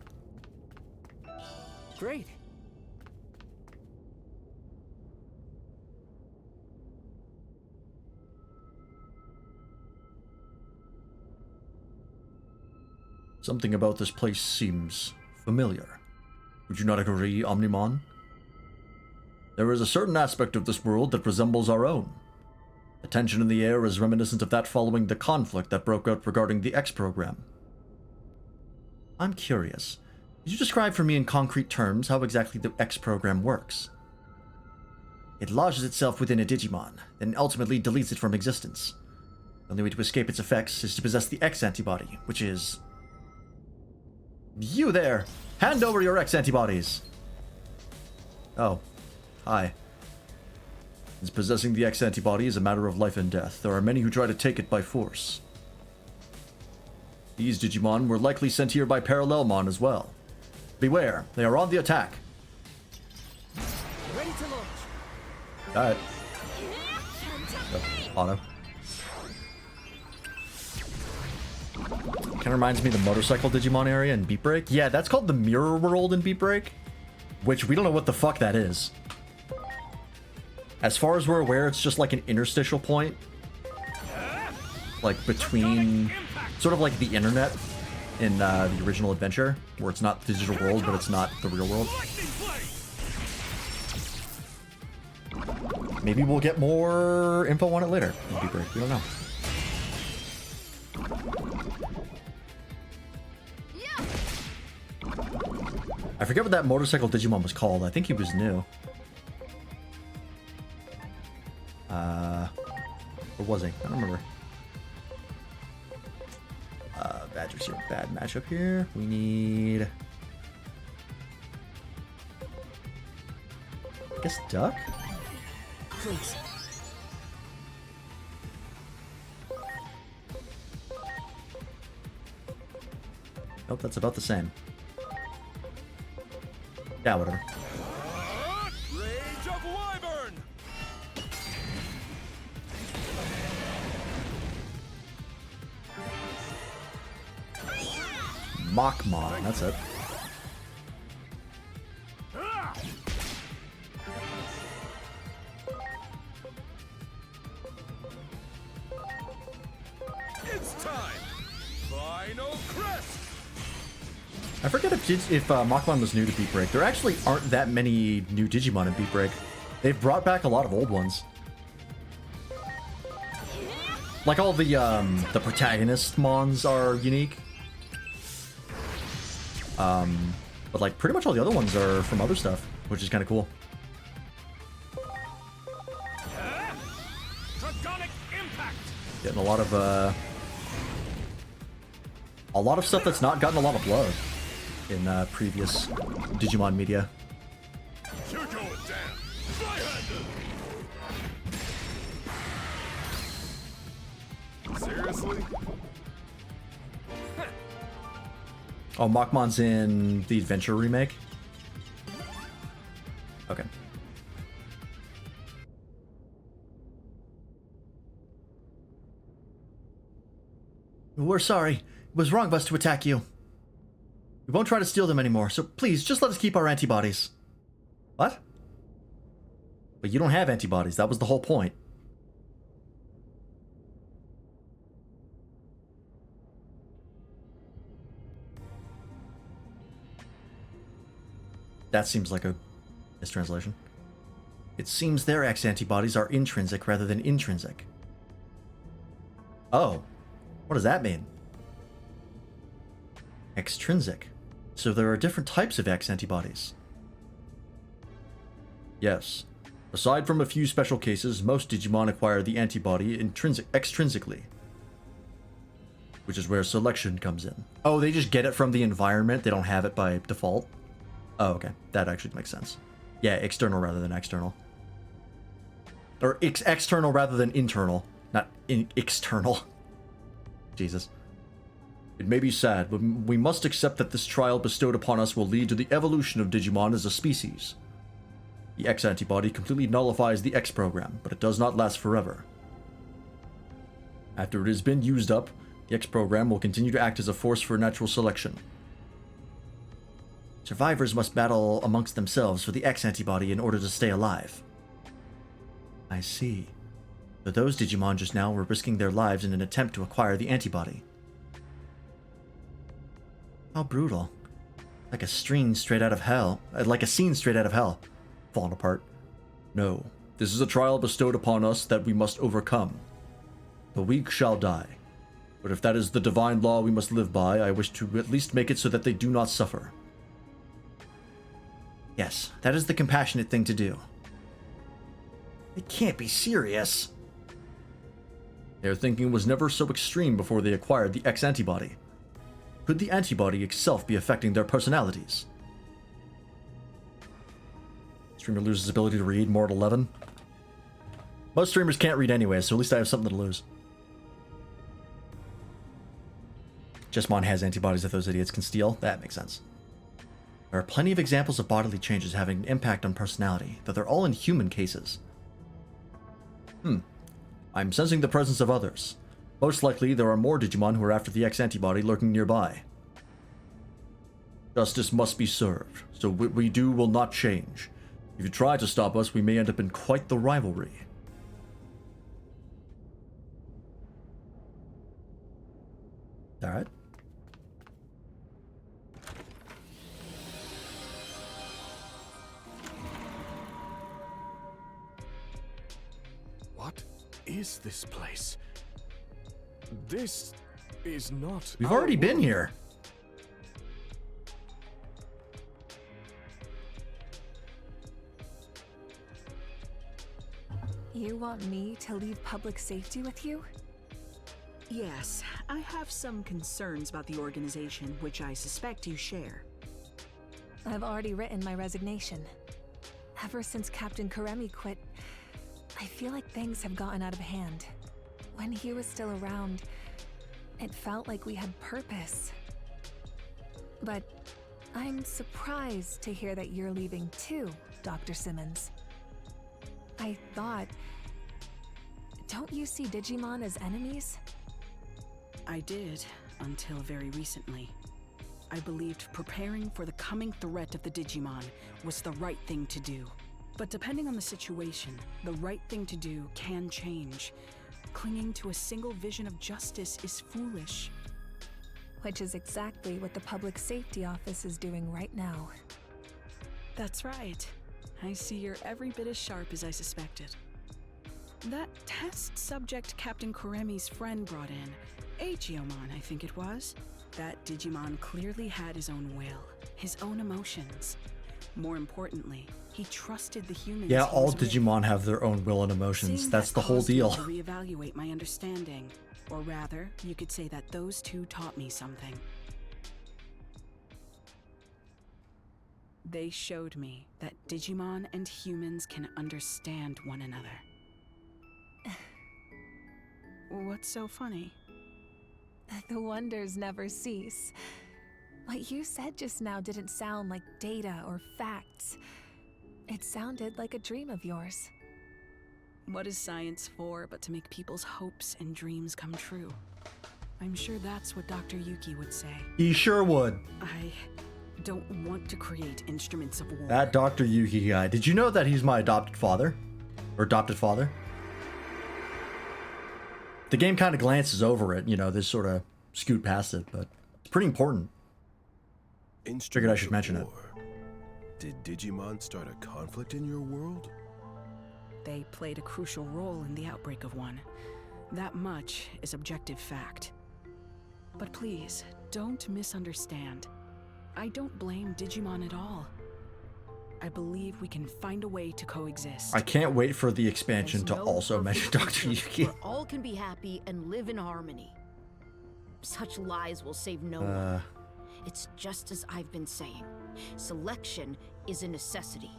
Great. Something about this place seems familiar. Would you not agree, Omnimon? There is a certain aspect of this world that resembles our own. The tension in the air is reminiscent of that following the conflict that broke out regarding the X program. I'm curious. Could you describe for me in concrete terms how exactly the X program works? It lodges itself within a Digimon, then ultimately deletes it from existence. The only way to escape its effects is to possess the X antibody, which is... You there! Hand over your X antibodies! Oh. Hi. Since possessing the X antibody is a matter of life and death, there are many who try to take it by force. These Digimon were likely sent here by Parallelmon as well. Beware, they are on the attack. Ready to launch. Alright. Auto. Kind of reminds me of the motorcycle Digimon area in Beat Break. Yeah, that's called the Mirror World in Beat Break, which we don't know what the fuck that is. As far as we're aware, it's just like an interstitial point. Like between... Sort of like the internet in the original adventure, where it's not the digital world, but it's not the real world. Maybe we'll get more info on it later in Beat Break. We don't know. I forget what that motorcycle Digimon was called. I think he was new. Or was he? I don't remember. Badger's here. Bad matchup here. We need... I guess Duck? Please. Nope, that's about the same. Yeah, whatever. Rage of Wyvern! Machmon, that's it. It's time! Final crest! I forget if Machmon was new to Beat Break. There actually aren't that many new Digimon in Beat Break. They've brought back a lot of old ones. Like all the protagonist mons are unique. But like pretty much all the other ones are from other stuff, which is kind of cool. Getting a lot of stuff that's not gotten a lot of love in previous Digimon media. You're going down! Seriously? Oh, Machmon's in the Adventure remake? Okay. We're sorry. It was wrong of us to attack you. We won't try to steal them anymore, so please, just let us keep our antibodies. What? But you don't have antibodies, that was the whole point. That seems like a mistranslation. It seems their X antibodies are intrinsic rather than intrinsic. Oh, what does that mean? Extrinsic. So there are different types of X antibodies. Yes. Aside from a few special cases, most Digimon acquire the antibody extrinsically. Which is where selection comes in. Oh, they just get it from the environment, they don't have it by default? Oh, okay. That actually makes sense. Yeah, external rather than external. Or external rather than internal, not external. Jesus. It may be sad, but we must accept that this trial bestowed upon us will lead to the evolution of Digimon as a species. The X antibody completely nullifies the X program, but it does not last forever. After it has been used up, the X program will continue to act as a force for natural selection. Survivors must battle amongst themselves for the X antibody in order to stay alive. I see. But those Digimon just now were risking their lives in an attempt to acquire the antibody. How brutal. Like a scene straight out of hell. Falling apart. No, this is a trial bestowed upon us that we must overcome. The weak shall die. But if that is the divine law we must live by, I wish to at least make it so that they do not suffer. Yes, that is the compassionate thing to do. It can't be serious. Their thinking was never so extreme before they acquired the X antibody. Could the antibody itself be affecting their personalities? Streamer loses ability to read, Mortal 11. Most streamers can't read anyway, so at least I have something to lose. Jesmon has antibodies if those idiots can steal. That makes sense. There are plenty of examples of bodily changes having an impact on personality, though they're all in human cases. I'm sensing the presence of others. Most likely, there are more Digimon who are after the X antibody lurking nearby. Justice must be served, so what we do will not change. If you try to stop us, we may end up in quite the rivalry. Alright. What is this place? This is not. We've already been here. You want me to leave public safety with you? Yes, I have some concerns about the organization, which I suspect you share. I've already written my resignation. Ever since Captain Karemi quit, I feel like things have gotten out of hand. When he was still around, it felt like we had purpose. But I'm surprised to hear that you're leaving too, Dr. Simmons. I thought... Don't you see Digimon as enemies? I did, until very recently. I believed preparing for the coming threat of the Digimon was the right thing to do. But depending on the situation, the right thing to do can change. Clinging to a single vision of justice is foolish. Which is exactly what the Public Safety Office is doing right now. That's right. I see you're every bit as sharp as I suspected. That test subject Captain Karemi's friend brought in, Aegeomon, I think it was. That Digimon clearly had his own will, his own emotions. More importantly, he trusted the humans. Yeah, all Digimon have their own will and emotions. That's the whole deal. To reevaluate my understanding, or rather, you could say that those two taught me something. They showed me that Digimon and humans can understand one another. What's so funny? The wonders never cease. What you said just now didn't sound like data or facts. It sounded like a dream of yours. What is science for but to make people's hopes and dreams come true? I'm sure that's what Dr. Yuki would say. He sure would. I don't want to create instruments of war. That Dr. Yuki guy. Did you know that he's my adopted father? Or adopted father? The game kind of glances over it, you know, this sort of scoot past it, but it's pretty important. Figured I should mention it. Did Digimon start a conflict in your world? They played a crucial role in the outbreak of one. That much is objective fact. But please, don't misunderstand. I don't blame Digimon at all. I believe we can find a way to coexist. I can't wait for the expansion to There's no also perfect mention Dr. future Yuki. where all can be happy and live in harmony. Such lies will save no one. It's just as I've been saying. Selection is a necessity.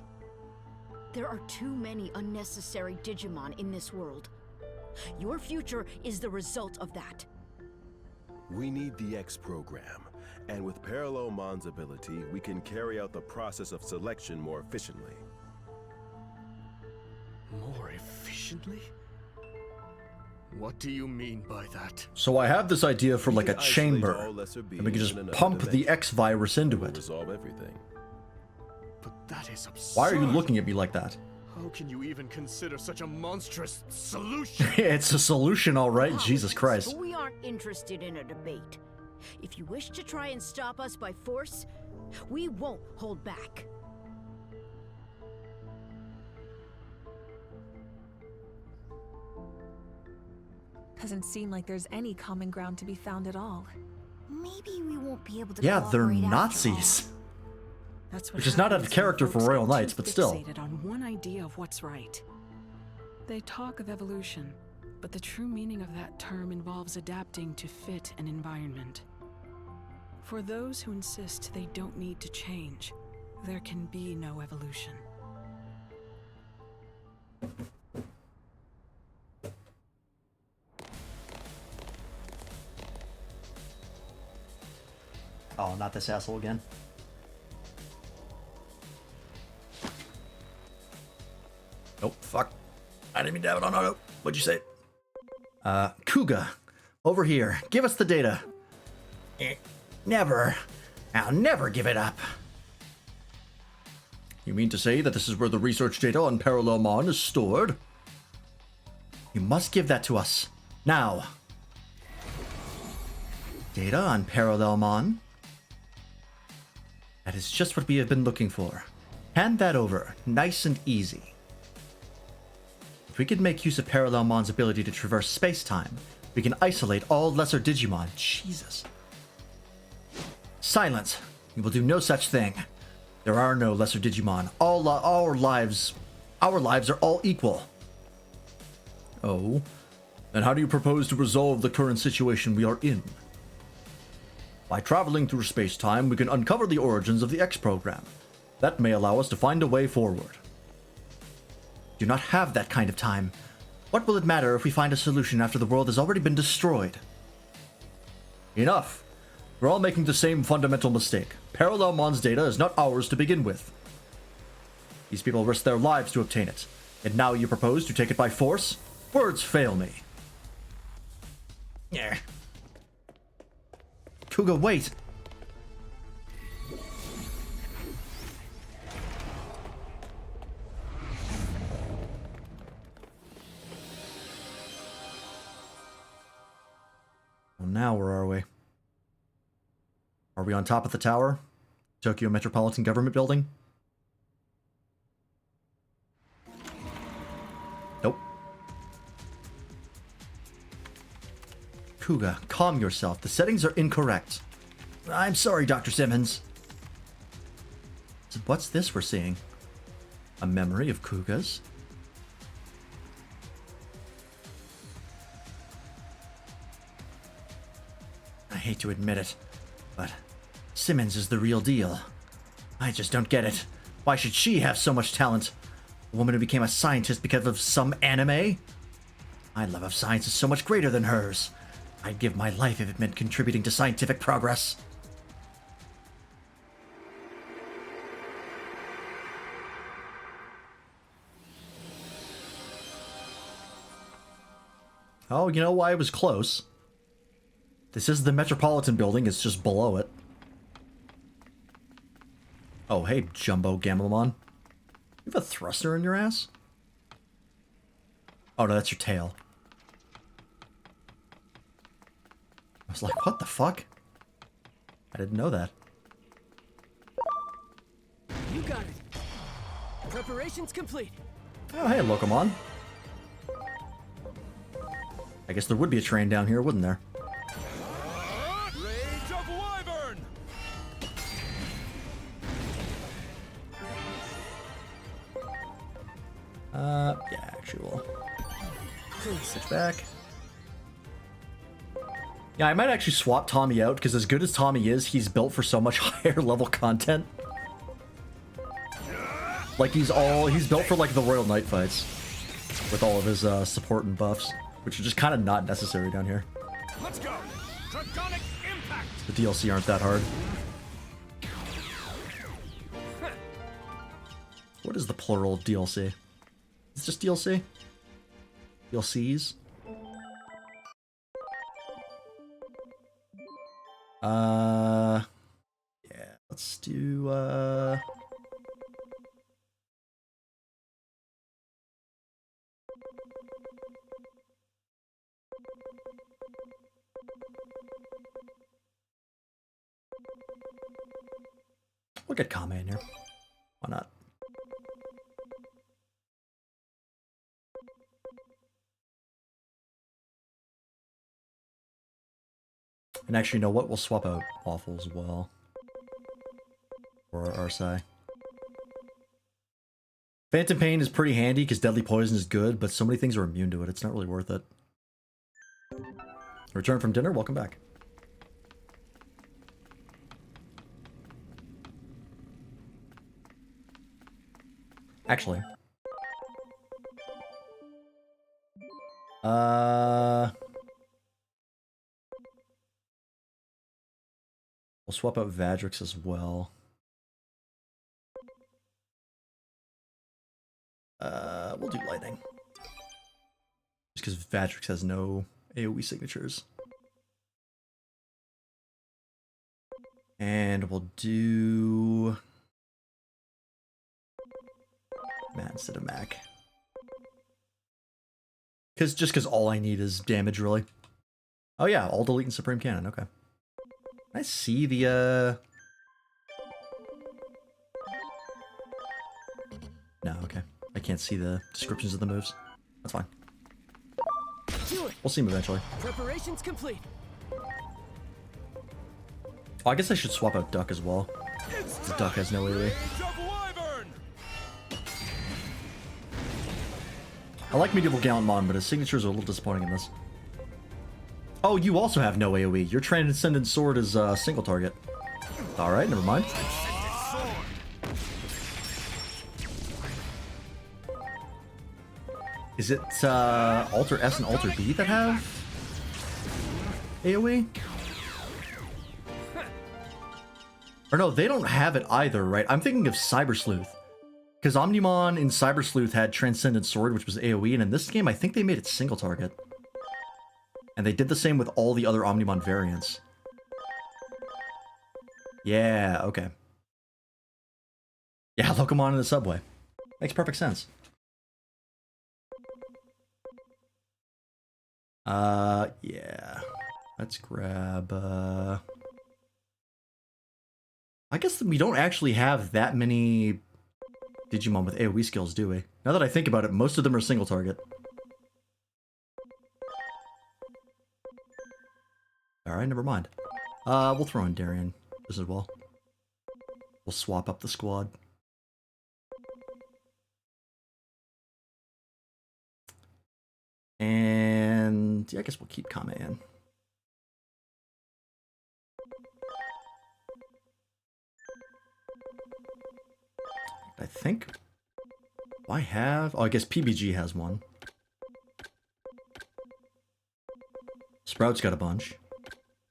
There are too many unnecessary Digimon in this world. Your future is the result of that. We need the X program, and with Parallelmon's ability, we can carry out the process of selection more efficiently. More efficiently? What do you mean by that? So I have this idea for like a We can isolate chamber, all lesser and we can beings just in another pump the dimension. X virus into We'll it. resolve everything. But that is absurd. Why are you looking at me like that? How can you even consider such a monstrous solution? It's a solution, all right. Jesus Christ. But we aren't interested in a debate. If you wish to try and stop us by force, we won't hold back. Doesn't seem like there's any common ground to be found at all. Maybe we won't be able to Yeah, they're cooperate after Nazis. That's what Which is not out of happens when character for folks Royal get too Knights, but still. fixated on one idea of what's right. They talk of evolution, but the true meaning of that term involves adapting to fit an environment. For those who insist they don't need to change, there can be no evolution. Oh, not this asshole again. Nope, fuck. I didn't mean to have it on auto. What'd you say? Kuga, over here. Give us the data. Never. I'll never give it up. You mean to say that this is where the research data on Parallelmon is stored? You must give that to us. Now. Data on Parallelmon? That is just what we have been looking for. Hand that over, nice and easy. If we could make use of Parallelmon's ability to traverse space-time, we can isolate all lesser Digimon. Jesus. Silence. You will do no such thing. There are no lesser Digimon. Our lives are all equal. Oh? Then how do you propose to resolve the current situation we are in? By traveling through space-time, we can uncover the origins of the X program. That may allow us to find a way forward. Do not have that kind of time. What will it matter if we find a solution after the world has already been destroyed? Enough. We're all making the same fundamental mistake. Parallelmon's data is not ours to begin with. These people risked their lives to obtain it, and now you propose to take it by force? Words fail me. Yeah. Kuga, wait! Well, now where are we? Are we on top of the tower? Tokyo Metropolitan Government Building? Nope. Kuga, calm yourself. The settings are incorrect. I'm sorry, Dr. Simmons. So what's this we're seeing? A memory of Kuga's? I hate to admit it, but Simmons is the real deal. I just don't get it. Why should she have so much talent? A woman who became a scientist because of some anime? My love of science is so much greater than hers. I'd give my life if it meant contributing to scientific progress. Oh, you know why it was close? This is the Metropolitan building, it's just below it. Oh, hey, Jumbo Gamamon. You have a thruster in your ass? Oh, no, that's your tail. I was like, what the fuck? I didn't know that. You got it. Preparations complete. Oh, hey, Locomon. I guess there would be a train down here, wouldn't there? Rage of Wyvern! Yeah, actually, we'll switch back. Yeah, I might actually swap Tommy out, because as good as Tommy is, he's built for so much higher level content. Like, he's built for, like, the Royal Knight fights. With all of his, support and buffs. Which are just kind of not necessary down here. Let's go! Draconic impact! The DLC aren't that hard. What is the plural of DLC? It's just DLC? DLCs? Yeah, let's do, we'll get Kame in here. Why not? And actually, you know what? We'll swap out Waffle as well. Or Arsai. Phantom Pain is pretty handy because Deadly Poison is good, but so many things are immune to it. It's not really worth it. Return from dinner? Welcome back. Actually. We'll swap out Vadrix as well. We'll do Lightning. Just because Vadrix has no AoE signatures. And we'll do Matt instead of Mac. Just because all I need is damage, really. Oh yeah, all delete and Supreme Cannon, okay. Can I see the, No, okay. I can't see the descriptions of the moves. That's fine. We'll see them eventually. Preparations complete. Oh, I guess I should swap out Duck as well. The Duck has no AoE. I like Medieval Gallantmon, but his signatures are a little disappointing in this. Oh, you also have no AoE. Your Transcendent Sword is single target. Alright, never mind. Is it Alter S and Alter B that have AoE? Or no, they don't have it either, right? I'm thinking of Cyber Sleuth. Because Omnimon in Cyber Sleuth had Transcendent Sword, which was AoE, and in this game, I think they made it single target. And they did the same with all the other Omnimon variants. Yeah, okay. Yeah, Locomon in the subway. Makes perfect sense. Yeah. Let's grab, I guess we don't actually have that many Digimon with AoE skills, do we? Now that I think about it, most of them are single target. Alright, never mind. We'll throw in Darien as well. We'll swap up the squad. And yeah, I guess we'll keep Kame in. I think I have... Oh, I guess PBG has one. Sprout's got a bunch.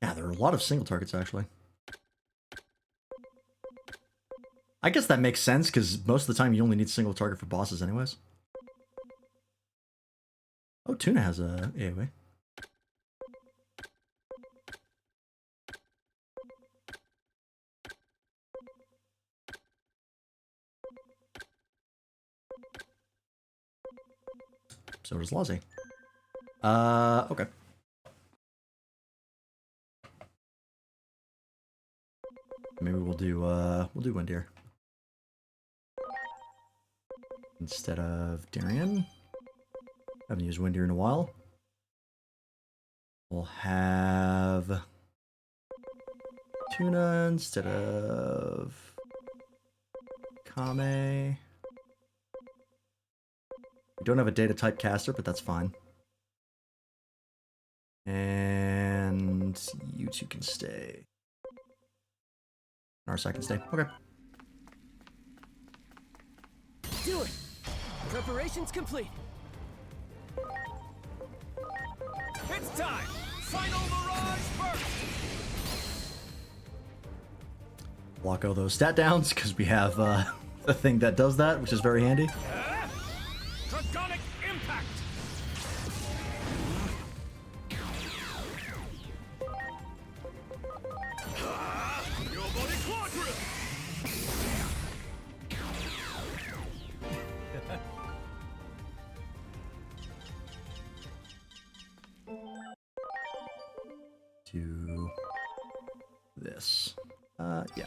Yeah, there are a lot of single targets, actually. I guess that makes sense, because most of the time you only need single target for bosses anyways. Oh, Tuna has a AoE. So does Lozzie. Okay. Maybe we'll do Windir instead of Darien. Haven't used Windir in a while. We'll have Tuna instead of Kame. We don't have a data type caster, but that's fine. And you two can stay. Our second stay. Okay. Do it! Preparations complete. It's time! Final Mirage burst! Block all those stat downs because we have the thing that does that, which is very handy. Draconic impact! Your body quadrille! To this. Yeah.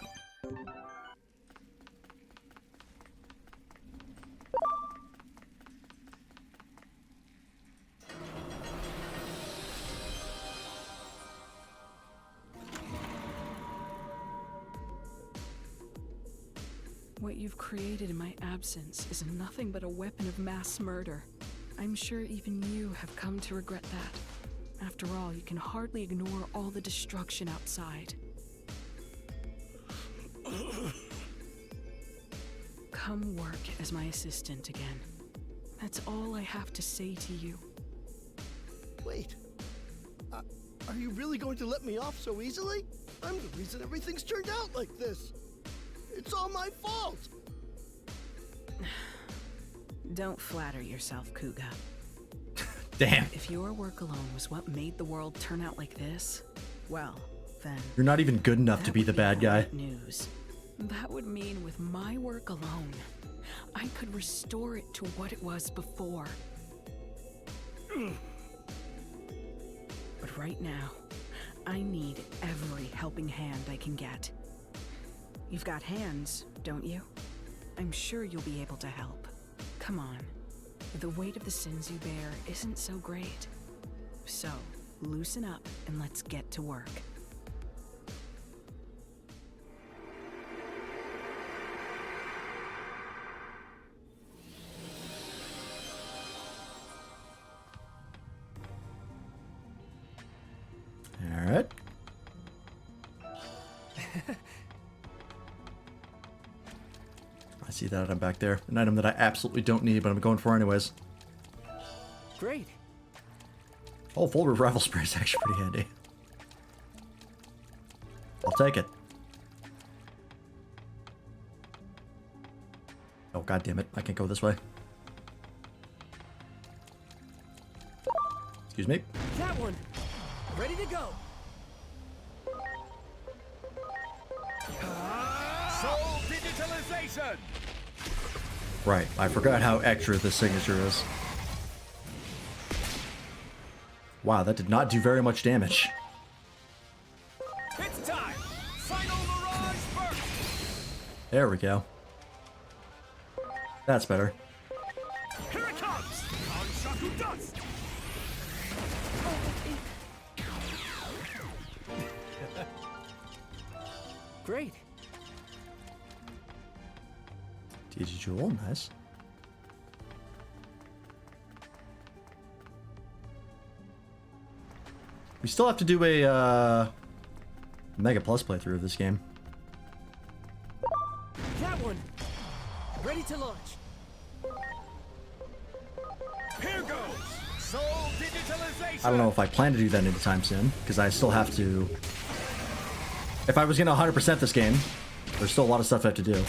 What you've created in my absence is nothing but a weapon of mass murder. I'm sure even you have come to regret that. After all, you can hardly ignore all the destruction outside. Come work as my assistant again. That's all I have to say to you. Wait. Are you really going to let me off so easily? I'm the reason everything's turned out like this. It's all my fault. Don't flatter yourself, Kuga. Damn. If your work alone was what made the world turn out like this, well, then... You're not even good enough to be the bad guy. News. That would mean with my work alone, I could restore it to what it was before. But right now, I need every helping hand I can get. You've got hands, don't you? I'm sure you'll be able to help. Come on. The weight of the sins you bear isn't so great. So, loosen up and let's get to work. All right. I see that item back there. An item that I absolutely don't need, but I'm going for anyways. Great. Oh, full revival spray is actually pretty handy. I'll take it. Oh, god damn it. I can't go this way. Excuse me. That one. Ready to go. Soul digitalization. Right, I forgot how extra this signature is. Wow, that did not do very much damage. It's time. Final Mirage burst. There we go. That's better. Here it comes. Shaku dust. Great. DG Jewel, nice. We still have to do a Mega Plus playthrough of this game. That one. Ready to launch. Here goes. Soul digitalization. I don't know if I plan to do that anytime soon, because I still have to... If I was going to 100% this game, there's still a lot of stuff I have to do.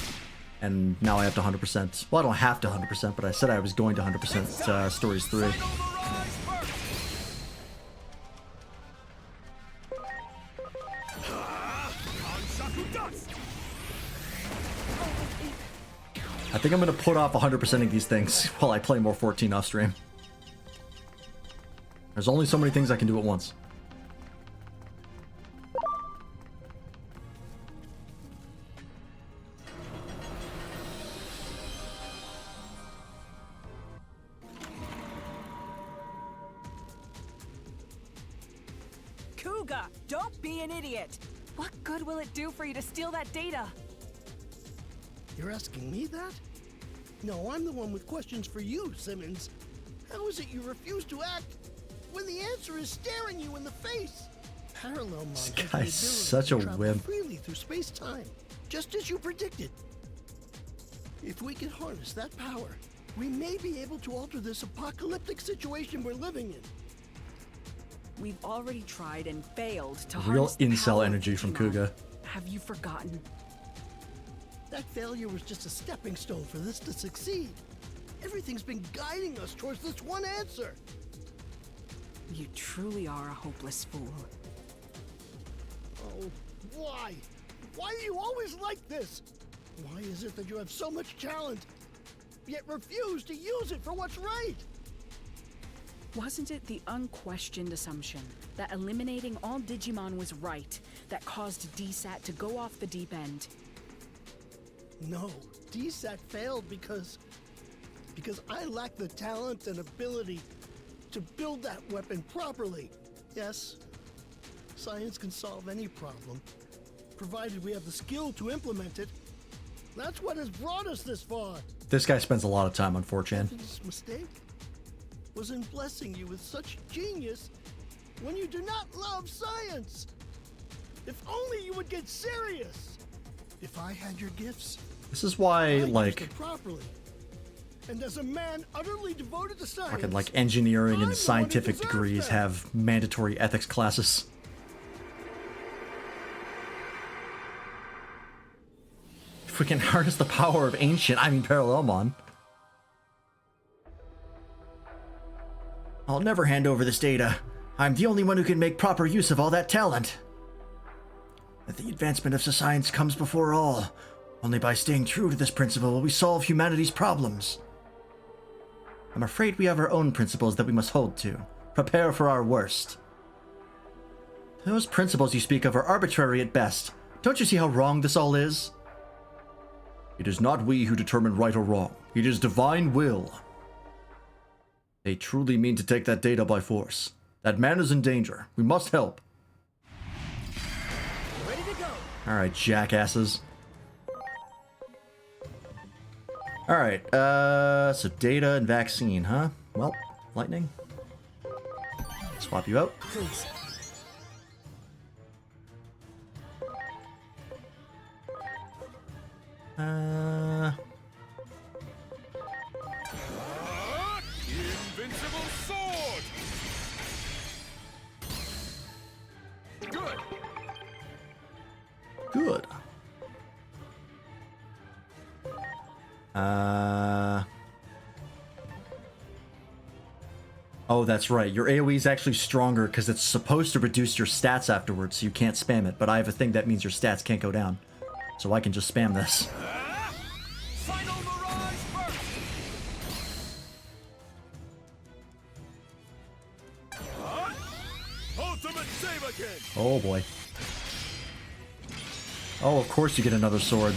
And now I have to 100%. Well, I don't have to 100%, but I said I was going to 100% Stories 3. I think I'm going to put off 100%ing these things while I play more 14 off stream. There's only so many things I can do at once. Kuga, don't be an idiot. What good will it do for you to steal that data? You're asking me that? No, I'm the one with questions for you, Simmons. How is it you refuse to act when the answer is staring you in the face? Parallel This has the guy's ability such to a travel wimp. freely through space-time, just as you predicted. If we can harness that power, we may be able to alter this apocalyptic situation we're living in. We've already tried and failed to Real harness the incel power of energy from Digimon. Kuga. Have you forgotten? That failure was just a stepping stone for this to succeed. Everything's been guiding us towards this one answer. You truly are a hopeless fool. Oh, why? Why are you always like this? Why is it that you have so much talent, yet refuse to use it for what's right? Wasn't it the unquestioned assumption that eliminating all Digimon was right that caused DSAT to go off the deep end? No, DSAT failed because I lack the talent and ability to build that weapon properly. Yes, science can solve any problem, provided we have the skill to implement it. That's what has brought us this far. This guy spends a lot of time on 4chan. This mistake was in blessing you with such genius when you do not love science. If only you would get serious. If I had your gifts, This is why, I'd use like, them properly. And as a man utterly devoted to science, fucking, like, engineering I'm the and one who scientific deserves degrees them. have mandatory ethics classes. If we can harness the power of ancient, I mean Parallelmon. I'll never hand over this data. I'm the only one who can make proper use of all that talent. The advancement of science comes before all. Only by staying true to this principle will we solve humanity's problems. I'm afraid we have our own principles that we must hold to. Prepare for our worst. Those principles you speak of are arbitrary at best. Don't you see how wrong this all is? It is not we who determine right or wrong. It is divine will. They truly mean to take that data by force. That man is in danger. We must help. Ready to go. Alright, jackasses. Alright, so data and vaccine, huh? Well, lightning. Swap you out. Please. Invincible sword! Good! Good. Oh, that's right. Your AoE is actually stronger because it's supposed to reduce your stats afterwards, so you can't spam it. But I have a thing that means your stats can't go down. So I can just spam this. Final Mirage burst! Ultimate save again! Oh boy. Oh, of course you get another sword.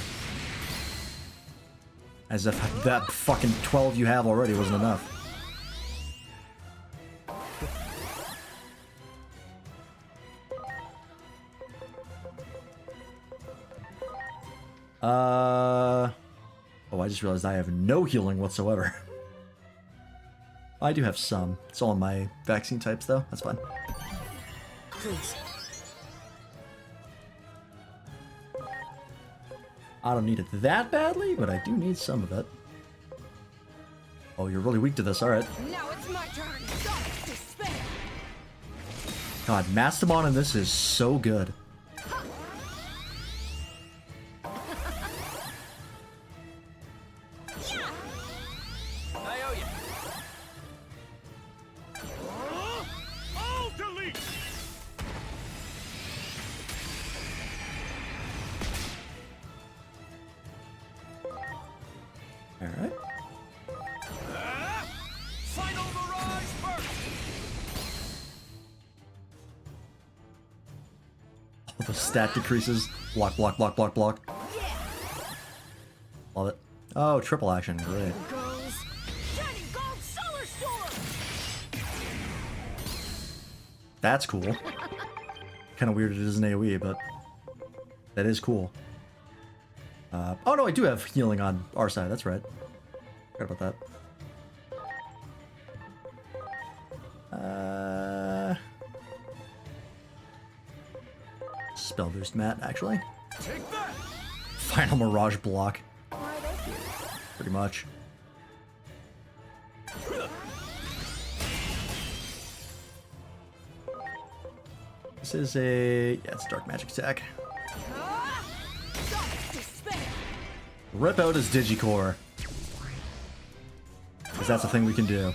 As if that fucking 12 you have already wasn't enough. Oh, I just realized I have no healing whatsoever. I do have some. It's all in my vaccine types, though. That's fine. Please. I don't need it that badly, but I do need some of it. Oh, you're really weak to this. All right. Now it's my turn. Don't despair. God, Mastamon in this is so good. I owe you. All delete! All right. Final Mirage burst! The stat decreases. Block, block, block, block, block. Love it. Oh, triple action. Great. That's cool. Kind of weird it is an AoE, but that is cool. Oh no, I do have healing on our side. That's right. Forgot about that. Spell boost, Matt, actually. Take that! Final Mirage block. Pretty much. This is a... yeah, it's a dark magic attack. Rip out his Digicore. Because that's a thing we can do.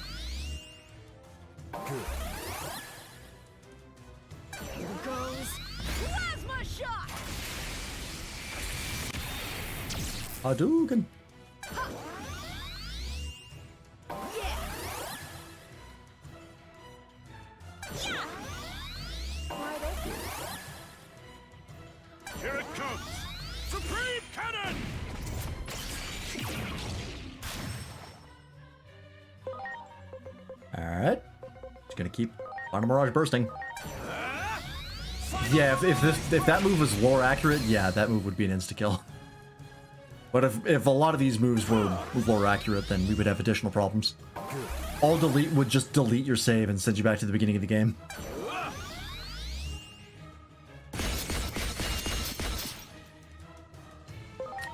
Here goes plasma shot. Hadouken. Here it comes! Supreme Cannon! Alright. Just gonna keep Final Mirage bursting. Yeah, if that move was lore accurate, yeah, that move would be an insta-kill. But if a lot of these moves were lore accurate, then we would have additional problems. All delete would just delete your save and send you back to the beginning of the game.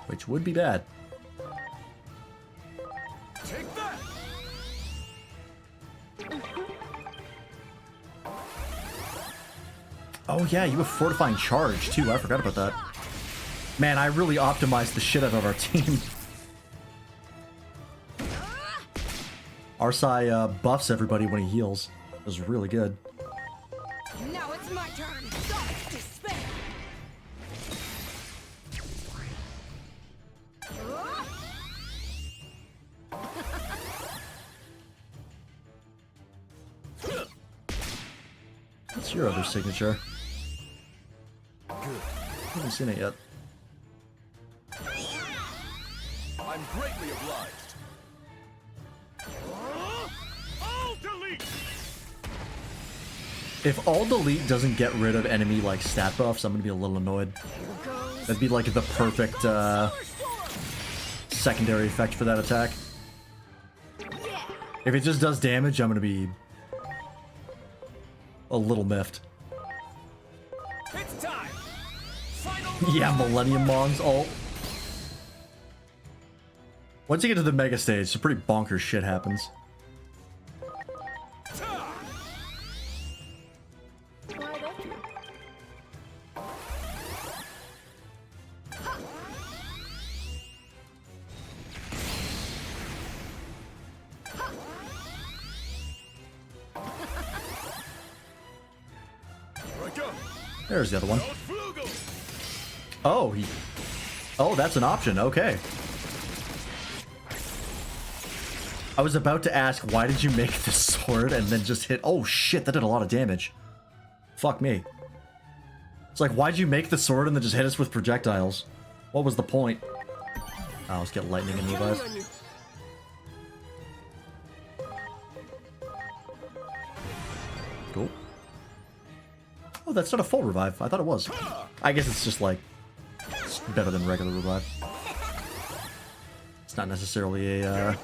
Which would be bad. Take that! Oh yeah, you have Fortifying Charge too, I forgot about that. Man, I really optimized the shit out of our team. Arsai buffs everybody when he heals. It was really good. Now it's my turn. Despair. What's your other signature? I haven't seen it yet. I'm greatly obliged. All delete! If all delete doesn't get rid of enemy like stat buffs, I'm gonna be a little annoyed. That'd be like the perfect secondary effect for that attack. If it just does damage, I'm gonna be a little miffed. It's time! Yeah, Millennium Mons ult. Once you get to the mega stage, some pretty bonkers shit happens. There's the other one. Oh, oh, that's an option. Okay. I was about to ask, why did you make this sword and then just hit... Oh shit, that did a lot of damage. Fuck me. It's like, why'd you make the sword and then just hit us with projectiles? What was the point? Oh, let's get lightning and revive. Cool. Oh, that's not a full revive. I thought it was. I guess it's just like... it's better than regular revive. It's not necessarily a...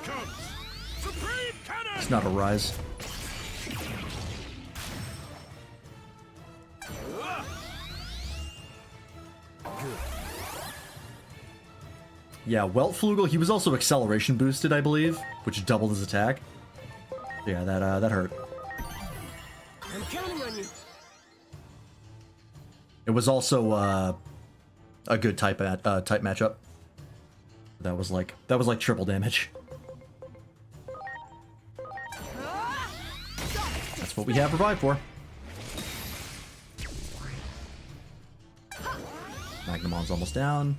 it's not a rise. Yeah, Weltflugel, he was also acceleration boosted, I believe, which doubled his attack. Yeah, that hurt. I'm counting on you. It was also a good type matchup. That was like triple damage. That's what we have Revive for. Magnemon's almost down.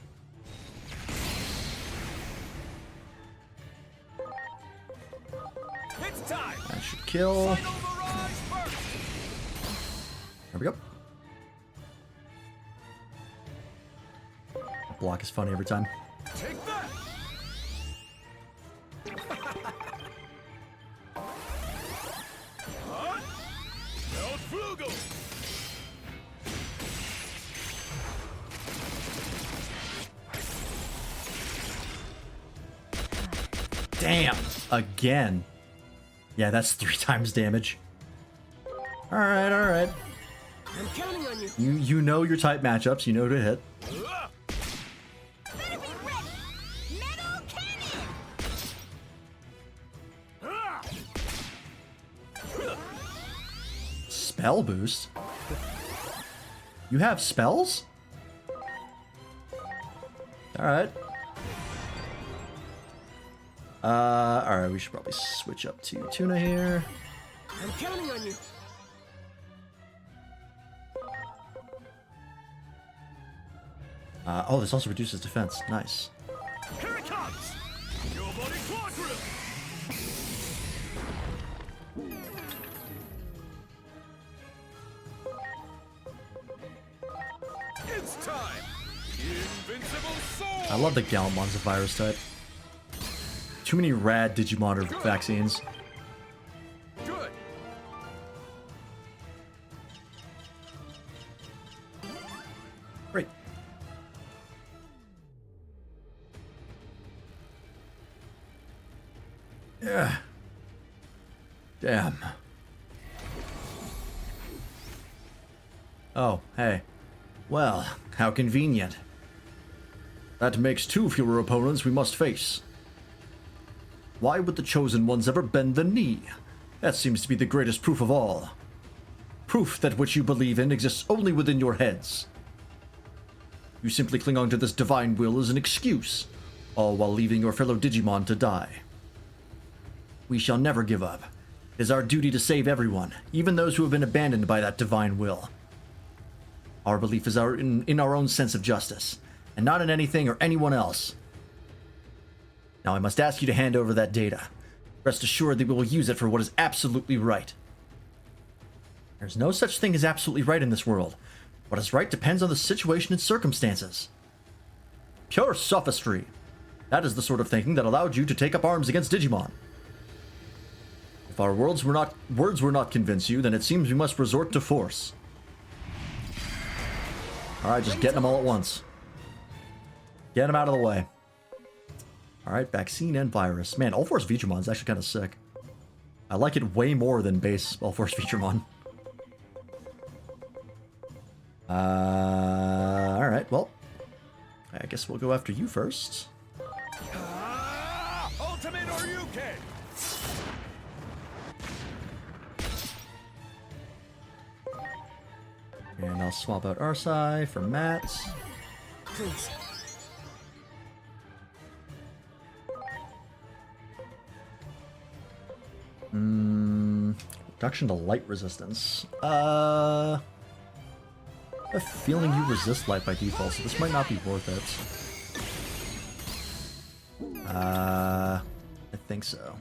That should kill. There we go. block is funny every time. Take that! Damn! Again. Yeah, that's 3 times damage. Alright, alright. I'm counting on you. You know your type matchups, you know to hit. Better be ready! Metal cannon! Spell boost? You have spells? Alright. Alright, we should probably switch up to Tuna here. I'm counting on you. Oh, this also reduces defense. Nice. Here it comes! Your body claw drill! It's time! Invincible sword! I love the Galmon's a virus type. Too many rad Digimon or vaccines. Good! Great. Yeah. Damn. Oh, hey. Well, how convenient. That makes 2 fewer opponents we must face. Why would the Chosen Ones ever bend the knee? That seems to be the greatest proof of all. Proof that what you believe in exists only within your heads. You simply cling on to this divine will as an excuse, all while leaving your fellow Digimon to die. We shall never give up. It is our duty to save everyone, even those who have been abandoned by that divine will. Our belief is in our own sense of justice, and not in anything or anyone else. Now I must ask you to hand over that data. Rest assured that we will use it for what is absolutely right. There's no such thing as absolutely right in this world. What is right depends on the situation and circumstances. Pure sophistry. That is the sort of thinking that allowed you to take up arms against Digimon. If our words were not convince you, then it seems we must resort to force. Alright, just getting them all at once. Get them out of the way. Alright, vaccine and virus. Man, All-Force Vigimon is actually kind of sick. I like it way more than base All-Force Vigimon. Alright, well. I guess we'll go after you first. Ultimate Oryuken! And I'll swap out Arsai for Matt. Please. Reduction to light resistance. I have a feeling you resist light by default, so this might not be worth it. I think so.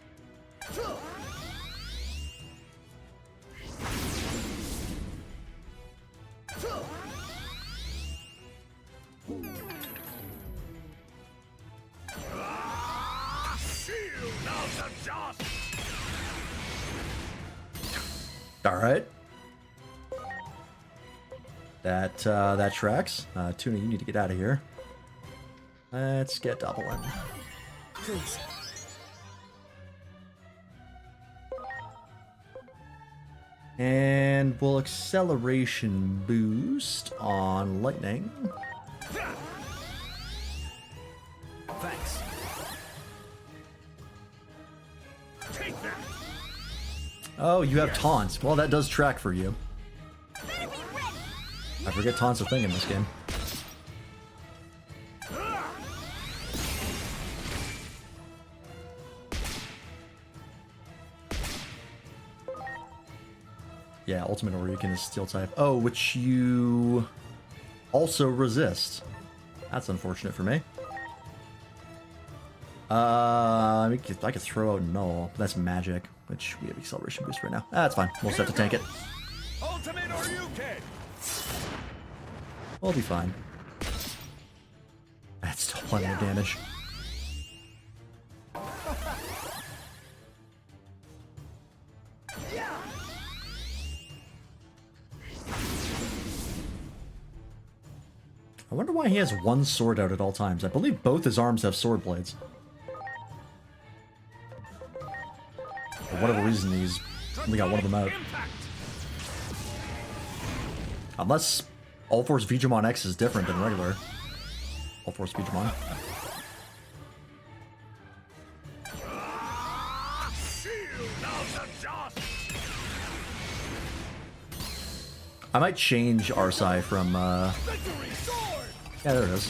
All right. That tracks. Tuna, you need to get out of here. Let's get double in. Please. And we'll acceleration boost on lightning. Thanks. Take that! Oh, you have taunts. Well, that does track for you. I forget taunts a thing in this game. Yeah, Ultimate Oryuken is Steel type. Oh, which you also resist. That's unfortunate for me. I could throw out Null. That's magic, which we have acceleration boost right now. That's fine. We'll just have to tank it. Ultimate Oryuken! We'll be fine. plenty of damage. I wonder why he has one sword out at all times. I believe both his arms have sword blades. For whatever reason, he's only got one of them out. Unless All Force Digimon X is different than regular All Force Digimon. I might change Arsai from, yeah, there it is.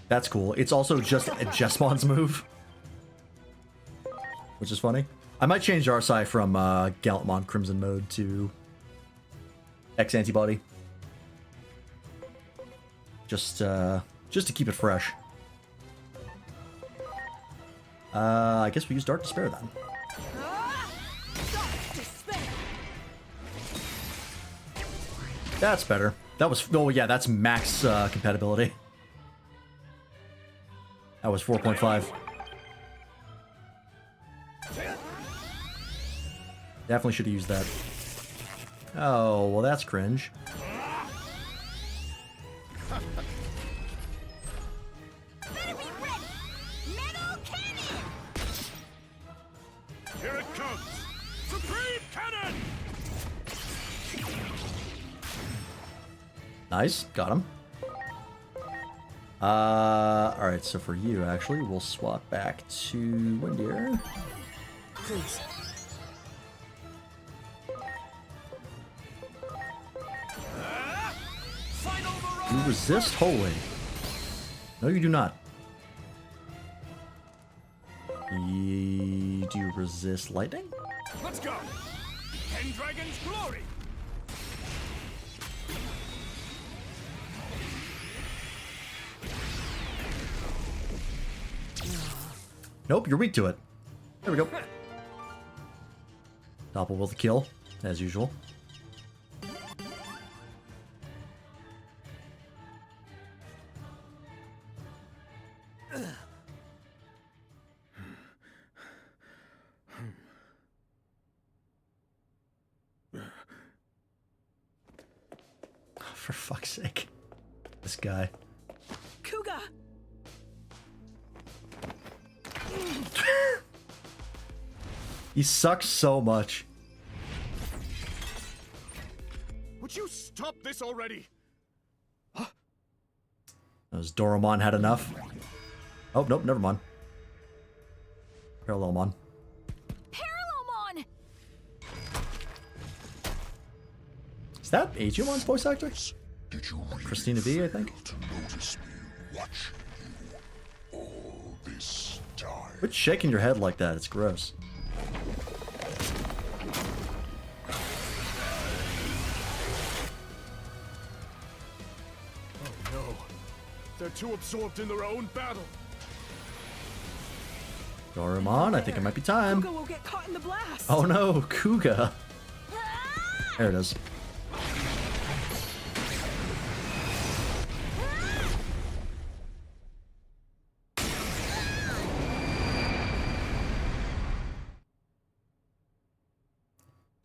That's cool. It's also just a Jesmon's move, which is funny. I might change Arsai from Gallantmon Crimson mode to X Antibody. Just to keep it fresh. I guess we use Dark Despair then. That's better. That was, oh yeah, that's max compatibility. That was 4.5. Definitely should have used that. Oh, well that's cringe. Here it comes! Supreme Cannon! Nice, got him. Alright, so for you, actually, we'll swap back to Windier. Please. You resist holy. No, you do not. Do you resist lightning? Let's go! Ten Dragons Glory! Nope, you're weak to it. There we go. Doppel will the kill, as usual. For fuck's sake. This guy. Kuga! He sucks so much. Would you stop this already? Those Doromon had enough. Oh, nope, never mind. Parallelmon. Parallelmon! Is that Aegemon's voice actor? Did you really Christina V, I think. fail to notice me watching you all this time? Quit shaking your head like that, it's gross. Oh no. They're too absorbed in their own battle. Doromon, I think it might be time. Kuga will get caught in the blast. Oh no, Kuga. There it is.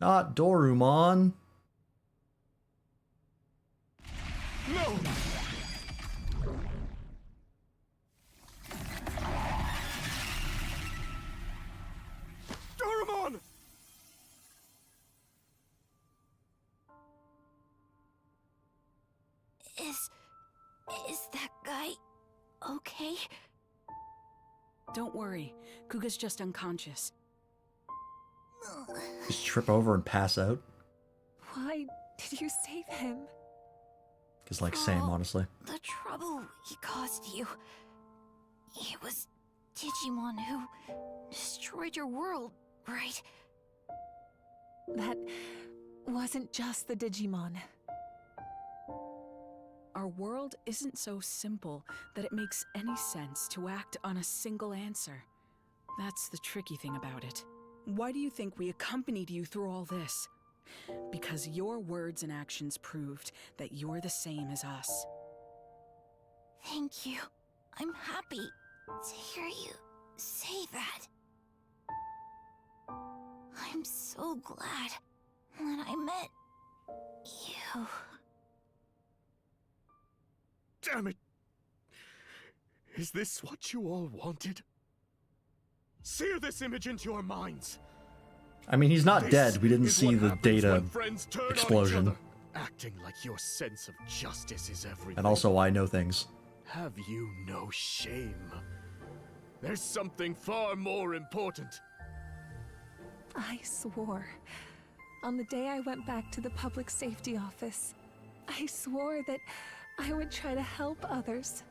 Not Dorumon. No! Doromon! Is that guy okay? Don't worry. Kuga's just unconscious. Just trip over and pass out. Why did you save him? Because, like, same, honestly. The trouble he caused you. It was Digimon who destroyed your world, right? That wasn't just the Digimon. Our world isn't so simple that it makes any sense to act on a single answer. That's the tricky thing about it. Why do you think we accompanied you through all this? Because your words and actions proved that you're the same as us. Thank you. I'm happy to hear you say that. I'm so glad that I met you. Damn it! Is this what you all wanted? Sear this image into your minds. I mean, he's not This dead. We didn't is see what the happens data when friends turn on each explosion. other, acting like your sense of justice is everything. And also, I know things. Have you no shame? There's something far more important. I swore. On the day I went back to the public safety office, I swore that I would try to help others.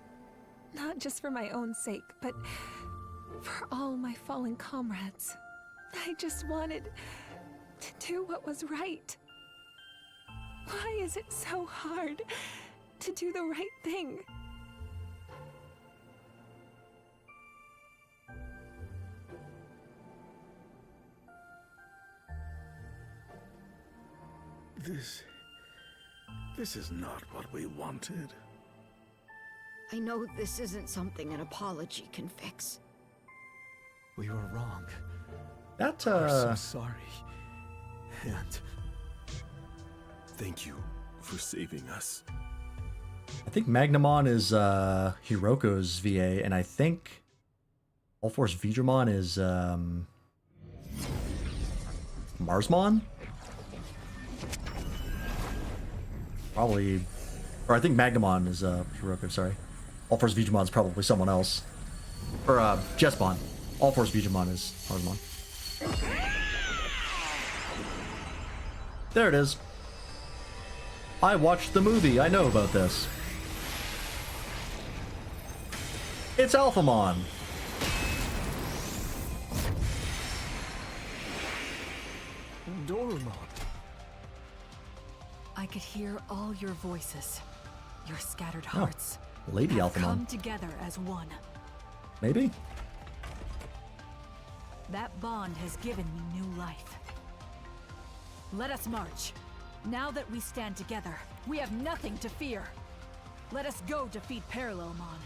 Not just for my own sake, but for all my fallen comrades. I just wanted to do what was right. Why is it so hard to do the right thing? This is not what we wanted. I know this isn't something an apology can fix. We were wrong. That, We're so sorry. And Thank you for saving us. I think Magnamon is Hiroko's VA, and I think All Force Vidramon is Marsmon? Probably, or I think Magnamon is Hiroko, sorry. All Force Vidramon is probably someone else. Or Jespon. All Force Vidramon is Marsmon. There it is. I watched the movie. I know about this. It's Alphamon. Dorumon. I could hear all your voices, your scattered hearts. Lady have Alphamon. come together as one. Maybe? That bond has given me new life. Let us march. Now that we stand together, we have nothing to fear. Let us go defeat Parallelmon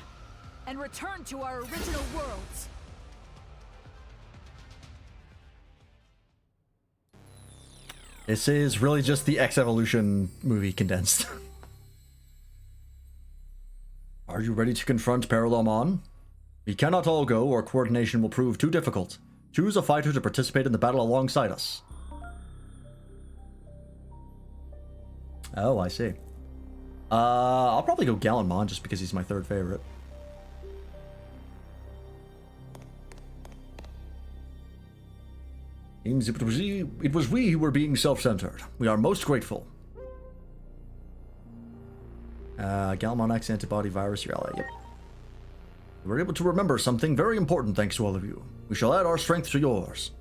and return to our original worlds. This is really just the X Evolution movie condensed. Are you ready to confront Parallelmon? We cannot all go, or coordination will prove too difficult. Choose a fighter to participate in the battle alongside us. Oh, I see. I'll probably go Gallenmon just because he's my third favorite. Seems it was we who were being self-centered. We are most grateful. Galmon X antibody virus, your ally. Yep. We were able to remember something very important thanks to all of you. We shall add our strength to yours.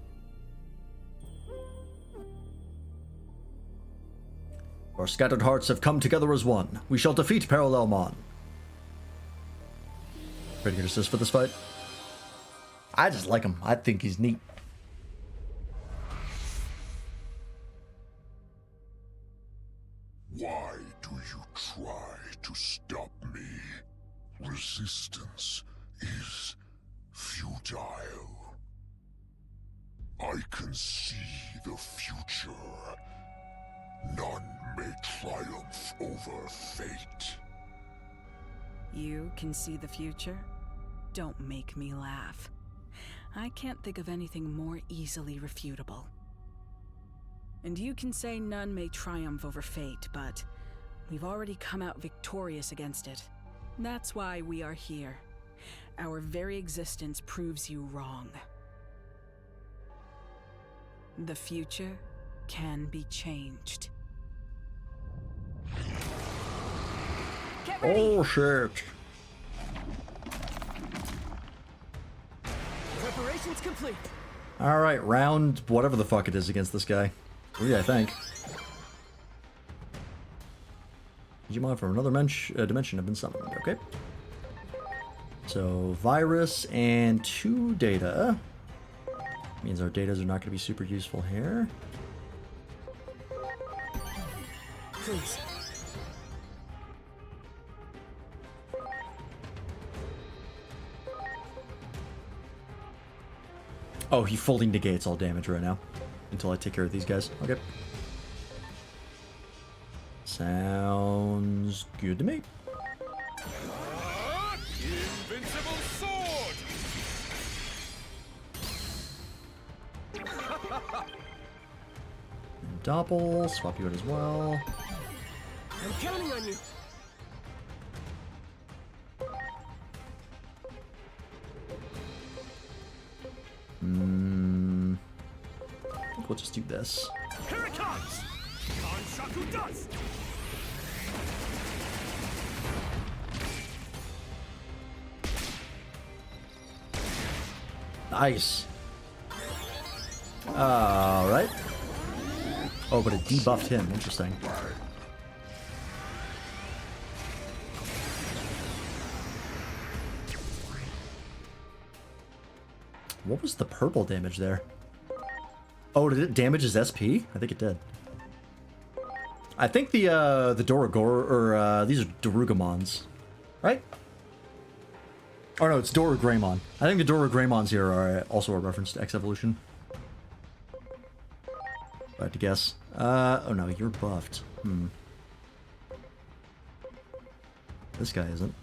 Our scattered hearts have come together as one. We shall defeat Parallelmon. Pretty good assist for this fight. I just like him. I think he's neat. Why do you try to stop me? Resistance is futile. I can see the future. None may triumph over fate. You can see the future? Don't make me laugh. I can't think of anything more easily refutable. And you can say none may triumph over fate, but we've already come out victorious against it. That's why we are here. Our very existence proves you wrong. The future can be changed. Get ready! Oh shit. Preparations complete. Alright, round whatever the fuck it is against this guy. 3, I think. Digimon from another dimension have been summoned. Okay. So, virus and 2 data. Means our datas are not going to be super useful here. Please. Oh, he fully negates all damage right now. Until I take care of these guys. Okay. Sounds good to me. Invincible sword! And Doppel, swap you out as well. I'm counting on you. I think we'll just do this. Here it comes! Kanshaku dust! Nice. Alright. Oh, but it debuffed him. Interesting. What was the purple damage there? Oh, did it damage his SP? I think it did. I think the Doragor, or these are Darugamons, right? Oh no, it's Doragreymon. I think the Doragreymons here are also a reference to X Evolution. If I had to guess. Oh no, you're buffed. This guy isn't.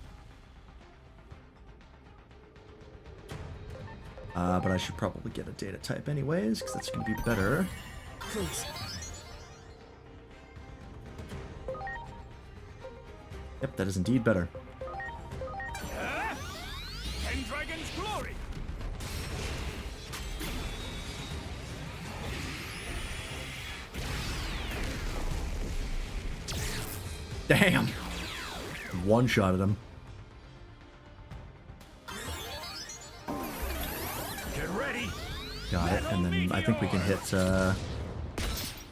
But I should probably get a data type anyways, because that's going to be better. Please. Yep, that is indeed better. Pendragon's glory! Damn! One-shotted him. Get ready! Got it, and then I think we can hit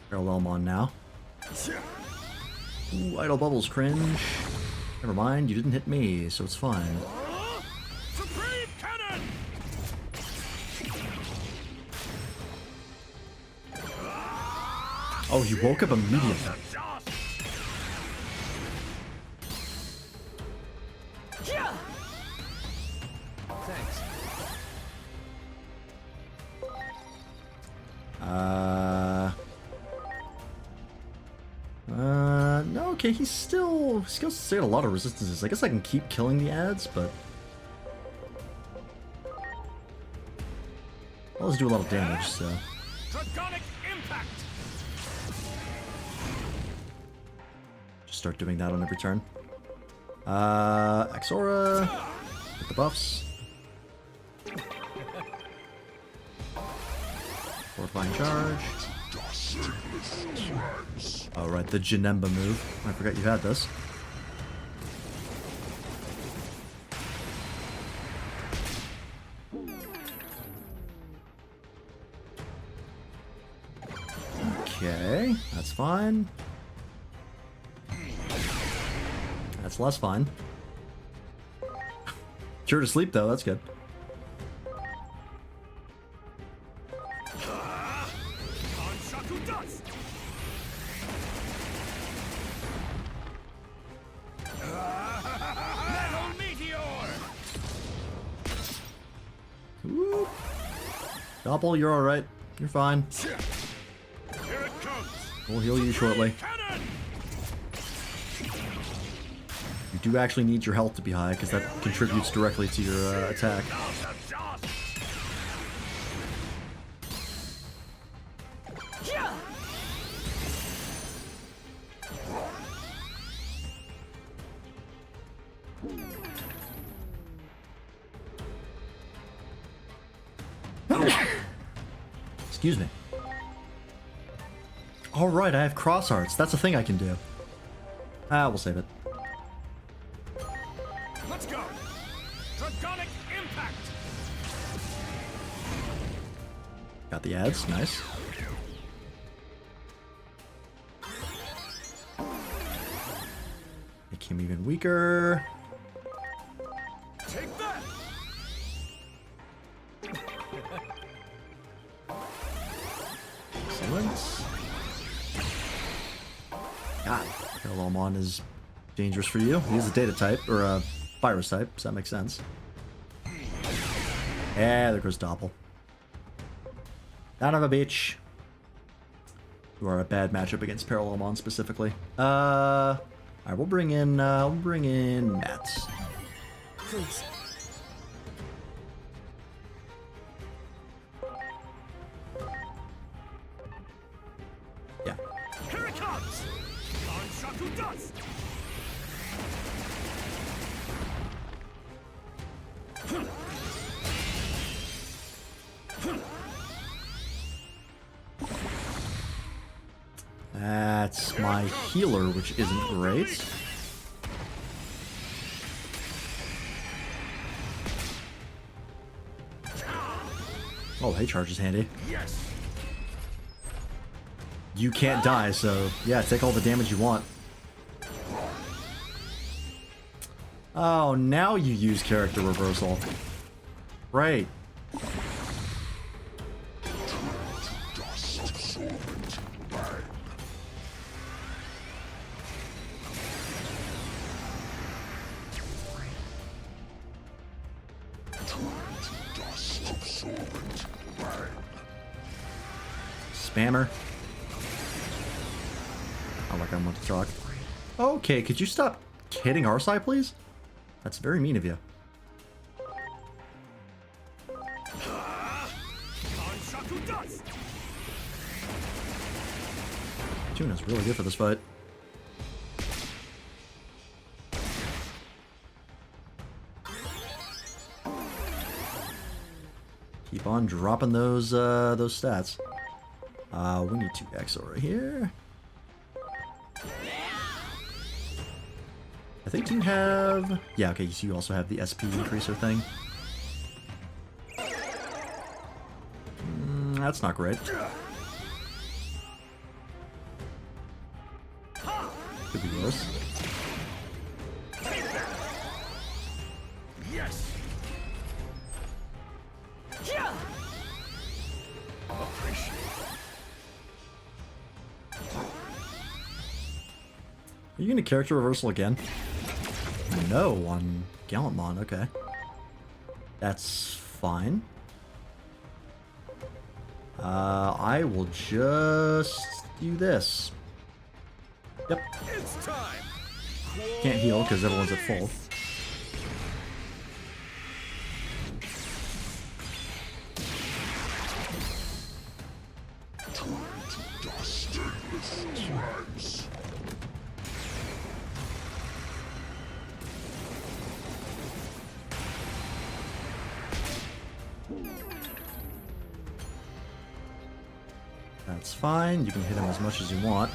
Parallelmon now. Ooh, Idle Bubbles, cringe. Never mind, you didn't hit me, so it's fine. Supreme Cannon! Oh, he woke up immediately. Thanks. No, okay, he's still got a lot of resistances. I guess I can keep killing the ads, but I'll just do a lot of damage, so. Draconic impact! Just start doing that on every turn. Exora, get the buffs. Fortifying charge. Oh, right, the Janemba move. I forgot you had this. Okay, that's fine. That's less fine. Cure to sleep, though, that's good. Kanshaku dust! Metal meteor! Whoop. Doppel, you're alright. You're fine. Here it comes! We'll heal you shortly. Cannon! You do actually need your health to be high, because that contributes directly to your attack. Excuse me. Alright, I have cross arts. That's a thing I can do. We'll save it. Let's go! Draconic impact! Got the ads, nice. Make him even weaker. Take that! Excellent. God, Parallelmon is dangerous for you. He's a data type, or a virus type, so that makes sense. Yeah, there goes Doppel. Son of a bitch. You are a bad matchup against Parallelmon specifically. Alright, we'll bring in Mats. Please. Yeah. Here it comes! On Shaku Dust! That's my healer, which isn't great. Oh, hey, charge is handy. Yes. You can't die, so yeah, take all the damage you want. Oh, now you use character reversal. Right. Spammer. I like I want to talk. Okay, could you stop hitting our side, please? That's very mean of you. Tuna's really good for this fight. Keep on dropping those stats. We need 2x over here. I think you have... Yeah, okay, so you also have the SP increaser thing. That's not great. Could be worse. Yes. Appreciate it. Are you gonna character reversal again? No, on Gallantmon, okay. That's fine. I will just do this. Yep. It's time. Can't heal because everyone's at full. That's fine. You can hit him as much as you want.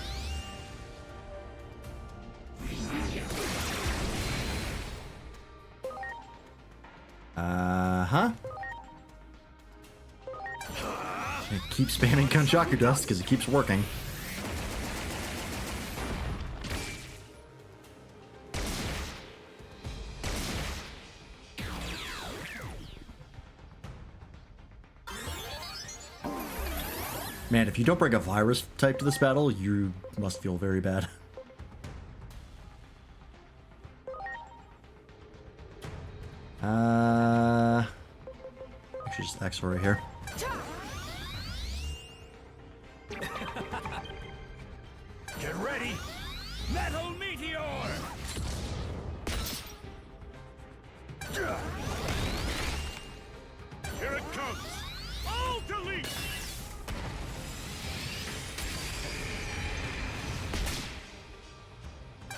Uh-huh. And keep spamming Kanchaku Dust because it keeps working. Man, if you don't bring a virus type to this battle, you must feel very bad. Actually, just X right here. Get ready! Metal Meteor! Here it comes! All delete!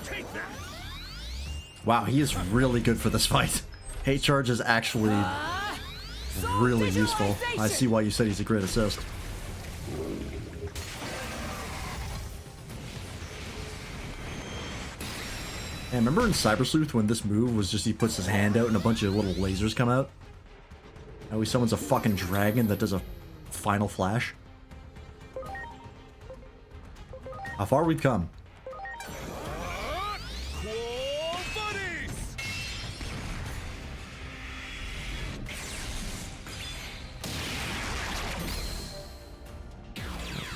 Take that! Wow, he is really good for this fight. Hate Charge is actually really useful. I see why you said he's a great assist. And remember in Cyber Sleuth when this move was just he puts his hand out and a bunch of little lasers come out? Now he summons a fucking dragon that does a final flash. How far we've come.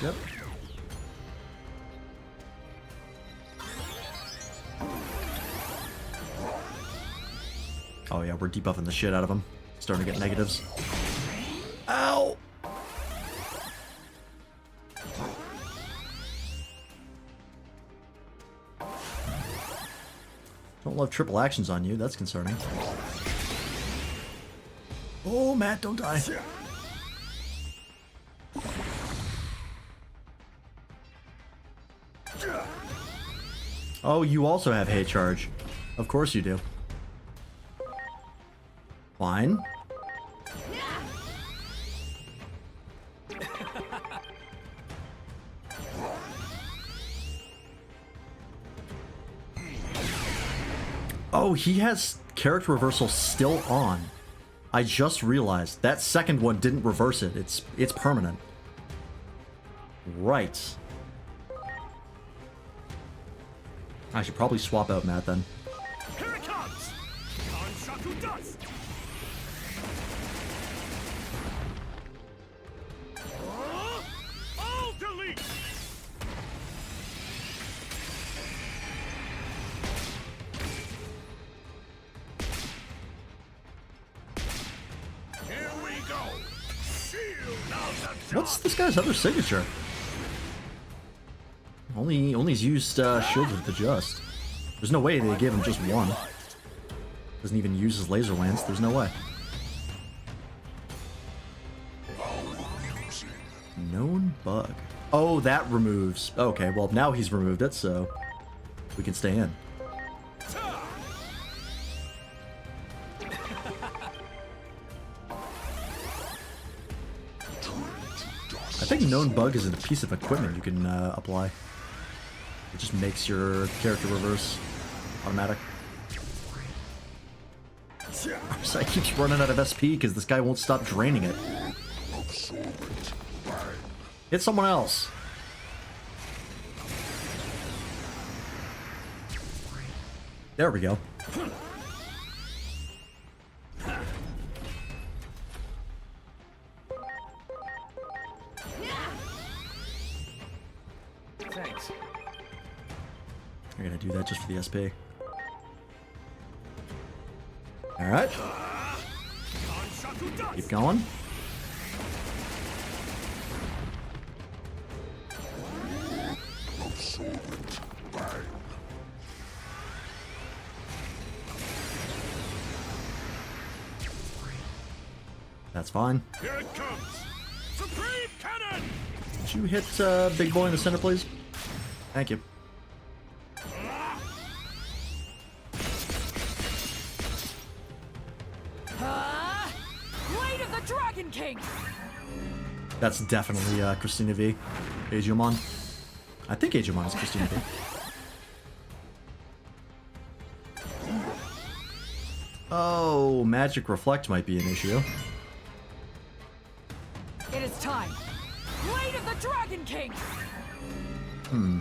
Yep. Oh yeah, we're debuffing the shit out of him. Starting to get negatives. Ow! Don't love triple actions on you, that's concerning. Oh, Matt, don't die. Oh, you also have hate charge. Of course you do. Fine. Oh, he has character reversal still on. I just realized that second one didn't reverse it. It's permanent. Right. I should probably swap out Matt then. Here it comes! Kanshaku dust! All delete! Here we go! Shield of the What's this guy's other signature? Only's used Shield of the Just. There's no way they gave him just one. Doesn't even use his laser lance. There's no way. Known bug. Oh, that removes. Okay, well now he's removed it, so we can stay in. I think known bug is a piece of equipment you can apply. It just makes your character reverse automatic. Side keeps running out of SP because this guy won't stop draining it. Hit someone else. There we go. Thanks. I'm gonna do that just for the SP. Alright. Keep going. That's fine. Here it comes! Supreme Cannon! Did you hit Big Boy in the center, please? Thank you. Blade of the Dragon King! That's definitely Christina V. Digimon. I think Digimon is Christina V. Oh, Magic Reflect might be an issue. It is time! Blade of the Dragon King! Hmm.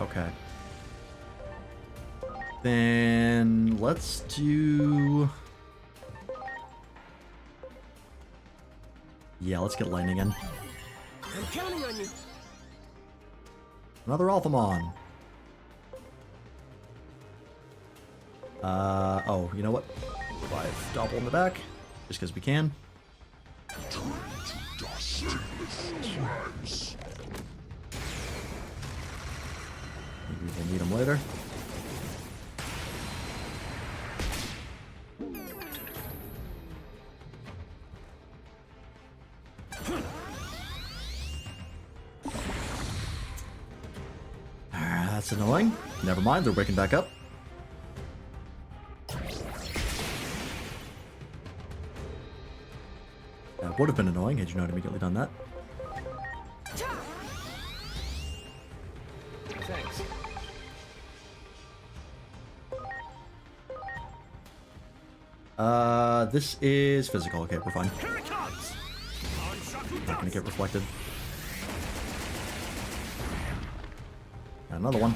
Okay. Then let's do... Yeah, let's get lightning in. I'm counting on you. Another Alphamon. Oh, you know what? 5 double in the back, just because we can. Maybe we'll need them later. That's annoying. Never mind, they're waking back up. That would have been annoying had you not immediately done that. Thanks. This is physical. Okay, we're fine. Here it comes! Not gonna get reflected. Got another one.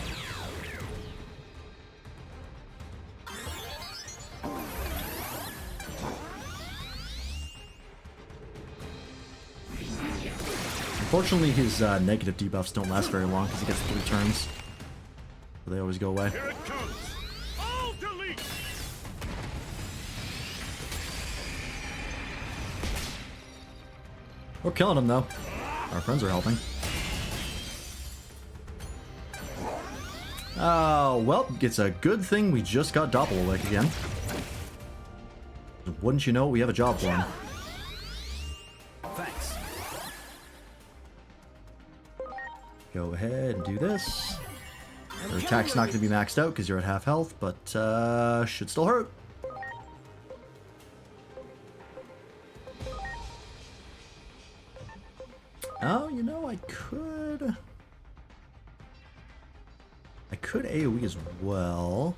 Unfortunately, his negative debuffs don't last very long because he gets 3 turns. But they always go away. Here it comes! All delete! We're killing him though. Our friends are helping. Oh, well, it's a good thing we just got Doppelweg again. Wouldn't you know, we have a job for him. Thanks. Go ahead and do this. Your attack's not going to be maxed out because you're at half health, but should still hurt. Oh, you know, I could AoE as well.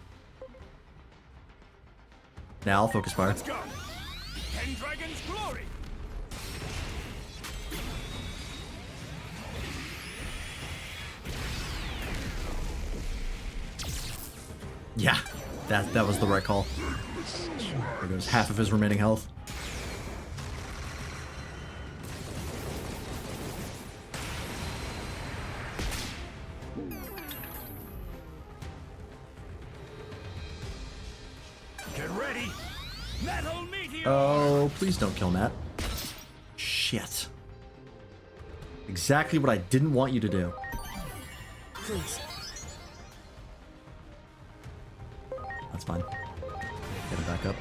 Now I'll focus fire. Let's go! Ten Dragons Glory! Yeah, that was the right call. There goes half of his remaining health. Get ready! Metal Meteor! Oh, please don't kill Matt. Shit. Exactly what I didn't want you to do. Please. That's fine. Get him back up.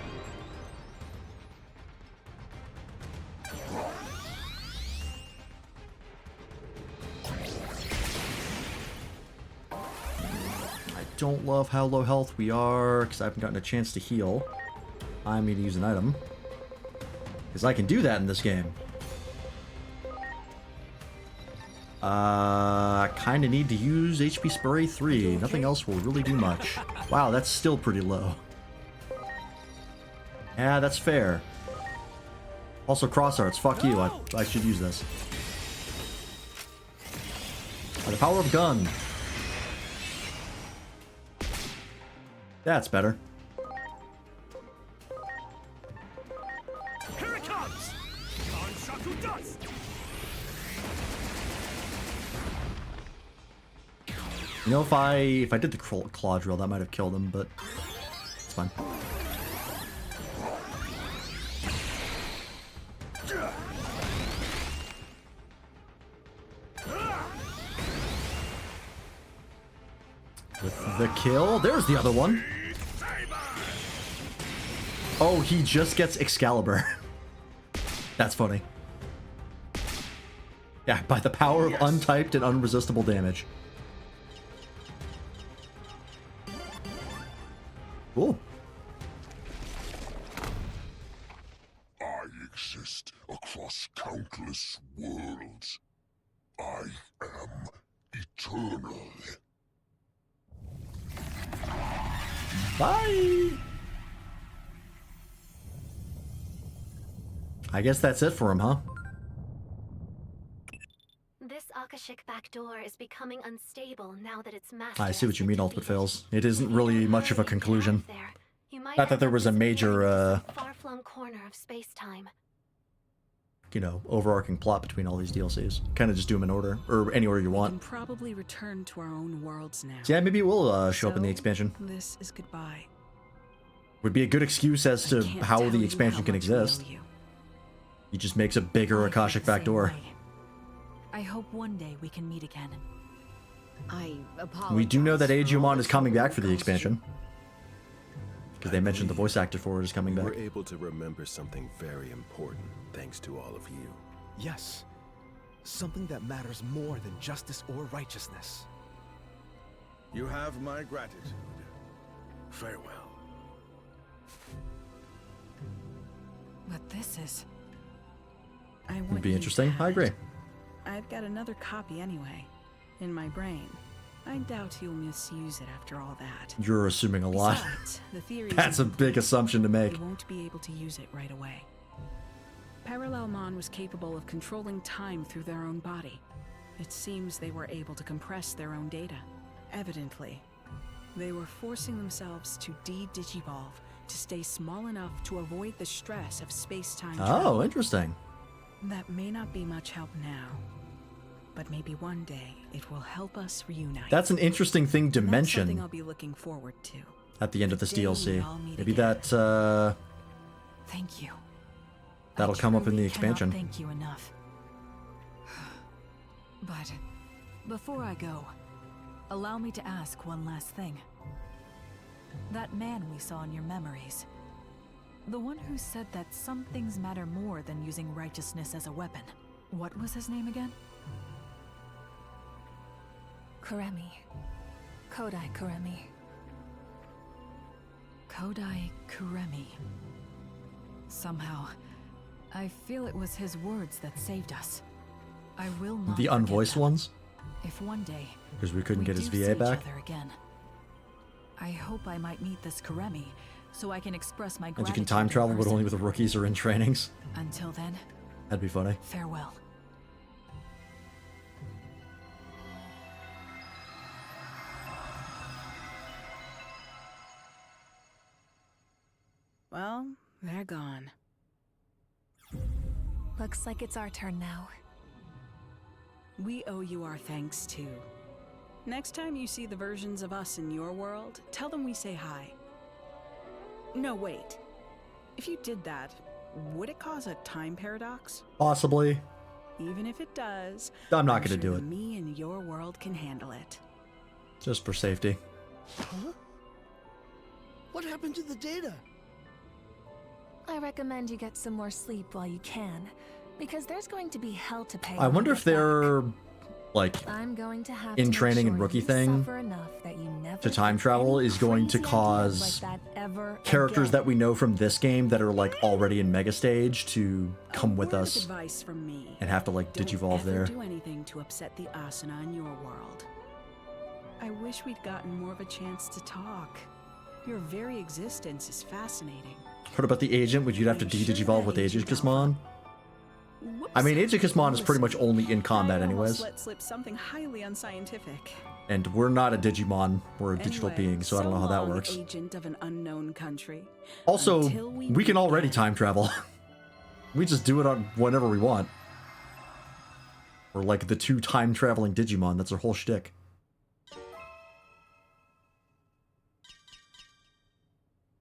I don't love how low health we are, because I haven't gotten a chance to heal. I need to use an item. Because I can do that in this game. Kind of need to use HP Spray 3. Nothing else will really do much. Wow, that's still pretty low. Yeah, that's fair. Also, cross arts. Fuck you. I should use this. By the power of gun. That's better. Here it comes! Shaku Dust! You know, if I did the claw drill, that might have killed him, but it's fine. With the kill, there's the other one. Oh, he just gets Excalibur. That's funny. Yeah, by the power of untyped and unresistible damage. Cool. I exist across countless worlds. I am eternal. Bye! I guess that's it for him, huh? This Akashic backdoor is becoming unstable now that its master. I see what you mean, Ultimate Fails. It isn't really much of a conclusion. Not that there was a major, far-flung corner of space-time. you know, overarching plot between all these DLCs. Kind of just do them in order, or any order you We want. can probably return to our own worlds now. So yeah, maybe it will show up in the expansion. This is goodbye. Would be a good excuse as to how the expansion can exist. He just makes a bigger Akashic backdoor. I hope one day we can meet again. I apologize. We do know that for all Digimon the is coming back trouble for the it expansion. Because they mentioned the voice actor for it is coming back. We're able to remember something very important thanks to all of you. Yes. Something that matters more than justice or righteousness. You have my gratitude. Farewell. But this is... Would be interesting. I agree. I've got another copy anyway, in my brain. I doubt you'll misuse it after all that. You're assuming a lot. Besides, the theory That's a big assumption to make. You won't be able to use it right away. Parallelmon was capable of controlling time through their own body. It seems they were able to compress their own data. Evidently, they were forcing themselves to de-digivolve to stay small enough to avoid the stress of space-time travel. Oh, interesting. That may not be much help now, but maybe one day it will help us reunite. That's an interesting thing to And that's something mention I'll be looking forward to. at the end of this The day we DLC. all meet Maybe again. that, Thank you. that'll come up in the Truly expansion. cannot thank you enough. But before I go, allow me to ask one last thing. That man we saw in your memories, the one who said that some things matter more than using righteousness as a weapon. What was his name again? Kuremi. Kodai Kuremi. Kodai Kuremi. Somehow, I feel it was his words that saved us. I will not The forget unvoiced them. ones? If one day Because we couldn't get his do VA see back? each other again, I hope I might meet this Kuremi so I can express my And gratitude. you can time in travel, but person. only with the rookies or in trainings. Until then, That'd be funny. farewell. Well, they're gone. Looks like it's our turn now. We owe you our thanks too. Next time you see the versions of us in your world, tell them we say hi. No, wait. If you did that, would it cause a time paradox? Possibly. Even if it does, I'm not gonna sure do that it. Me and your world can handle it. Just for safety. Huh? What happened to the data? I recommend you get some more sleep while you can, because there's going to be hell to pay. I when wonder you if get back. they're, like, I'm going to have in to make training sure and rookie you thing suffer enough that you never to time think travel any is going to crazy ideas cause like that ever characters again. that we know from this game that are, like, already in Mega Stage to come with Word of us advice from me. and have to, like, Don't digivolve ever there. do anything to upset the Asuna in your world. I wish we'd gotten more of a chance to talk. Your very existence is fascinating. What about the agent? Would you have to de-digivolve with Aegis-Mon? I mean, Aegis-Mon is pretty much only in combat I almost anyways. let slip something highly unscientific. And we're not a Digimon, we're a digital Anyway, being, so I don't know how that long, works. Agent of an unknown country. Also, Until we can already time travel. We just do it on whenever we want. We're like the two time-traveling Digimon, that's our whole shtick.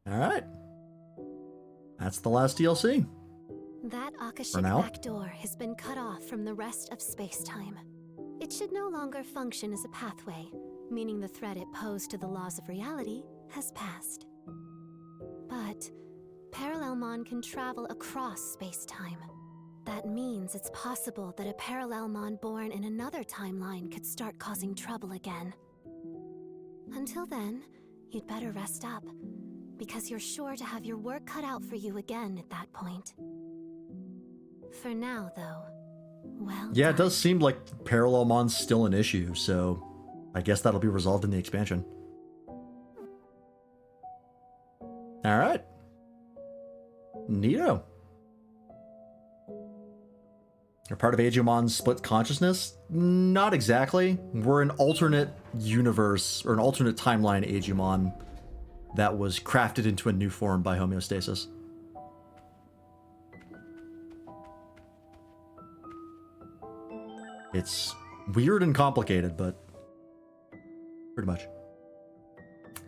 Alright. That's the last DLC. That For Akashic now. back door has been cut off from the rest of space-time. It should no longer function as a pathway, meaning the threat it posed to the laws of reality has passed. But Parallelmon can travel across space-time. That means it's possible that a Parallelmon born in another timeline could start causing trouble again. Until then, you'd better rest up, because you're sure to have your work cut out for you again at that point. For now, though, well Yeah, it done. does seem like Parallelmon's still an issue, so I guess that'll be resolved in the expansion. Alright. Neato. You're part of Aegimon's split consciousness? Not exactly. We're an alternate universe, or an alternate timeline Aegimon that was crafted into a new form by homeostasis. It's weird and complicated, but pretty much.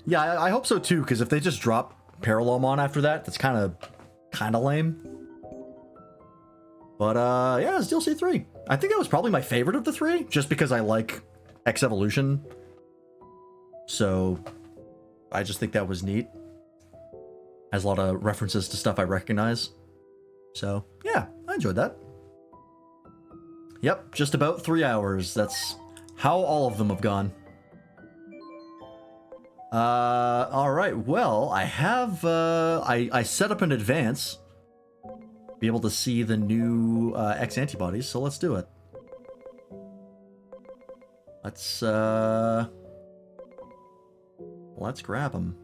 Yeah, I hope so too, because if they just drop Parallelmon after that, that's kind of lame. But yeah, it's DLC 3. I think that was probably my favorite of the three, just because I like X Evolution. So I just think that was neat. Has a lot of references to stuff I recognize. So yeah, I enjoyed that. Yep, just about 3 hours. That's how all of them have gone. Alright, well, I have, I set up in advance, be able to see the new, X antibodies, so let's do it. Let's grab them.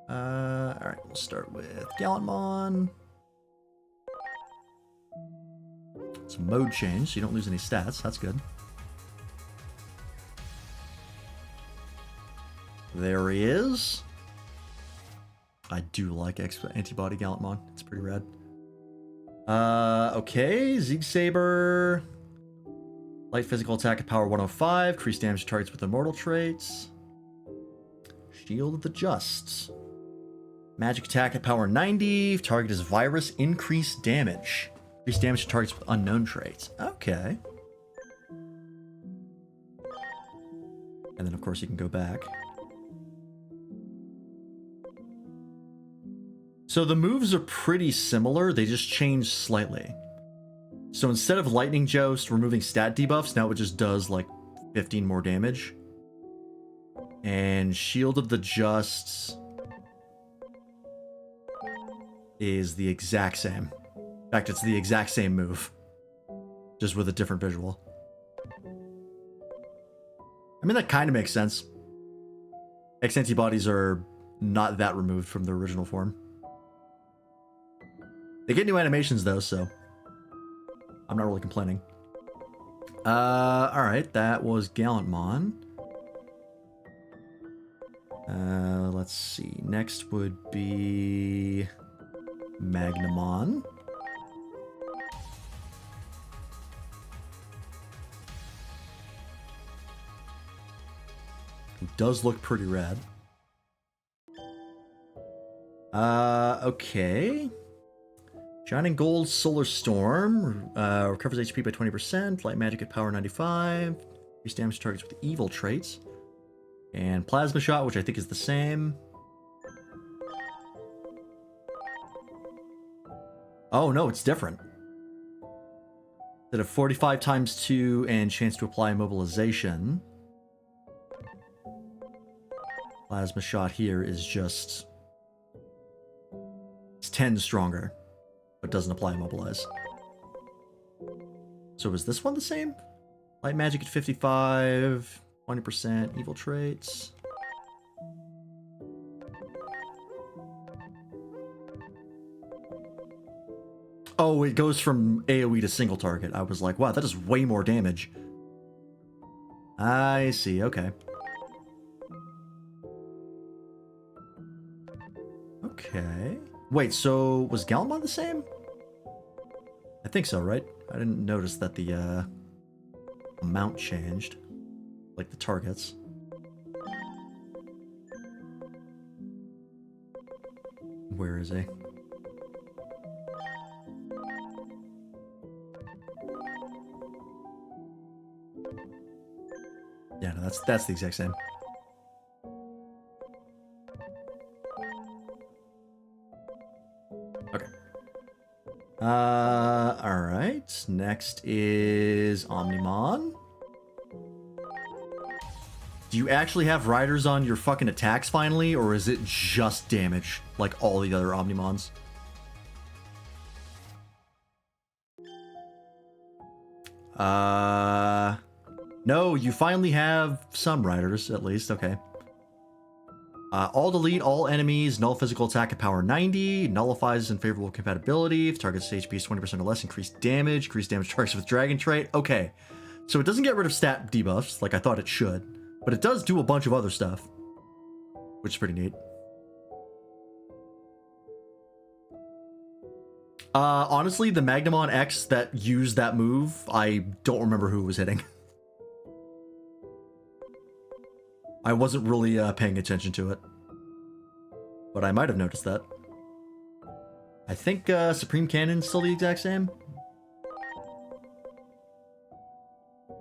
Alright, we'll start with Gallantmon. It's a mode change, so you don't lose any stats. That's good. There he is. I do like Antibody Gallantmon. It's pretty rad. Okay, Zig Saber. Light physical attack at power 105. Increase damage to targets with immortal traits. Shield of the Just. Magic attack at power 90. Target is virus. Increase damage. Increase damage to targets with unknown traits. Okay. And then, of course, you can go back. So the moves are pretty similar. They just change slightly. So instead of Lightning Joust removing stat debuffs, now it just does like 15 more damage. And Shield of the Just is the exact same. In fact, it's the exact same move, just with a different visual. I mean, that kind of makes sense. X antibodies are not that removed from their original form. They get new animations though, so I'm not really complaining. Alright, that was Gallantmon. Let's see. Next would be Magnamon. Who does look pretty rad. Okay. Shining Gold Solar Storm recovers HP by 20%. Light Magic at power 95. Increase damage to targets with evil traits. And Plasma Shot, which I think is the same. Oh no, it's different. Instead of 45 times 2 and chance to apply immobilization, Plasma Shot here is just... it's 10 stronger, but doesn't apply immobilize. So is this one the same? Light Magic at 55, 20%, evil traits. Oh, it goes from AoE to single target. I was like, wow, that is way more damage. I see, okay. Okay. Wait, so was Galmon the same? I think so, right? I didn't notice that the amount changed. Like the targets. Where is he? Yeah, no, that's the exact same. Okay. Alright. Next is Omnimon. Do you actually have riders on your fucking attacks finally, or is it just damage, like all the other Omnimons? No, you finally have some riders, at least, okay. All delete all enemies, null physical attack at power 90, nullifies unfavorable compatibility, if target's HP is 20% or less, increased damage targets with dragon trait. Okay, so it doesn't get rid of stat debuffs, like I thought it should, but it does do a bunch of other stuff, which is pretty neat. Honestly, the Magnamon X that used that move, I don't remember who was hitting. I wasn't really paying attention to it, but I might have noticed that. I think Supreme Cannon's still the exact same.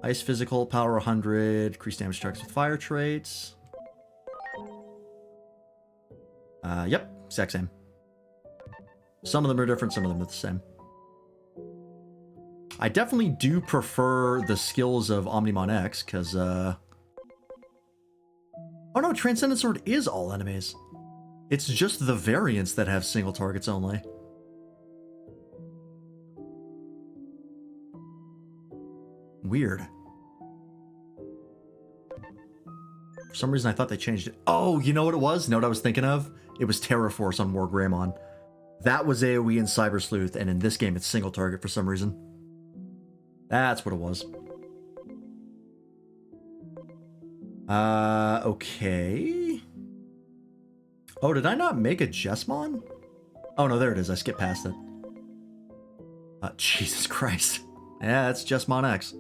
Ice Physical, Power 100, increased damage targets with fire traits. Yep, exact same. Some of them are different, some of them are the same. I definitely do prefer the skills of Omnimon X, because, oh no, Transcendent Sword is all enemies. It's just the variants that have single targets only. Weird. For some reason I thought they changed it. Oh, you know what it was? You know what I was thinking of? It was Terra Force on War Greymon. That was AoE in Cyber Sleuth, and in this game it's single target for some reason. That's what it was. Okay. Oh, did I not make a Jesmon? Oh no, there it is. I skipped past it. Jesus Christ. Yeah, it's Jesmon X.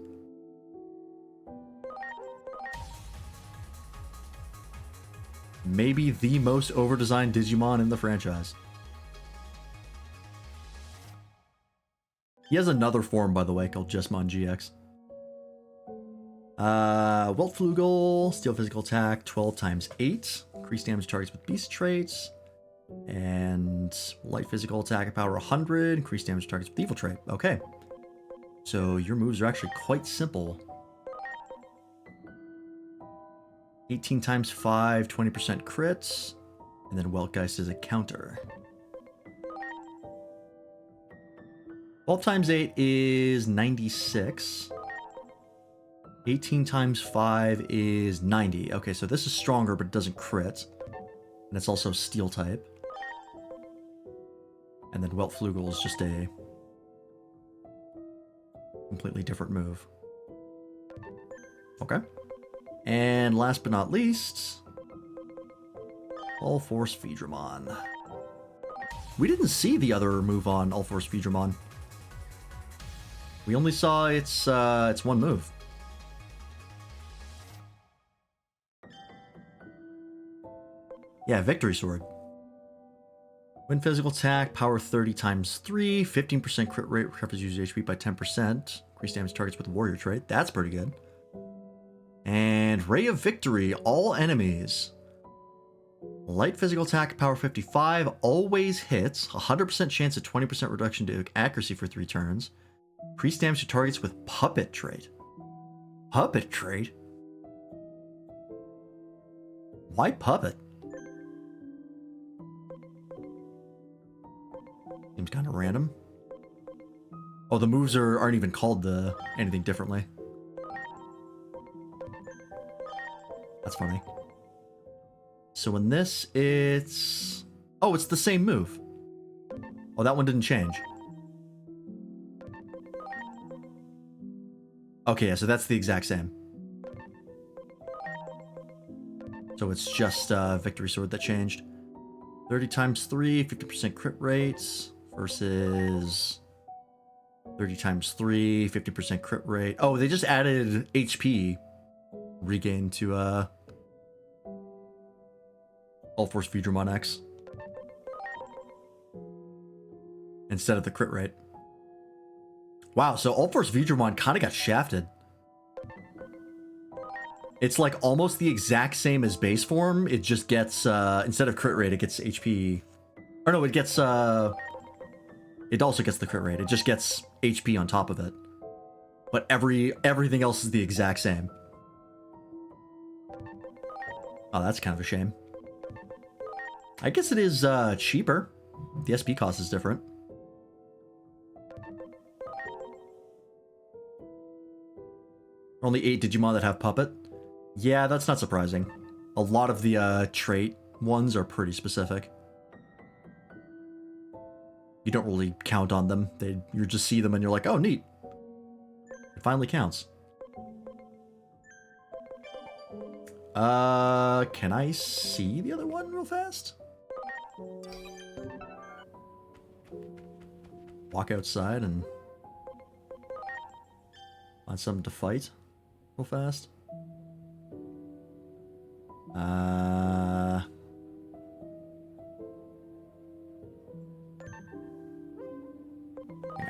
Maybe the most over-designed Digimon in the franchise. He has another form, by the way, called Jesmon GX. Weltflugel, Steel Physical Attack, 12 times 8. Increase damage targets with Beast Traits. And Light Physical Attack and Power 100. Increase damage targets with Evil Trait. Okay. So your moves are actually quite simple. 18 times 5, 20% crits. And then Weltgeist is a counter. 12 times 8 is 96. 18 times 5 is 90. Okay, so this is stronger, but it doesn't crit. And it's also Steel type. And then Weltflugel is just a completely different move. Okay. And last but not least, All Force Veedramon. We didn't see the other move on All Force Veedramon. We only saw its one move. Yeah, Victory Sword. When physical attack, power 30 times 3, 15% crit rate, recovers user HP by 10%. Increase damage targets with warrior trait. That's pretty good. And Ray of Victory, all enemies. Light physical attack, power 55, always hits. 100% chance at 20% reduction to accuracy for 3 turns. Increase damage to targets with puppet trait. Puppet trait? Why puppet? Seems kind of random. Oh, the moves aren't even called anything differently. That's funny. So in this, it's... Oh, it's the same move. Oh, that one didn't change. Okay, yeah, so that's the exact same. So it's just Victory Sword that changed. 30 times 3, 50% crit rates versus 30 times 3, 50% crit rate. Oh, they just added HP regain to All Force Veedramon X instead of the crit rate. Wow, so All Force Veedramon kind of got shafted. It's like almost the exact same as base form. It just gets, instead of crit rate, it gets HP. Or no, it gets, it also gets the crit rate. It just gets HP on top of it. But everything else is the exact same. Oh, that's kind of a shame. I guess it is, cheaper. The SP cost is different. Only 8 Digimon that have Puppet. Yeah, that's not surprising. A lot of the trait ones are pretty specific. You don't really count on them. You just see them and you're like, oh, neat. It finally counts. Can I see the other one real fast? Walk outside and find something to fight real fast. Hang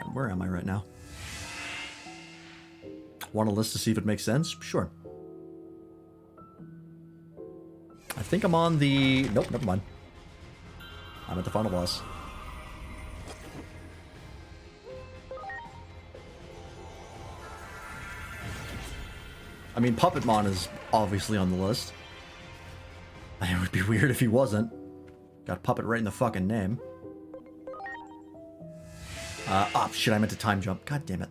on, where am I right now? Want a list to see if it makes sense? Sure. I think I'm on the... Nope, never mind. I'm at the final boss. I mean, Puppetmon is obviously on the list. It would be weird if he wasn't. Got Puppet right in the fucking name. Oh, shit, I meant to time jump. God damn it.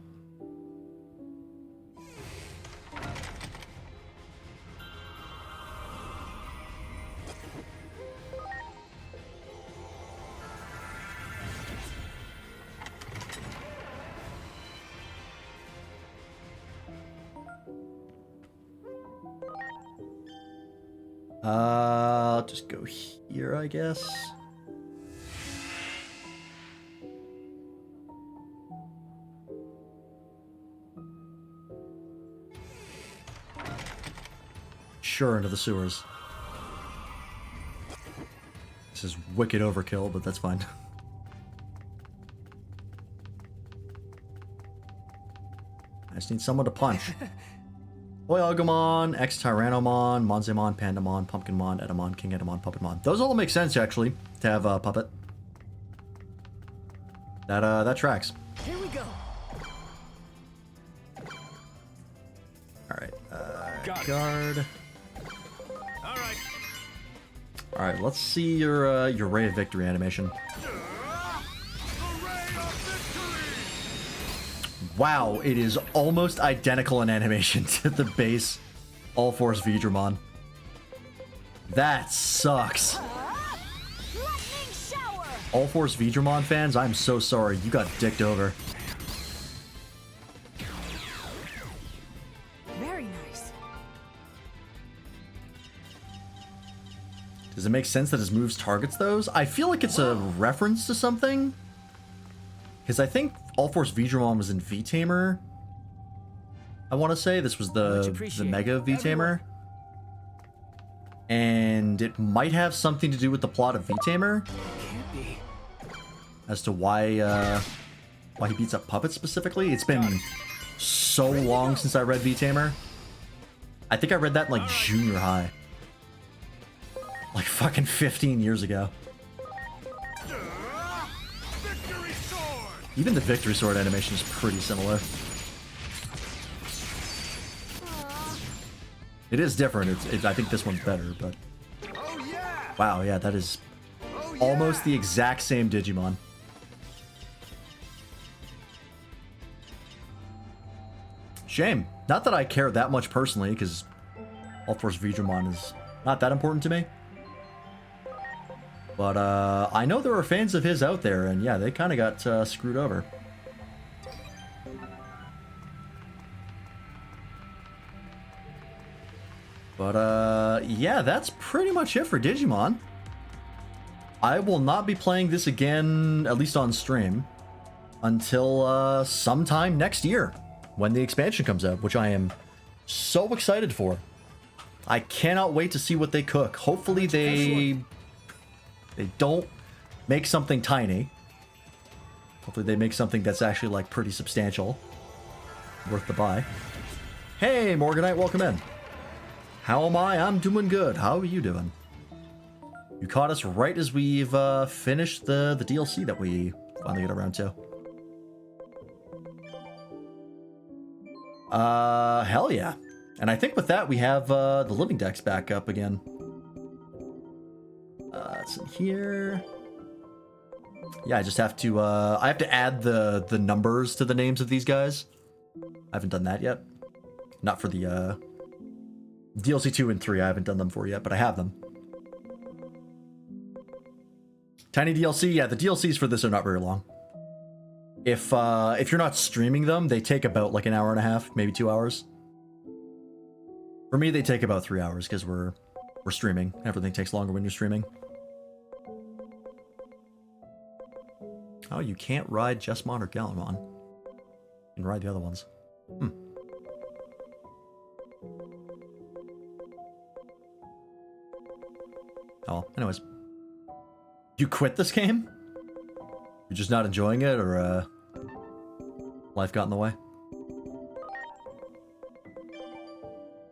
I'll just go here, I guess. Sure, into the sewers. This is wicked overkill, but that's fine. I just need someone to punch. Agumon, X-Tyrannomon, Monzemon, Pandamon, Pumpkinmon, Edamon, King Edamon, Puppetmon. Those all make sense, actually, to have a puppet. That tracks. Here we go. Alright, guard. Alright, let's see your Ray of Victory animation. Wow, it is almost identical in animation to the base All-Force Vidramon. That sucks. All-Force Vidramon fans, I'm so sorry. You got dicked over. Very nice. Does it make sense that his moves targets those? I feel like it's a reference to something. Because I think All-Force Vidramon was in V-Tamer. I want to say this was the Mega V-Tamer. And it might have something to do with the plot of V-Tamer. As to why he beats up puppets specifically. It's been so long since I read V-Tamer. I think I read that in like junior high. Like fucking 15 years ago. Even the Victory Sword animation is pretty similar. It is different. I think this one's better, but... Wow, yeah, that is almost the exact same Digimon. Shame. Not that I care that much personally, because All-Force Vidramon is not that important to me. But I know there are fans of his out there, and yeah, they kind of got screwed over. But yeah, that's pretty much it for Digimon. I will not be playing this again, at least on stream, until sometime next year, when the expansion comes out, which I am so excited for. I cannot wait to see what they cook. Hopefully they don't make something tiny. Hopefully they make something that's actually like pretty substantial. Worth the buy. Hey, Morganite, welcome in. How am I? I'm doing good. How are you doing? You caught us right as we've finished the DLC that we finally got around to. Hell yeah. And I think with that we have the living decks back up again. It's in here. Yeah, I just have to I have to add the numbers to the names of these guys. I haven't done that yet. Not for the DLC 2 and 3, I haven't done them for yet, but I have them. Tiny DLC, yeah, the DLCs for this are not very long. If you're not streaming them, they take about like an hour and a half, maybe 2 hours. For me, they take about 3 hours because we're streaming. Everything takes longer when you're streaming. Oh, you can't ride Jessmon or Galamon. You can ride the other ones. Oh, anyways. You quit this game? You're just not enjoying it, or life got in the way?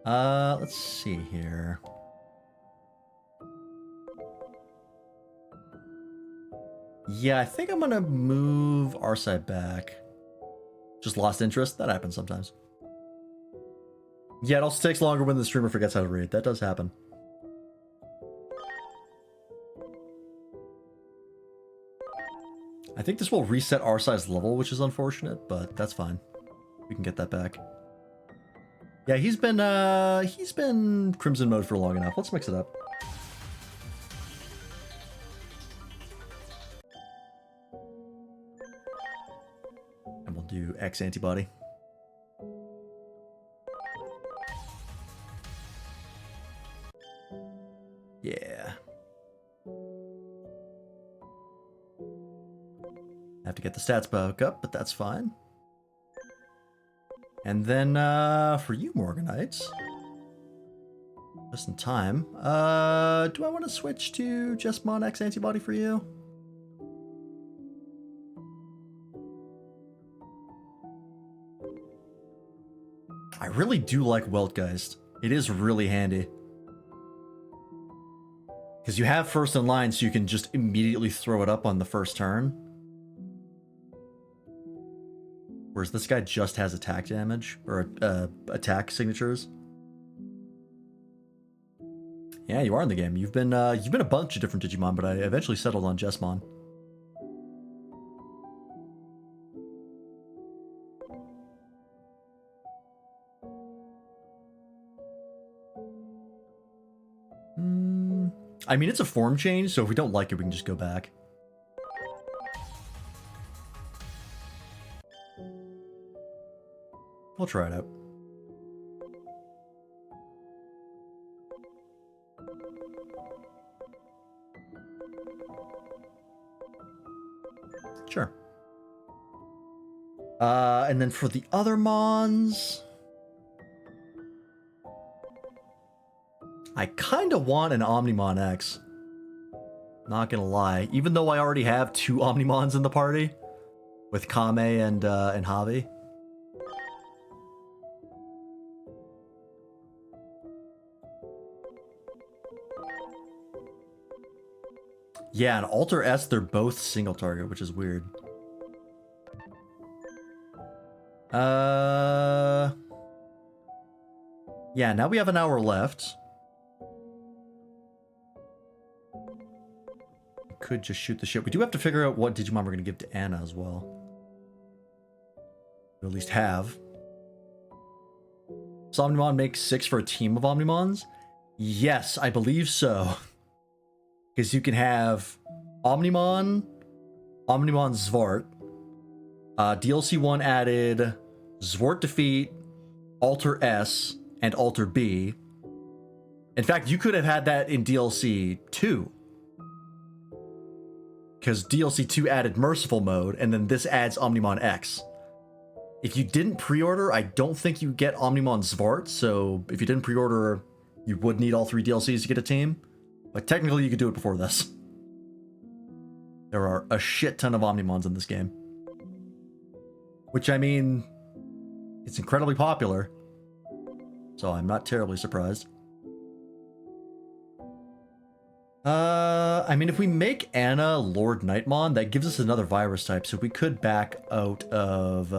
Let's see here. Yeah, I think I'm gonna move our side back. Just lost interest? That happens sometimes. Yeah, it also takes longer when the streamer forgets how to read. That does happen. I think this will reset our size level, which is unfortunate, but that's fine. We can get that back. Yeah, he's been Crimson mode for long enough. Let's mix it up. And we'll do X antibody. Yeah. I have to get the stats back up, but that's fine. And then for you Morganites, Just in time. Do I want to switch to Jesmon X antibody for you? I really do like Weltgeist. It is really handy. Because you have first in line, so you can just immediately throw it up on the first turn. Whereas this guy just has attack damage, or attack signatures. Yeah, you are in the game. You've been a bunch of different Digimon, but I eventually settled on Jesmon. I mean, it's a form change, so if we don't like it, we can just go back. We'll try it out. Sure. And then for the other Mons, I kind of want an Omnimon X. Not gonna lie, even though I already have 2 Omnimons in the party with Kame and Javi. Yeah, and Alter S, they're both single target, which is weird. Yeah, now we have an hour left. Could just shoot the shit. We do have to figure out what Digimon we're going to give to Anna as well. Or at least have. Does Omnimon make 6 for a team of Omnimons? Yes, I believe so. Because you can have Omnimon, Omnimon Zwart, DLC 1 added Zwart Defeat, Alter S, and Alter B. In fact, you could have had that in DLC 2. Because DLC 2 added Merciful Mode, and then this adds Omnimon X. If you didn't pre-order, I don't think you get Omnimon Zwart, so if you didn't pre-order, you would need all 3 DLCs to get a team. But technically, you could do it before this. There are a shit ton of Omnimons in this game. Which, I mean, it's incredibly popular. So I'm not terribly surprised. I mean, if we make Anna Lord Nightmon, that gives us another virus type, so we could back out of,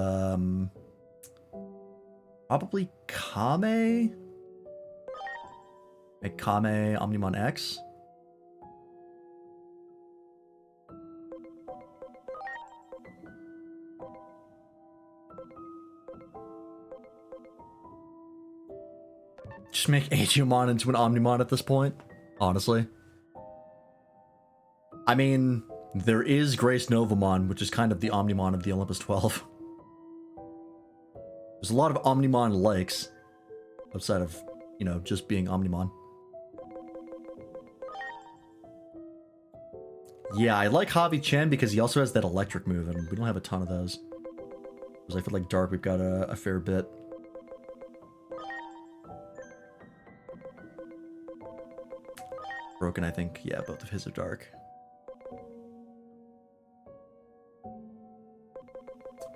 probably Kame? Make Kame Omnimon X? Just make Agumon into an Omnimon at this point, honestly. I mean, there is Grace Novamon, which is kind of the Omnimon of the Olympus 12. There's a lot of Omnimon likes, outside of, you know, just being Omnimon. Yeah, I like Javi Chen because he also has that electric move, and we don't have a ton of those. Because I feel like Dark, we've got a fair bit. Broken, I think, yeah, both of his are Dark.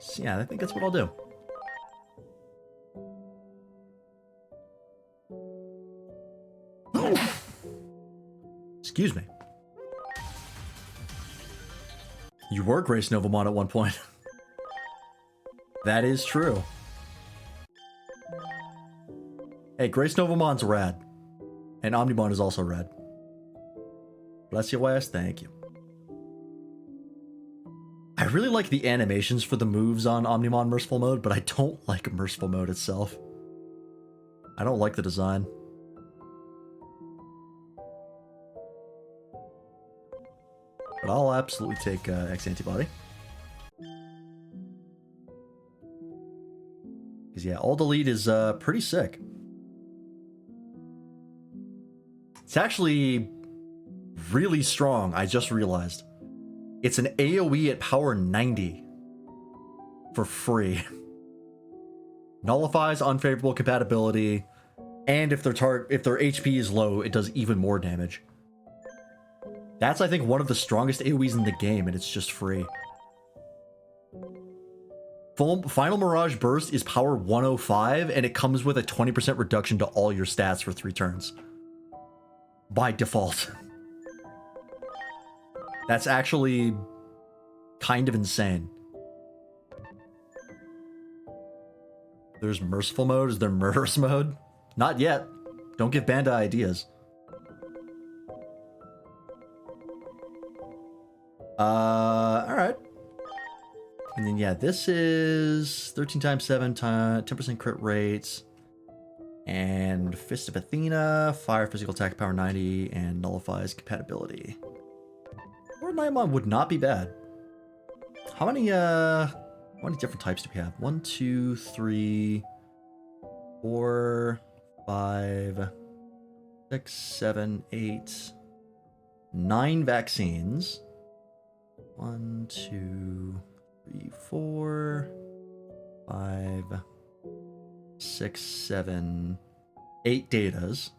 So yeah, I think that's what I'll do. Excuse me. You were Grace Novamon at one point. That is true. Hey, Grace Novamon's rad. And Omnimon is also rad. Bless you, West. Thank you. I really like the animations for the moves on Omnimon Merciful Mode, but I don't like Merciful Mode itself. I don't like the design. But I'll absolutely take X Antibody. Because yeah, All Delete is pretty sick. It's actually really strong, I just realized. It's an AoE at power 90 for free. Nullifies unfavorable compatibility And if their HP is low, it does even more damage. That's, I think, one of the strongest AoEs in the game, and it's just free. Final Mirage Burst is power 105, and it comes with a 20% reduction to all your stats for 3 turns. By default. That's actually kind of insane. There's merciful mode. Is there murderous mode? Not yet. Don't give Bandai ideas. Alright. And then, yeah, this is 13 times 7, 10% crit rates. And Fist of Athena, fire physical attack power 90, and nullifies compatibility. Lord Nightmon would not be bad. How many different types do we have? 1, 2, 3, 4, 5, 6, 7, 8, 9 vaccines. 1, 2, 3, 4, 5, 6, 7, 8 datas.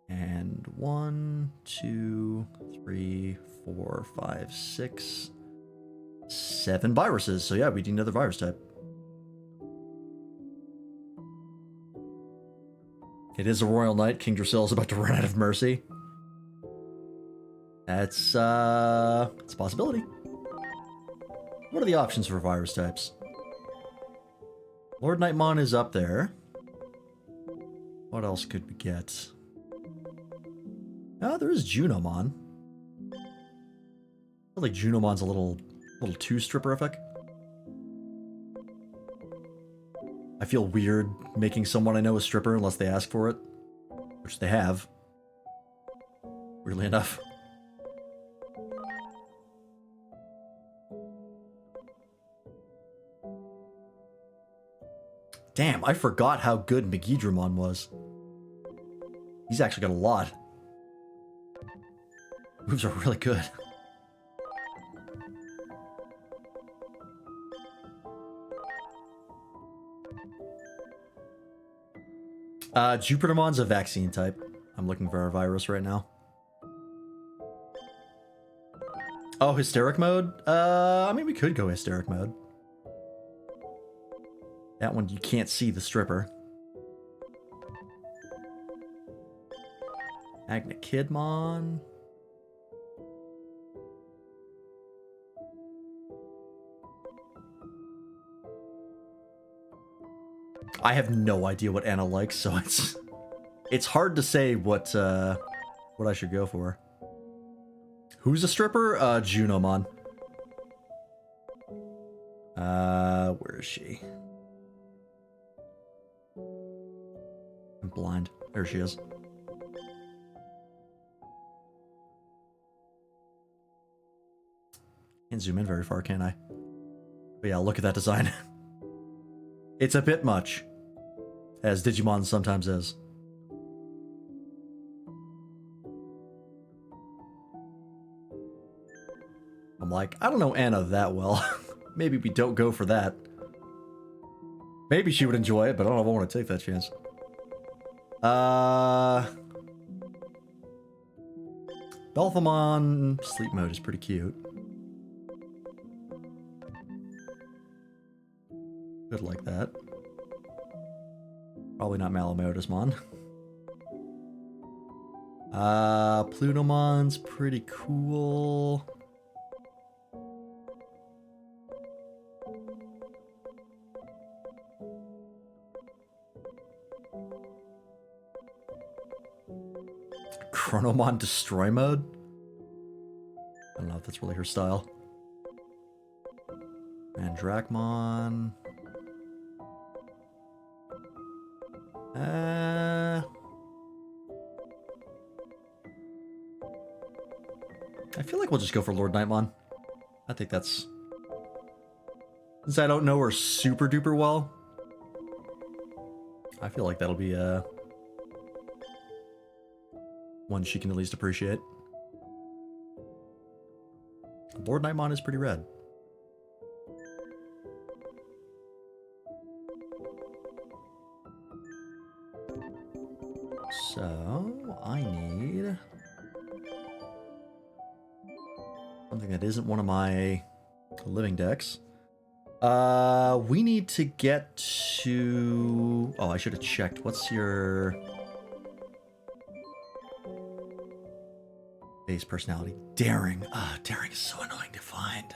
And 1, 2, 3, 4, 5, 6, 7 viruses. So yeah, we need another virus type. It is a Royal Knight. King Drasil is about to run out of mercy. That's it's a possibility. What are the options for virus types? Lord Nightmon is up there. What else could we get? Oh, there is Junomon. I feel like Junomon's a little too stripperific. I feel weird making someone I know a stripper unless they ask for it. Which they have. Weirdly enough. Damn, I forgot how good Megidramon was. He's actually got a lot. Moves are really good. Jupitermon's a vaccine type. I'm looking for our virus right now. Oh, hysteric mode? I mean, we could go hysteric mode. That one, you can't see the stripper. Magna Kidmon. I have no idea what Anna likes, so it's hard to say what I should go for. Who's a stripper? Junomon. Where is she? I'm blind. There she is. Can't zoom in very far, can I? But yeah, look at that design. It's a bit much, as Digimon sometimes is. I'm like, I don't know Anna that well. Maybe we don't go for that. Maybe she would enjoy it, but I don't know if I want to take that chance. Belphamon sleep mode is pretty cute. Good like that. Probably not Malamodusmon. Plutomon's pretty cool. Chronomon destroy mode? I don't know if that's really her style. Mandrakmon. I feel like we'll just go for Lord Nightmon. I think that's... Since I don't know her super duper well, I feel like that'll be one she can at least appreciate. Lord Nightmon is pretty rad. So, I need something that isn't one of my living decks. We need to get to... Oh, I should have checked. What's your base personality? Daring. Daring is so annoying to find.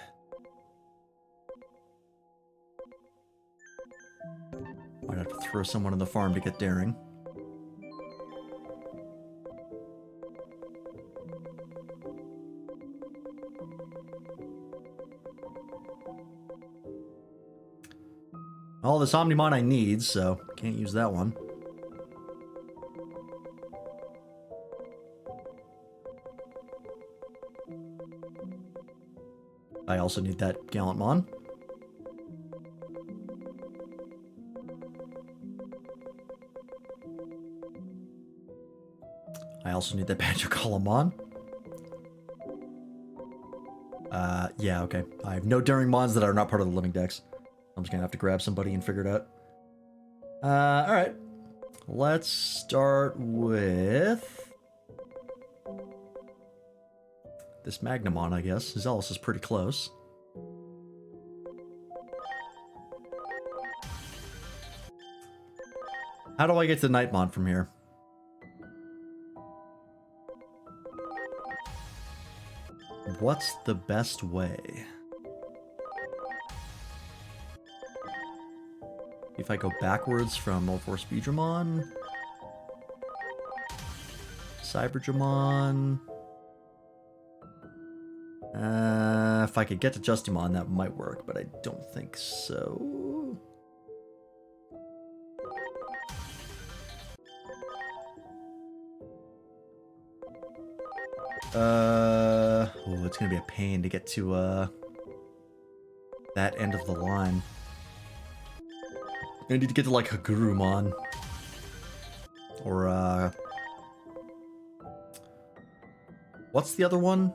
Might have to throw someone in the farm to get daring. All this Omnimon I need, so can't use that one. I also need that Gallantmon. I also need that Banjo-Columon. Yeah, okay. I have no Daring Mons that are not part of the living decks. I'm just gonna have to grab somebody and figure it out. Alright. Let's start with this Magnamon, I guess. Zealous is pretty close. How do I get to Nightmon from here? What's the best way? If I go backwards from Morphorce Beedramon, Cyberdramon. If I could get to Justimon, that might work, but I don't think so. Oh, it's gonna be a pain to get to that end of the line. I need to get to, like, Hagurumon. Or, what's the other one?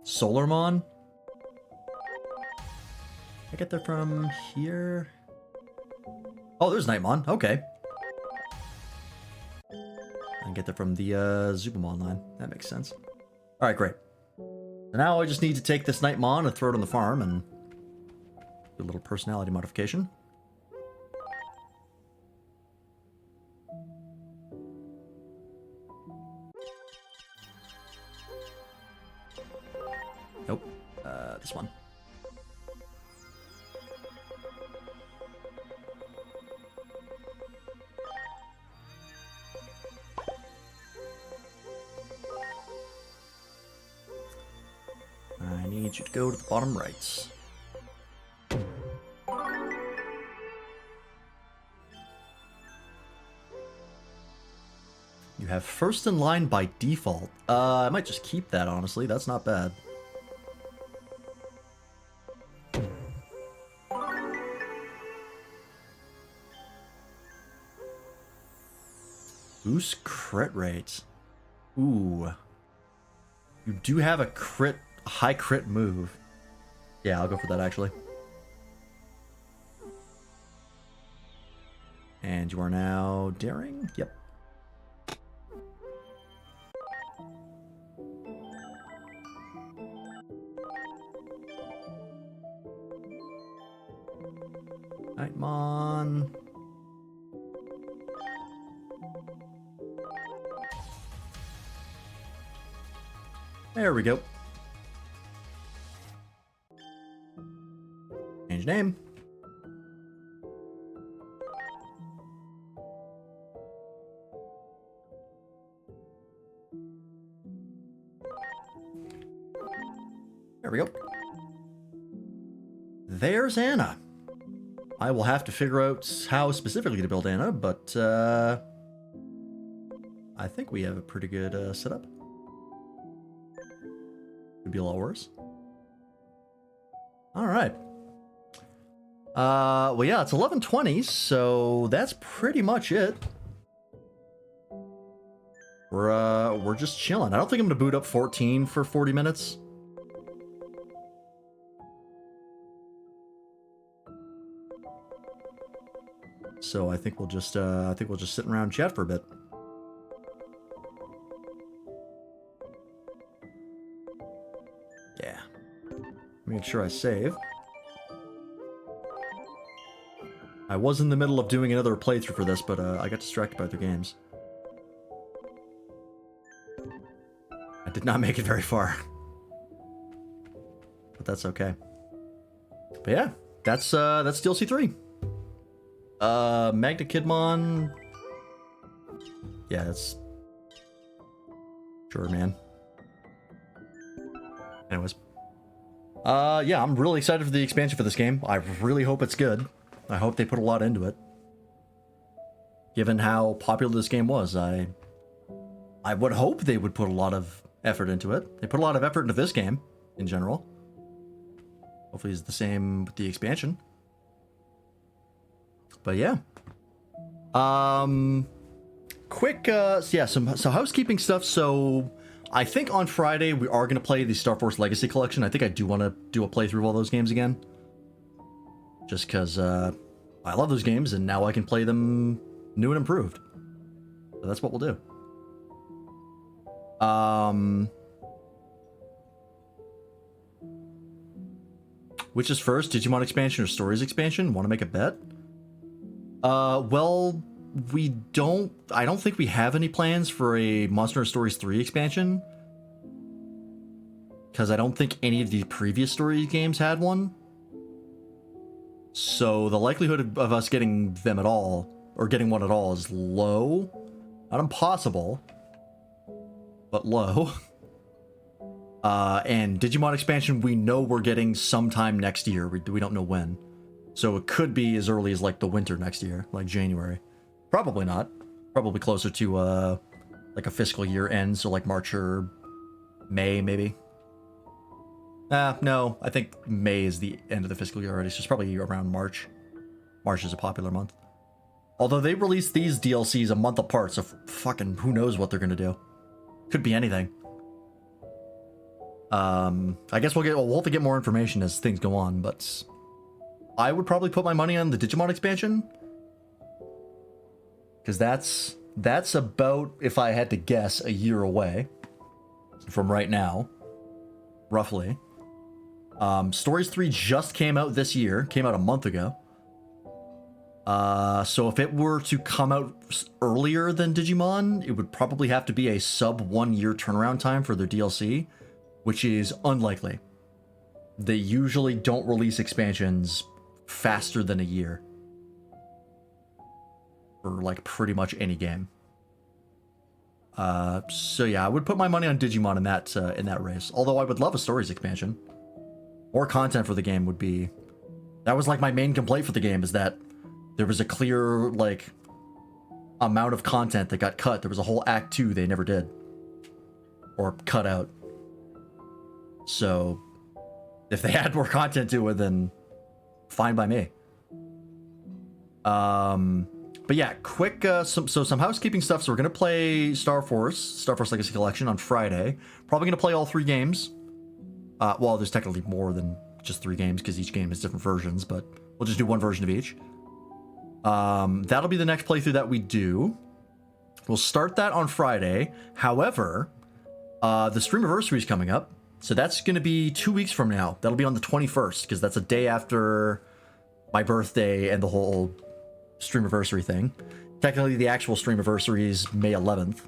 Solarmon? I get there from here? Oh, there's Nightmon. Okay. I can get there from the, Zubamon line. That makes sense. Alright, great. So now I just need to take this Nightmon and throw it on the farm and do a little personality modification. Nope. This one. I need you to go to the bottom right. You have first in line by default. I might just keep that, honestly. That's not bad. Boost crit rate. Ooh. You do have a high crit move. Yeah, I'll go for that, actually. And you are now daring? Yep. Nightmon. There we go. Change name. There we go. There's Anna. I will have to figure out how specifically to build Anna, but I think we have a pretty good setup. Could be a lot worse. All right. Well, yeah, it's 11:20, so that's pretty much it. We're just chilling. I don't think I'm gonna boot up 14 for 40 minutes. So I think we'll just sit around and chat for a bit. Make sure I save. I was in the middle of doing another playthrough for this, but I got distracted by other games. I did not make it very far. But that's okay. But yeah, that's DLC 3. Magna Kidmon. Yeah, that's... Sure, man. Anyways. Yeah, I'm really excited for the expansion for this game. I really hope it's good. I hope they put a lot into it. Given how popular this game was, I would hope they would put a lot of effort into it. They put a lot of effort into this game, in general. Hopefully it's the same with the expansion. But yeah. Quick, yeah, some housekeeping stuff. So, I think on Friday we are going to play the Star Force Legacy Collection. I think I do want to do a playthrough of all those games again. Just because, I love those games, and now I can play them new and improved. So that's what we'll do. Which is first, Digimon expansion or Stories expansion? Want to make a bet? Well, I don't think we have any plans for a Monster Hunter Stories 3 expansion. Because I don't think any of the previous Stories games had one. So the likelihood of us getting them at all, or getting one at all, is low. Not impossible, but low. And Digimon expansion, we know we're getting sometime next year. We don't know when. So it could be as early as like the winter next year, like January. Probably not. Probably closer to like a fiscal year end, so like March or May maybe. No, I think May is the end of the fiscal year already, so it's probably around March. March is a popular month. Although they release these DLCs a month apart, so fucking who knows what they're gonna do. Could be anything. I guess we'll have to get more information as things go on, but I would probably put my money on the Digimon expansion. Because that's about, if I had to guess, a year away from right now. Roughly. Stories 3 just came out this year. Came out a month ago. So if it were to come out earlier than Digimon, it would probably have to be a sub 1 year turnaround time for their DLC, which is unlikely. They usually don't release expansions faster than a year. For like pretty much any game. So yeah, I would put my money on Digimon in that race. Although I would love a Stories expansion. More content for the game would be... That was like my main complaint for the game, is that there was a clear, like, amount of content that got cut. There was a whole Act 2 they never did. Or cut out. So, if they add more content to it, then fine by me. But yeah, quick, some housekeeping stuff. So we're going to play Star Force Legacy Collection on Friday. Probably going to play all 3 games. Well, there's technically more than just 3 games, because each game has different versions, but we'll just do one version of each. That'll be the next playthrough that we do. We'll start that on Friday. However, the Streamiversary is coming up. So that's going to be 2 weeks from now. That'll be on the 21st, because that's a day after my birthday and the whole Streamiversary thing. Technically, the actual Streamiversary is May 11th.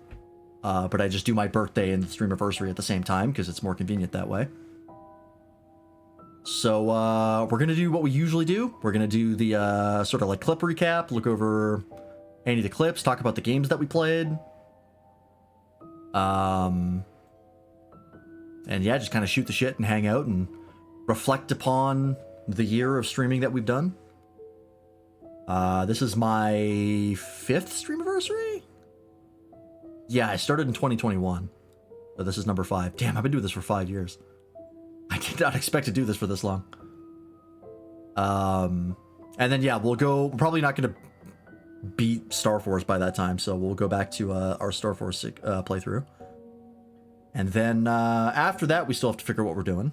But I just do my birthday and the Streamiversary at the same time, because it's more convenient that way. So, we're going to do what we usually do. We're going to do the sort of like clip recap, look over any of the clips, talk about the games that we played. And yeah, just kind of shoot the shit and hang out and reflect upon the year of streaming that we've done. This is my 5th Streamiversary? Yeah, I started in 2021. So this is number 5. Damn, I've been doing this for 5 years. I did not expect to do this for this long. And then yeah, we're probably not going to beat Star Force by that time, so we'll go back to our Star Force playthrough. And then after that, we still have to figure out what we're doing.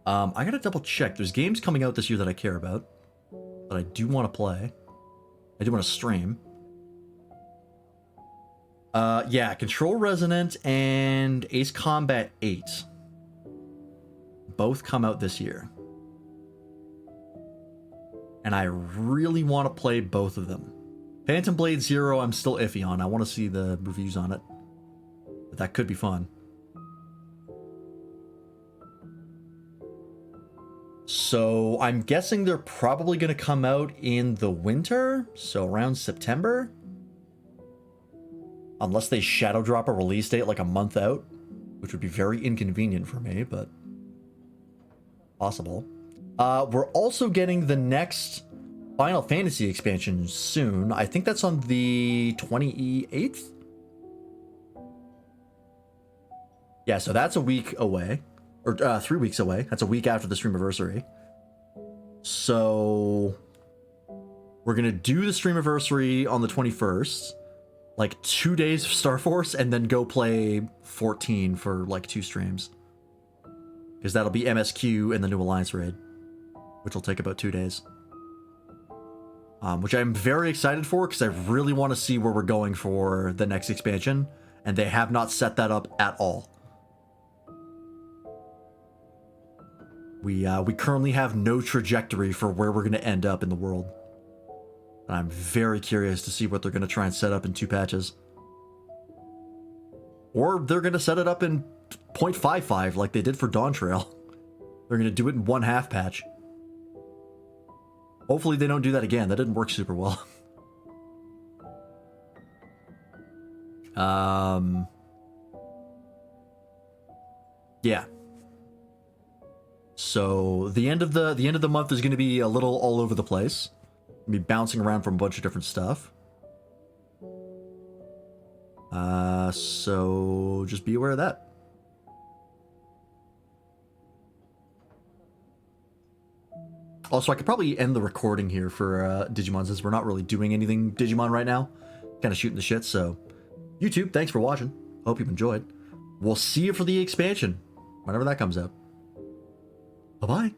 I gotta double check. There's games coming out this year that I care about, that I do want to play. I do want to stream. Yeah, Control Resonant and Ace Combat 8. both come out this year. And I really want to play both of them. Phantom Blade Zero, I'm still iffy on. I want to see the reviews on it. But that could be fun. So I'm guessing they're probably going to come out in the winter, so around September. Unless they shadow drop a release date like a month out, which would be very inconvenient for me, but possible. We're also getting the next Final Fantasy expansion soon. I think that's on the 28th? Yeah, so that's a week away. Or 3 weeks away. That's a week after the Streamiversary. So we're going to do the Streamiversary on the 21st. Like 2 days of Star Force, and then go play 14 for like 2 streams. Because that'll be MSQ and the New Alliance raid, which will take about 2 days. Which I'm very excited for, because I really want to see where we're going for the next expansion, and they have not set that up at all. We currently have no trajectory for where we're going to end up in the world. And I'm very curious to see what they're going to try and set up in 2 patches. Or they're going to set it up in 0.55 like they did for Dawn Trail. They're going to do it in 1/2 patch. Hopefully they don't do that again. That didn't work super well. Yeah. So the end of the month is going to be a little all over the place. Be bouncing around from a bunch of different stuff. So just be aware of that. Also, I could probably end the recording here for Digimon, since we're not really doing anything Digimon right now. Kind of shooting the shit, so... YouTube, thanks for watching. Hope you've enjoyed. We'll see you for the expansion, whenever that comes out. Bye-bye.